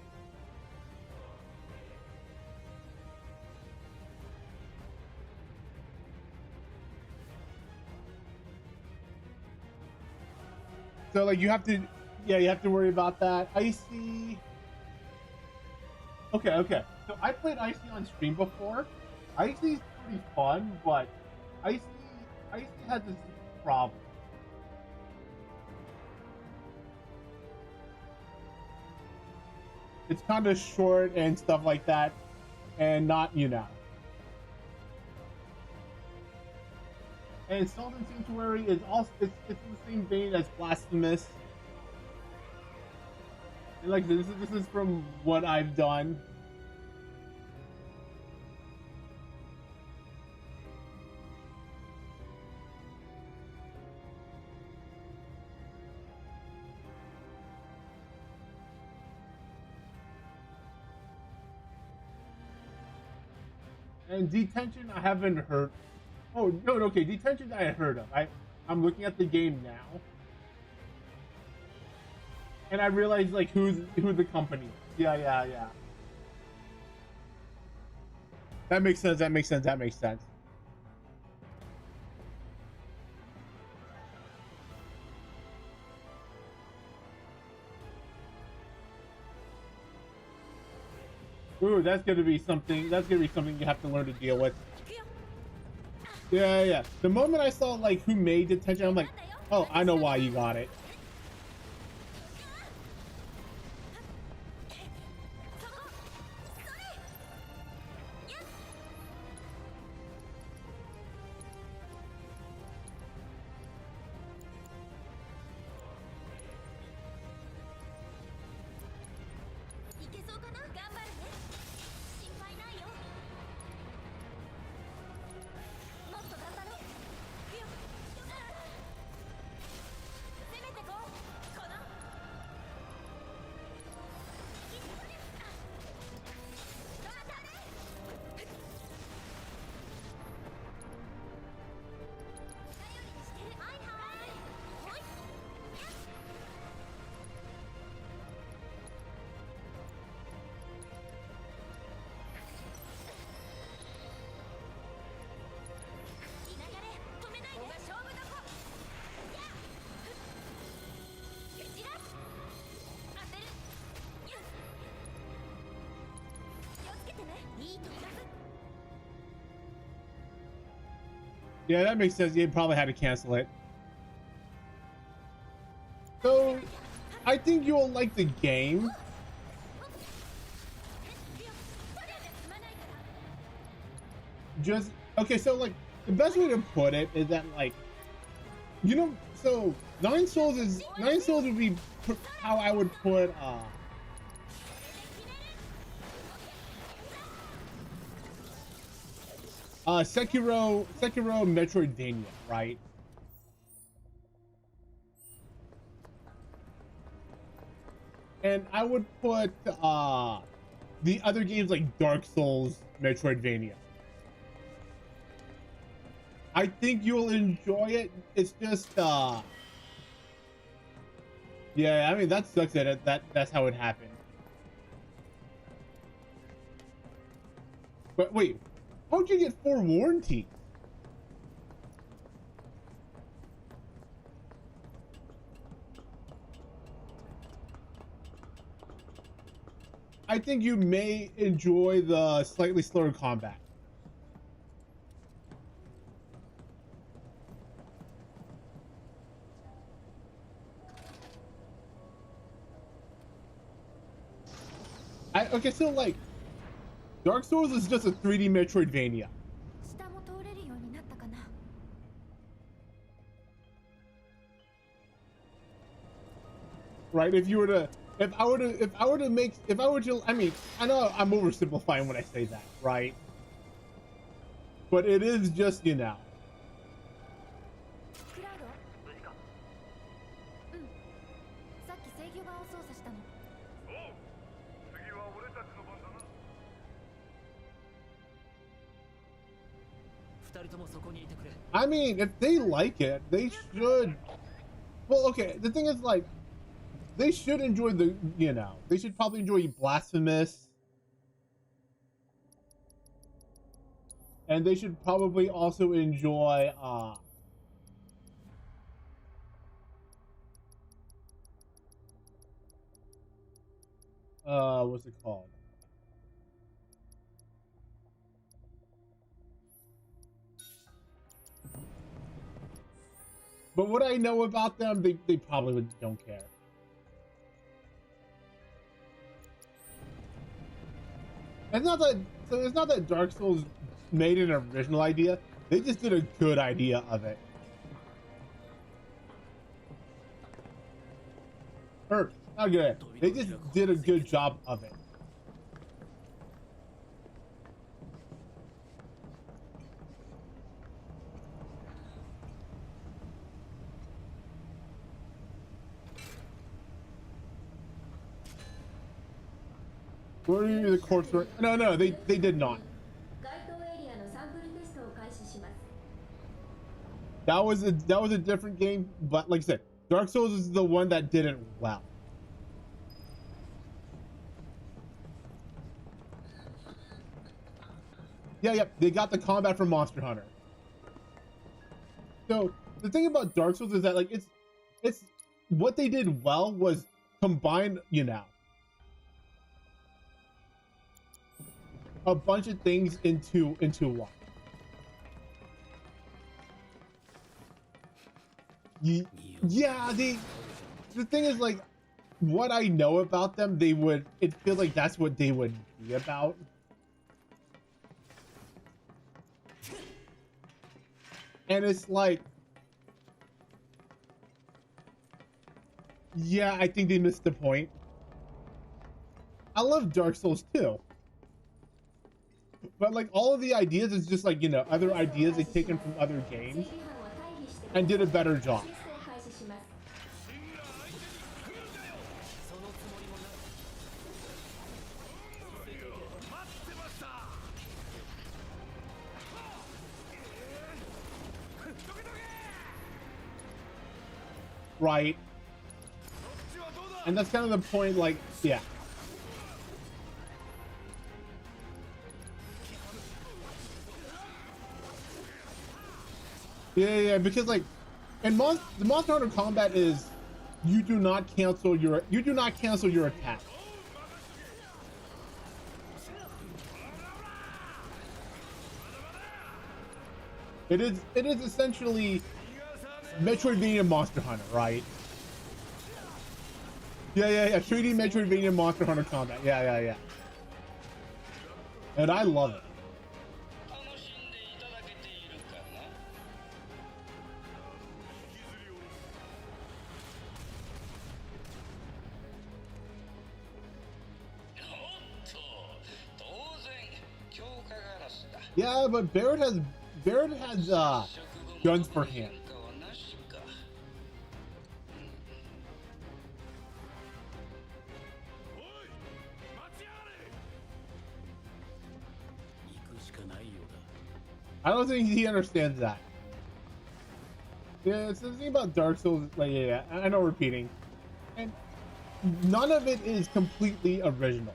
So like you have to worry about that. Icy. Okay. So I played Icy on stream before. Icy's pretty fun, but Icy has this problem. It's kind of short and stuff like that, and not, And Sultan Sanctuary is also it's in the same vein as Blasphemous. And like this is from what I've done. And Detention, I haven't heard. Oh no, okay, Detention I had heard of. I'm looking at the game now, and I realized like who the company is. Yeah. That makes sense. Ooh, that's gonna be something you have to learn to deal with. Yeah. The moment I saw like who made Detention, I'm like, oh, I know why you got it. Yeah, that makes sense. You probably had to cancel it. So, I think you'll like the game. Okay, so like the best way to put it is that like, so Nine Souls would be how I would put Sekiro Metroidvania, right? And I would put the other games like Dark Souls Metroidvania. I think you'll enjoy it. It's just yeah, I mean that sucks that's how it happened. But wait, how'd you get 4 warranties? I think you may enjoy the slightly slower combat. Okay, so like Dark Souls is just a 3D Metroidvania. right? If I were to, I mean, I know I'm oversimplifying when I say that, right? But it is just, you know. クラウド？うん。さっき制御盤を操作したの。おう、次は俺たちの番だな。二人ともそこにいてくれ。 I mean, if they like it, they should. Well, okay, the thing is, like, they should enjoy the, you know, they should probably enjoy Blasphemous. And they should probably also enjoy, what's it called? But what I know about them, they probably don't care. It's not that Dark Souls made an original idea. They just did a good idea of it. Or not good. They just did a good job of it. Where are the courts? No, they did not. 該当エリアのサンプルテストを開始します。 That was a different game, but like I said, Dark Souls is the one that did it well. Yeah, they got the combat from Monster Hunter. So the thing about Dark Souls is that like it's what they did well was combine, you know, a bunch of things into one. Yeah, the thing is, like, what I know about them, it feels like that's what they would be about. And it's like, yeah, I think they missed the point. I love Dark Souls too. But like all of the ideas is just like, you know, other ideas they've taken from other games and did a better job. Right. And that's kind of the point, like, yeah. Yeah, because like, and the Monster Hunter combat is, you do not cancel your attack. It is essentially Metroidvania Monster Hunter, right? Yeah. 3D Metroidvania Monster Hunter combat. Yeah. And I love it. Yeah, but Barrett has guns for him. I don't think he understands that. Yeah, it's the thing about Dark Souls. Like, yeah, I know repeating, and none of it is completely original.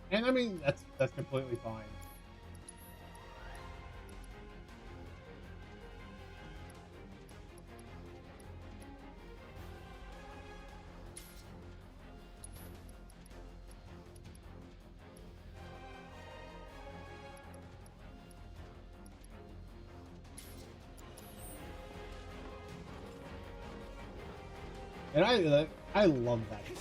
And I mean, that's completely fine. And I love that shit.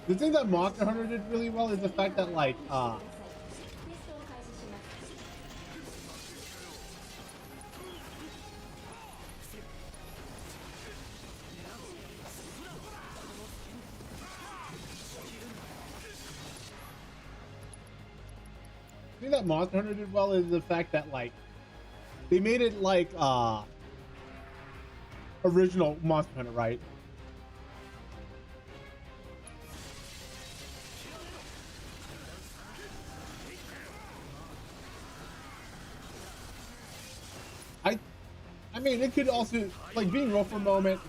The thing that Monster Hunter did really well is the fact that like the thing that Monster Hunter did well is the fact that like they made it like original Monster Hunter, right? I mean, it could also, like, being real for a moment.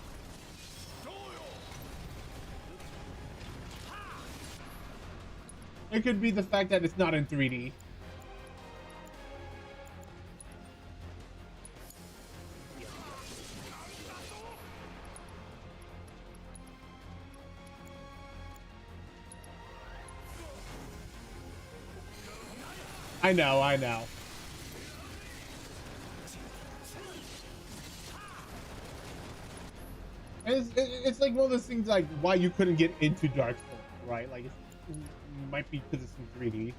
It could be the fact that it's not in 3D. I know. And it's like one of those things like why you couldn't get into Dark Souls, right? Like it might be because it's in 3D.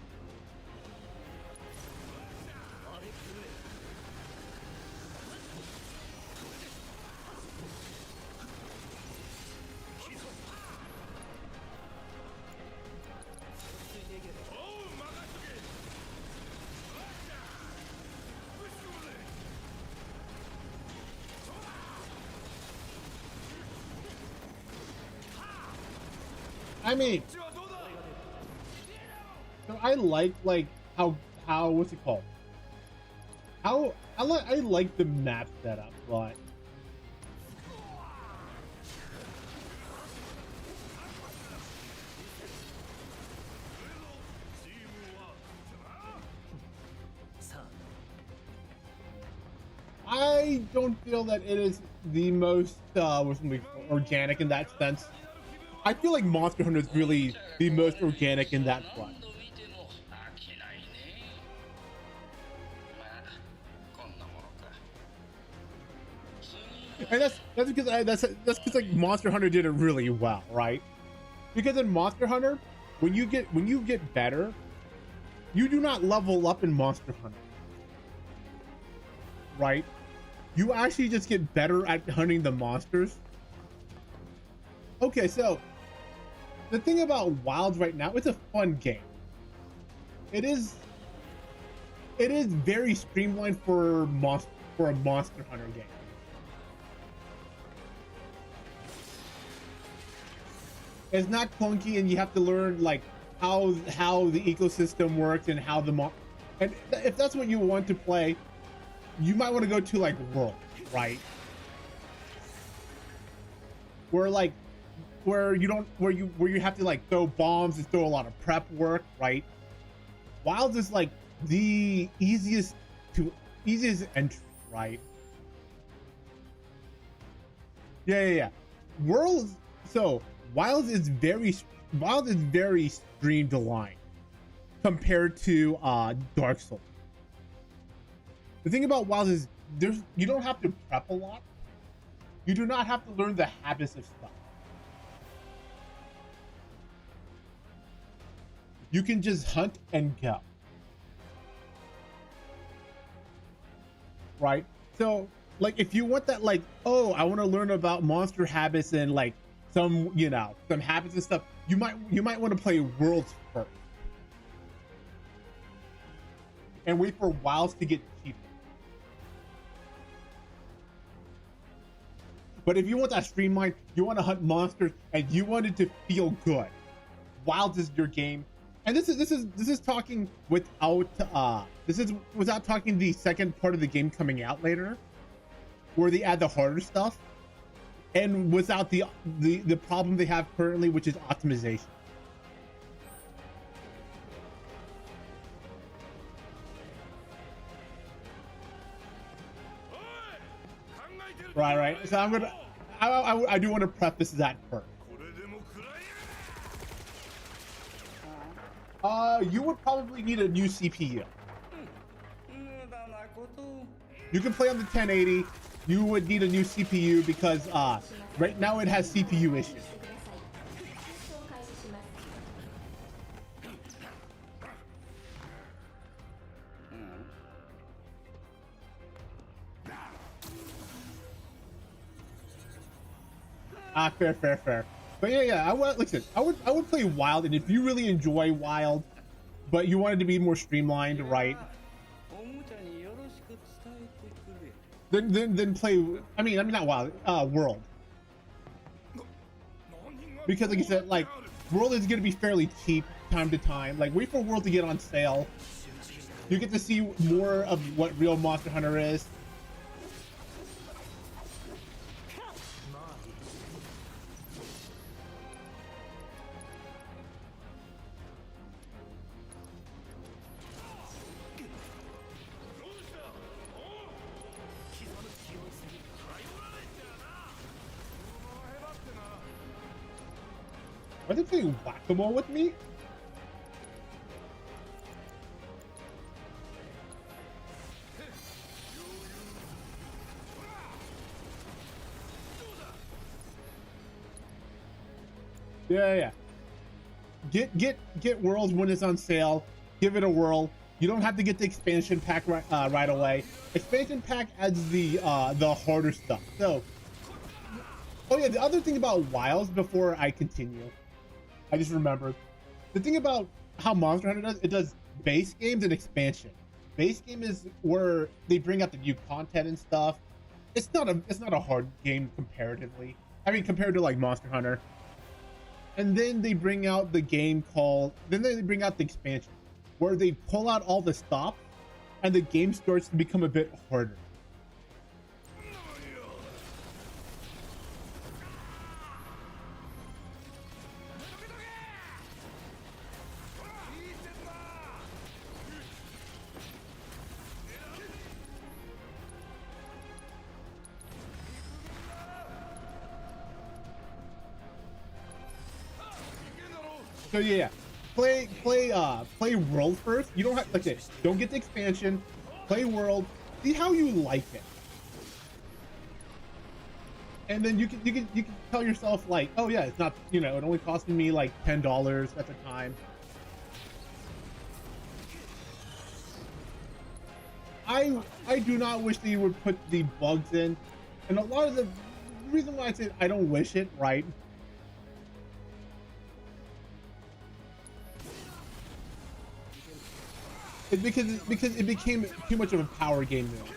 I mean, so I like how what's it called? I like the map setup, but I don't feel that it is the most organic in that sense. I feel like Monster Hunter is really the most organic in that front. And that's because like Monster Hunter did it really well, right? Because in Monster Hunter, when you get better, you do not level up in Monster Hunter, right? You actually just get better at hunting the monsters. Okay, so the thing about Wilds right now, it's a fun game. It is very streamlined for a Monster Hunter game. It's not clunky, and you have to learn like how the ecosystem works and how and if that's what you want to play, you might want to go to like World, right? Where you have to like throw bombs and throw a lot of prep work, right? Wilds is like the easiest entry, right? Yeah. Wilds is very streamlined compared to Dark Souls. The thing about Wilds is you don't have to prep a lot. You do not have to learn the habits of stuff. You can just hunt and go. Right? So, like, if you want that, like, oh, I want to learn about monster habits and, like, some habits and stuff, you might want to play Worlds first. And wait for Wilds to get cheaper. But if you want that streamline, you want to hunt monsters, and you want it to feel good, Wilds is your game. And this is talking without without talking the second part of the game coming out later, where they add the harder stuff, and without the problem they have currently, which is optimization. Right. So I do want to preface that first. You would probably need a new CPU. You can play on the 1080. You would need a new CPU because right now it has CPU issues. Fair, fair, fair. But yeah, I would listen. I would play Wild, and if you really enjoy Wild, but you wanted to be more streamlined, right? Then play. I mean not Wild. World. Because like you said, like World is gonna be fairly cheap time to time. Like wait for World to get on sale. You get to see more of what real Monster Hunter is. Are they playing whack-a-mole with me? Yeah. Get World when it's on sale. Give it a whirl. You don't have to get the expansion pack right away. Expansion pack adds the harder stuff. So, oh yeah, the other thing about Wilds before I continue, I just remembered the thing about how Monster Hunter does. It does base games and expansion. Base game is where they bring out the new content and stuff. It's not a hard game comparatively. I mean, compared to like Monster Hunter. And then they bring out the game called. Then they bring out the expansion, where they pull out all the stops, and the game starts to become a bit harder. So yeah, play World first. You don't have okay. Don't get the expansion. Play World. See how you like it, and then you can tell yourself like, oh yeah, it's not it only costing me like $10 at the time. I do not wish they would put the bugs in, and a lot of the reason why I said I don't wish it, right? It's because it became too much of a power game now.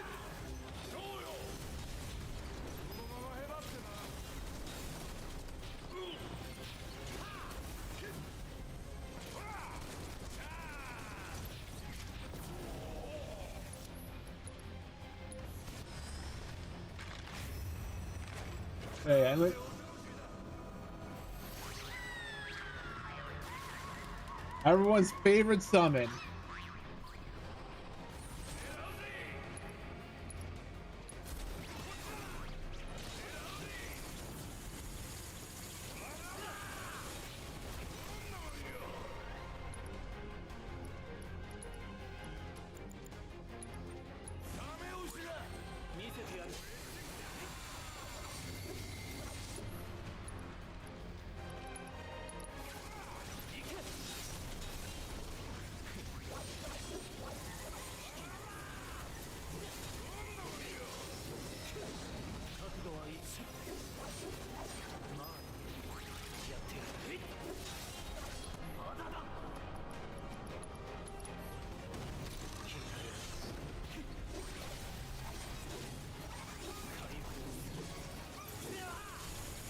Hey, everyone's favorite summon.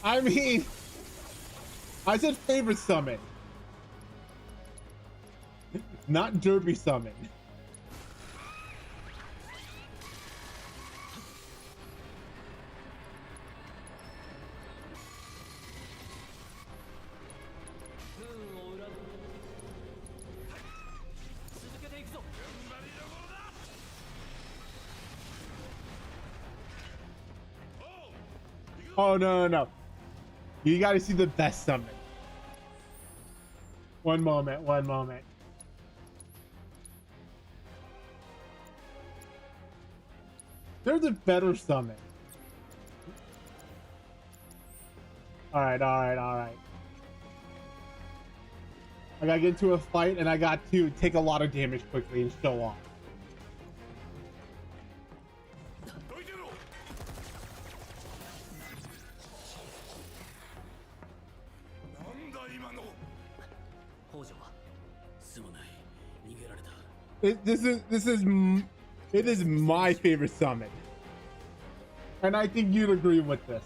I mean, I said favorite summon, not derby summon. Oh no. You gotta see the best summon. One moment. There's a better summon. Alright. I gotta get into a fight and I got to take a lot of damage quickly and show off. It is my favorite summon, and I think you'd agree with this.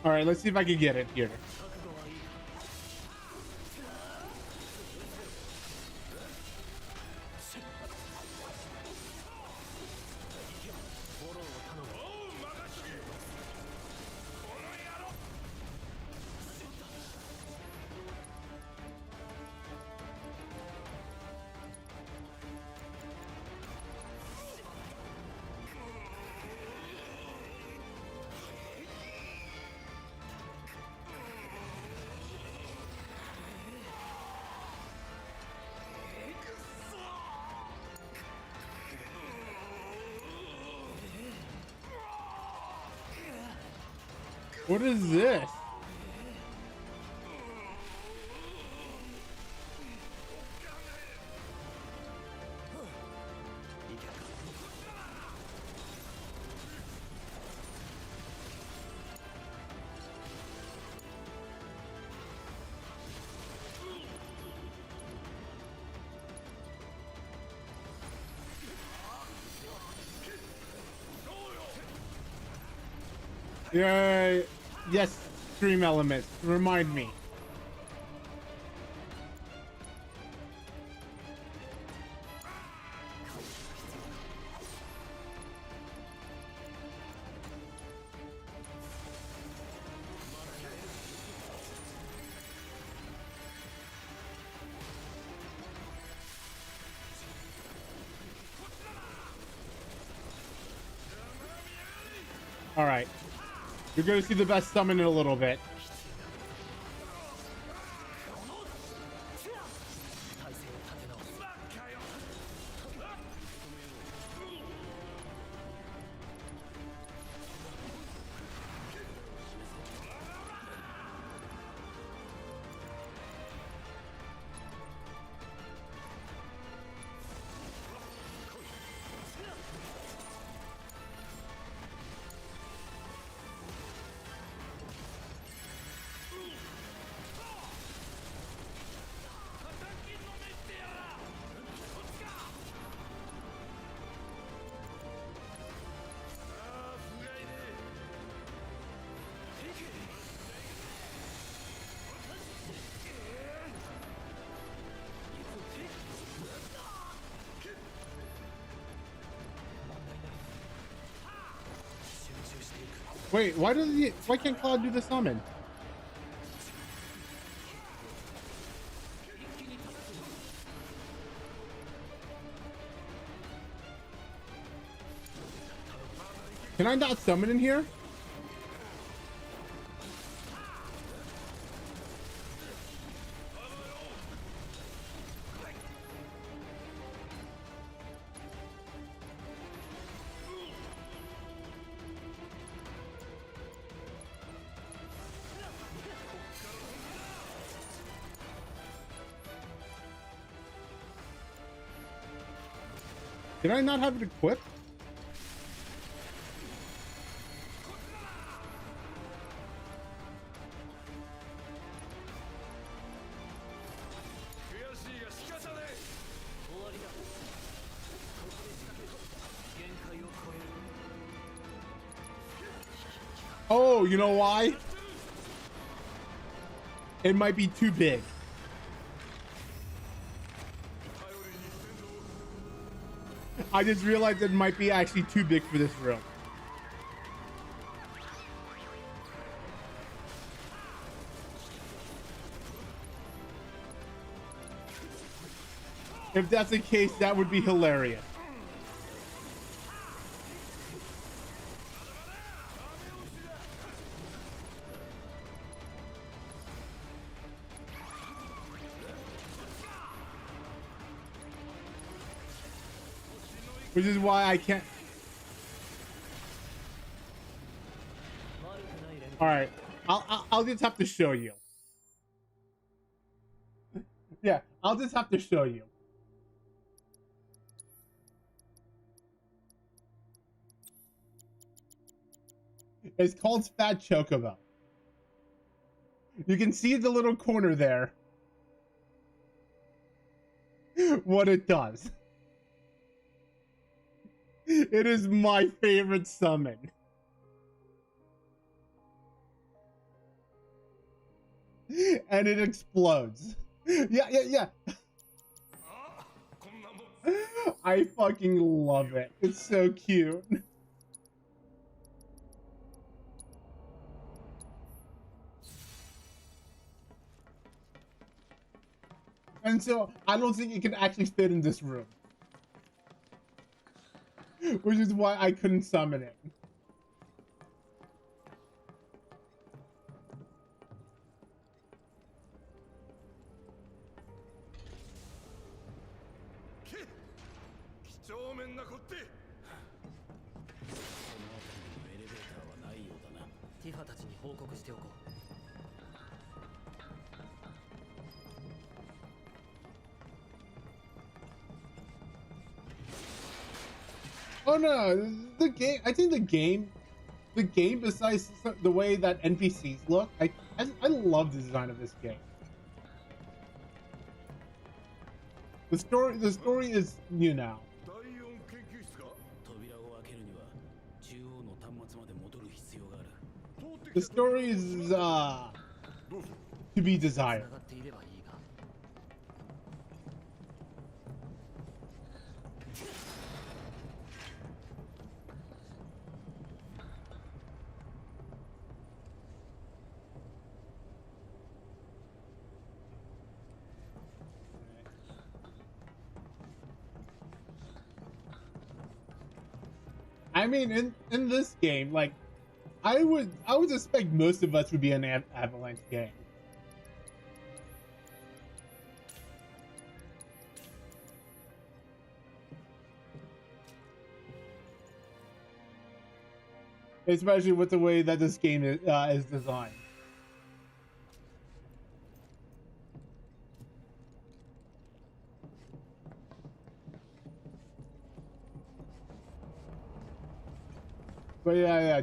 All right, let's see if I can get it here. What is this? Yeah, yes, stream elements. Remind me. All right. You're going to see the best summon in a little bit. Wait, why can't Cloud do the summon? Can I not summon in here? Did I not have it equipped? Oh, you know why? It might be too big. I just realized it might be actually too big for this room. If that's the case, that would be hilarious. Which is why I can't. All right, I'll just have to show you. Yeah, I'll just have to show you. It's called Fat Chocobo. You can see the little corner there. What it does. It is my favorite summon. And it explodes. Yeah. I fucking love it. It's so cute. And so I don't think it can actually fit in this room. Which is why I couldn't summon it. Oh no, the game. I think the game, besides the way that NPCs look, I love the design of this game. The story is new now. The story is to be desired. I mean, in this game, like, I would expect most of us would be an Avalanche game. Especially with the way that this game is designed. But yeah,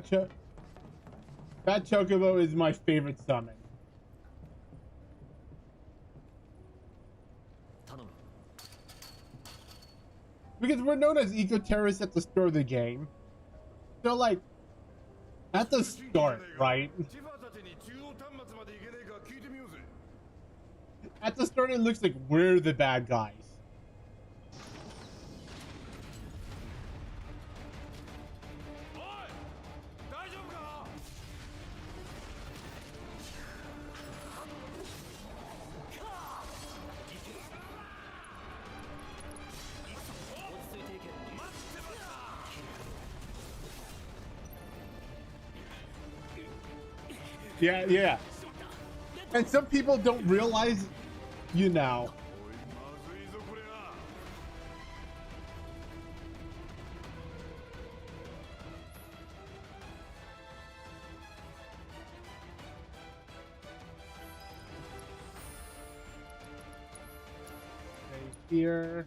Fat Chocobo is my favorite summon. Because we're known as eco-terrorists at the start of the game. So, like, at the start, right? At the start, it looks like we're the bad guys. Yeah. And some people don't realize, you know. Okay, here.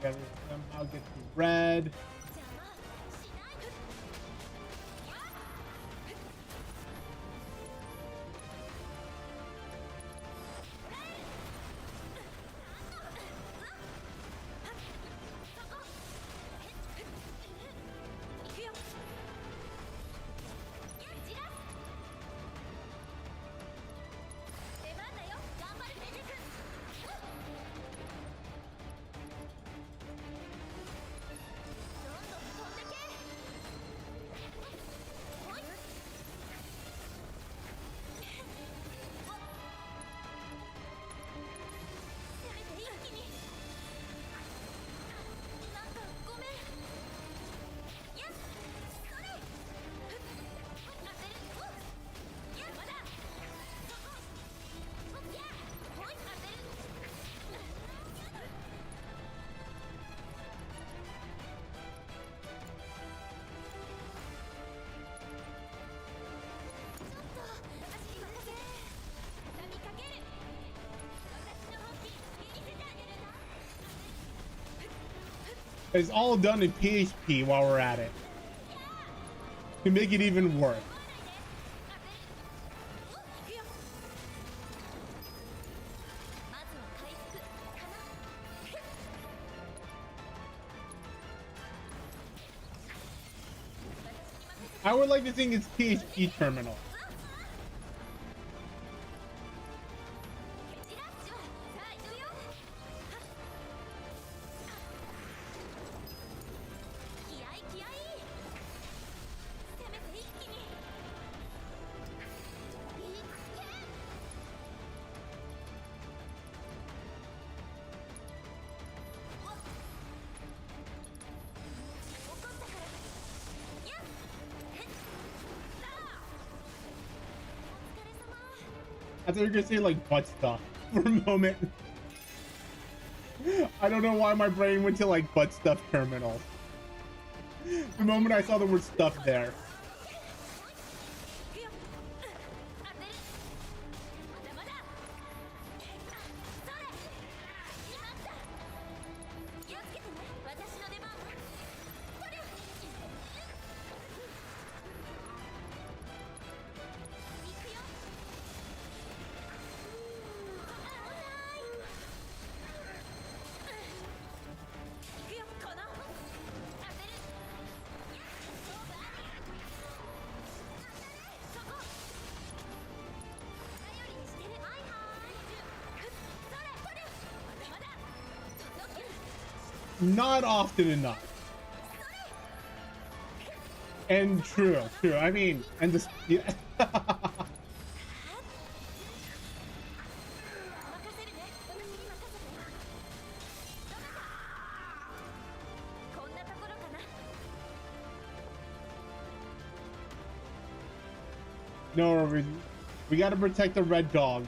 Gotta somehow get to red. It's all done in PHP while we're at it. To make it even worse. I would like to think it's PHP terminal. I thought you were gonna say like butt stuff for a moment. I don't know why my brain went to like butt stuff terminal. The moment I saw the word stuff there. Not often enough. And true. I mean, and this, yeah. No, we gotta protect the red dog.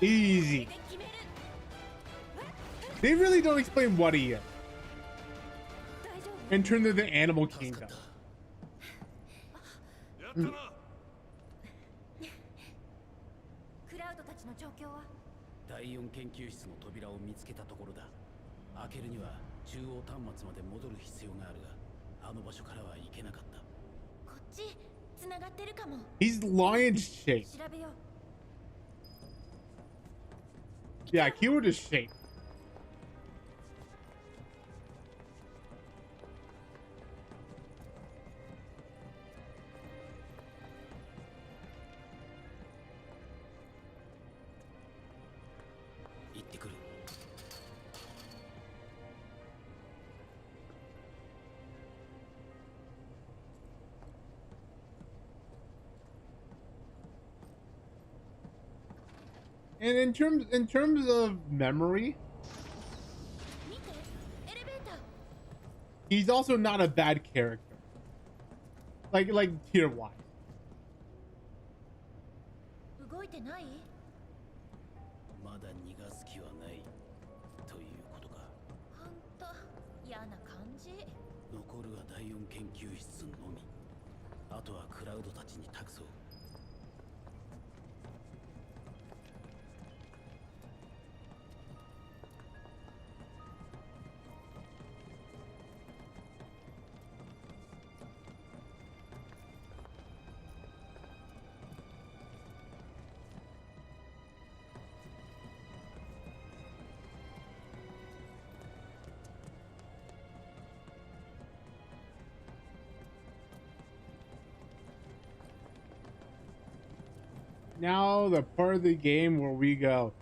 Easy. They really don't explain what he is. In terms of the animal kingdom. クラウドたちの状況は？第4研究室の扉を見つけたところだ。開けるには中央端末まで戻る必要があるが、あの場所からは行けなかった。こっち繋がってるかも。 He's lion shaped. 調べよう。 Yeah, keyword is shape. And in terms of memory, he's also not a bad character. Like tier wise. 動いてない？まだ逃がす気はないということか。ほんと嫌な感じ。残るは第4研究室のみ。あとはクラウドたちに託そう。 Now the part of the game where we go,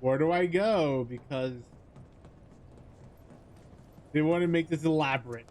where do I go? Because they want to make this elaborate.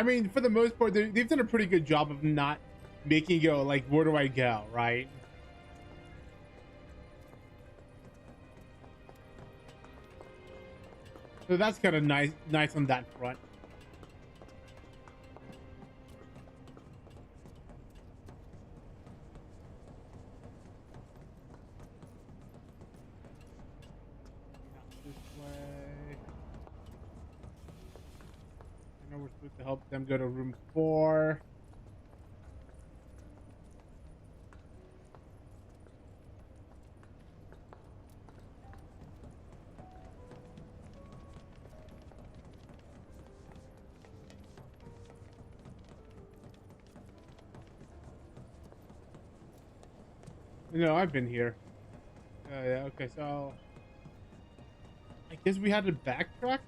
I mean, for the most part, they've done a pretty good job of not making you go like, where do I go, right? So that's kind of nice on that front. This way. I know we're supposed to help them go to room 4. No, I've been here. Yeah, okay, so I guess we had to backtrack.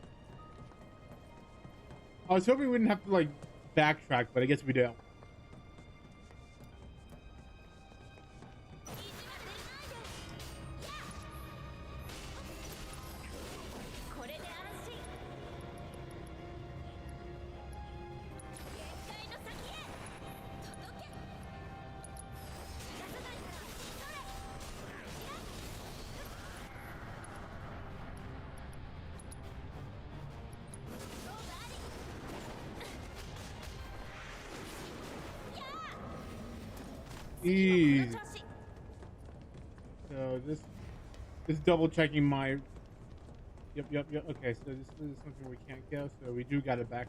I was hoping we didn't have to like backtrack, but I guess we do. Easy. So this double checking my. Yep. Okay, so this is something we can't go, so we do got it back.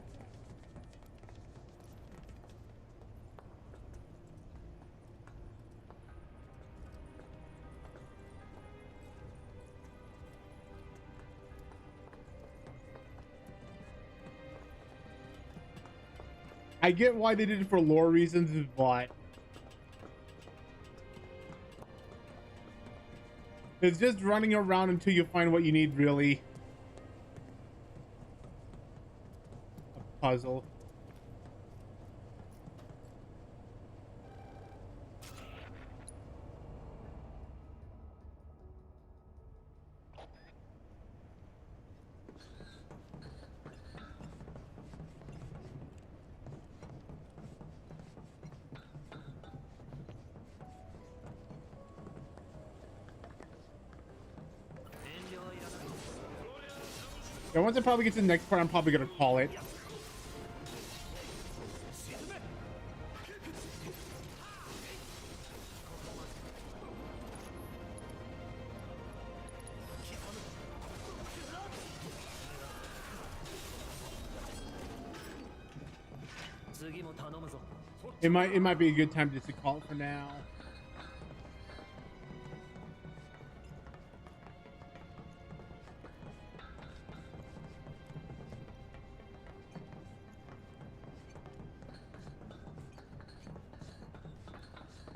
I get why they did it for lore reasons, but it's just running around until you find what you need, really. A puzzle. Yeah, once I probably get to the next part, I'm probably gonna call it. It might be a good time just to call it for now.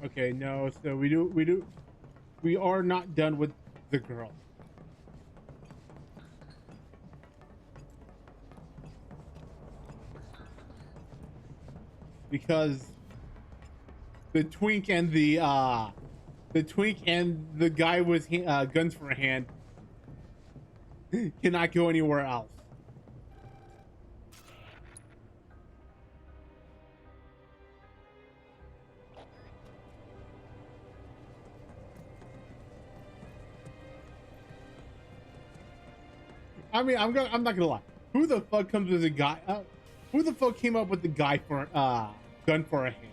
Okay, no, so we are not done with the girl. Because the twink and the guy with guns for a hand cannot go anywhere else. I mean, I'm not gonna lie. Who the fuck comes with a guy? Who the fuck came up with the guy for gun for a hand?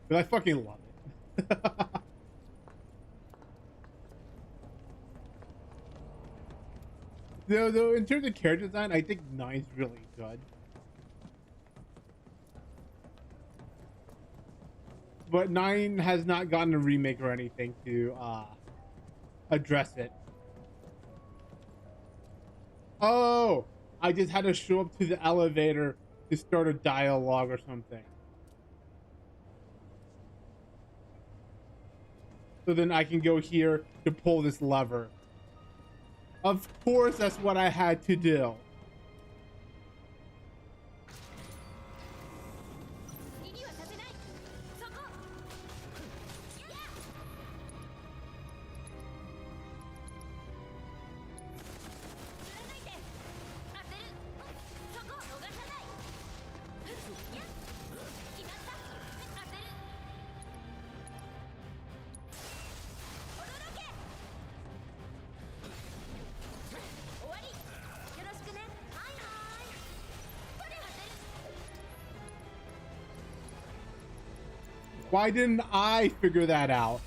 But I fucking love it. Though, in terms of character design, I think 9's really good. But 9 has not gotten a remake or anything to address it. Oh, I just had to show up to the elevator to start a dialogue or something. So then I can go here to pull this lever. Of course, that's what I had to do. Why didn't I figure that out?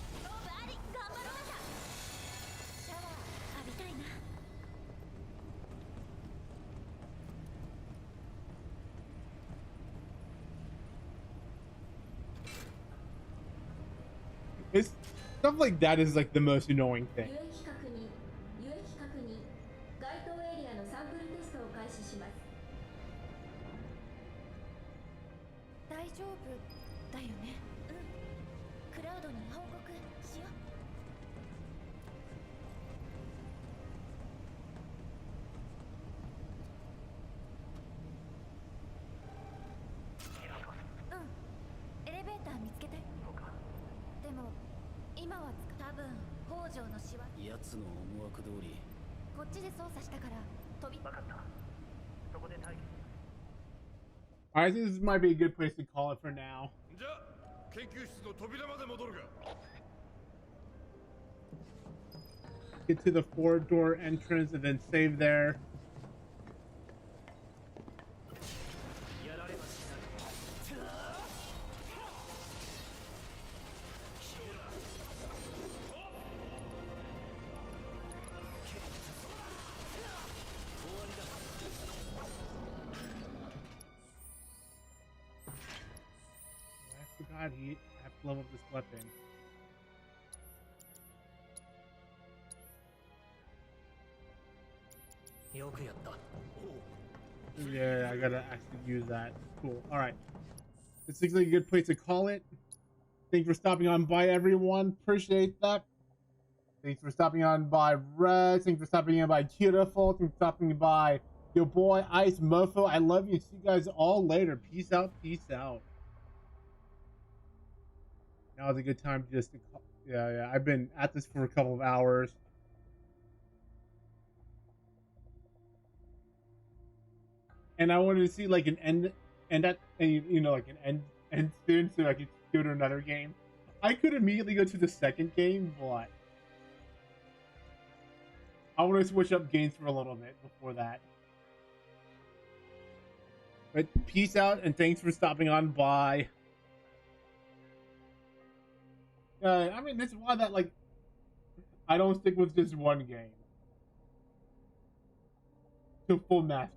It's stuff like that is like the most annoying thing. 有益確認該当エリアのサンプルテストを開始します。大丈夫だよね。うん。クラウドに報告しよう。うん。エレベーター見つけて。そうか。でも今は多分北条の仕業。奴の思惑通り。こっちで操作したから飛び。分かった。そこで待機。I think this might be a good place to call it for now. じゃあ研究室の扉まで戻るが。Get to the 4-door entrance and then save there. I have to level up this weapon. Yeah, I gotta actually use that. Cool. Alright. This seems like a good place to call it. Thanks for stopping on by, everyone. Appreciate that. Thanks for stopping on by, Red. Thanks for stopping on by, Beautiful. Thanks for stopping by, your boy, Ice Mofo. I love you. See you guys all later. Peace out. Peace out. Now's a good time to just... Yeah. I've been at this for a couple of hours. And I wanted to see like an end like an end soon so I could go to another game. I could immediately go to the second game, but I want to switch up games for a little bit before that. But peace out and thanks for stopping on by. I mean, this is why that like I don't stick with just one game to full mastery.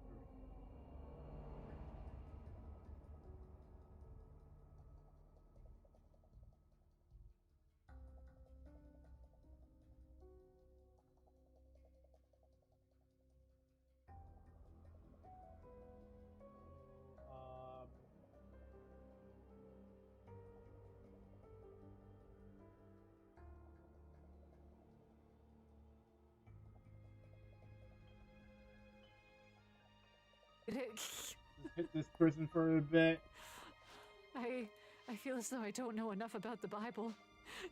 Hit this person for a bit. I feel as though I don't know enough about the Bible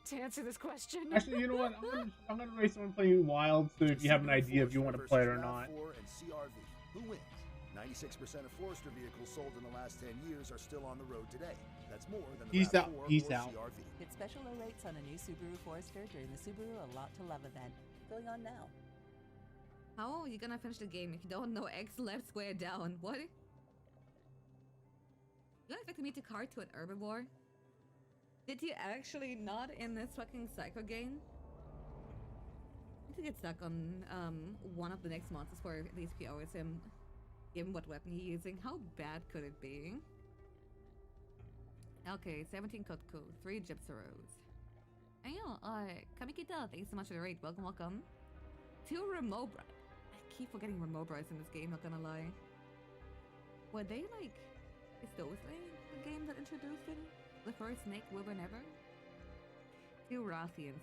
to answer this question. Actually, you know what? I'm gonna race someone playing Wild, so if you have an idea if you want to play it or not. Who wins? 96% of Forester vehicles sold in the last 10 years are still on the road today. That's more than the Peace out. RAV4 Peace or out. CRV. Get special low rates on a new Subaru Forester during the Subaru A Lot to Love event. Going on now. How are you gonna finish the game if you don't know X left square down? What? You expected me to cart to an herbivore? Did you actually not in this fucking Psycho game? I need to get stuck on one of the next monsters for at least few hours him given what weapon you're using. How bad could it be? Okay, 17 Kotku, 3 Gypsaros. And Kamikita, thanks so much for the raid. Welcome, welcome. 2 Remobra. I keep forgetting Remobras in this game, not gonna lie. Were they like... Is those the game that introduced it? The first snake woman ever? 2 Rathians.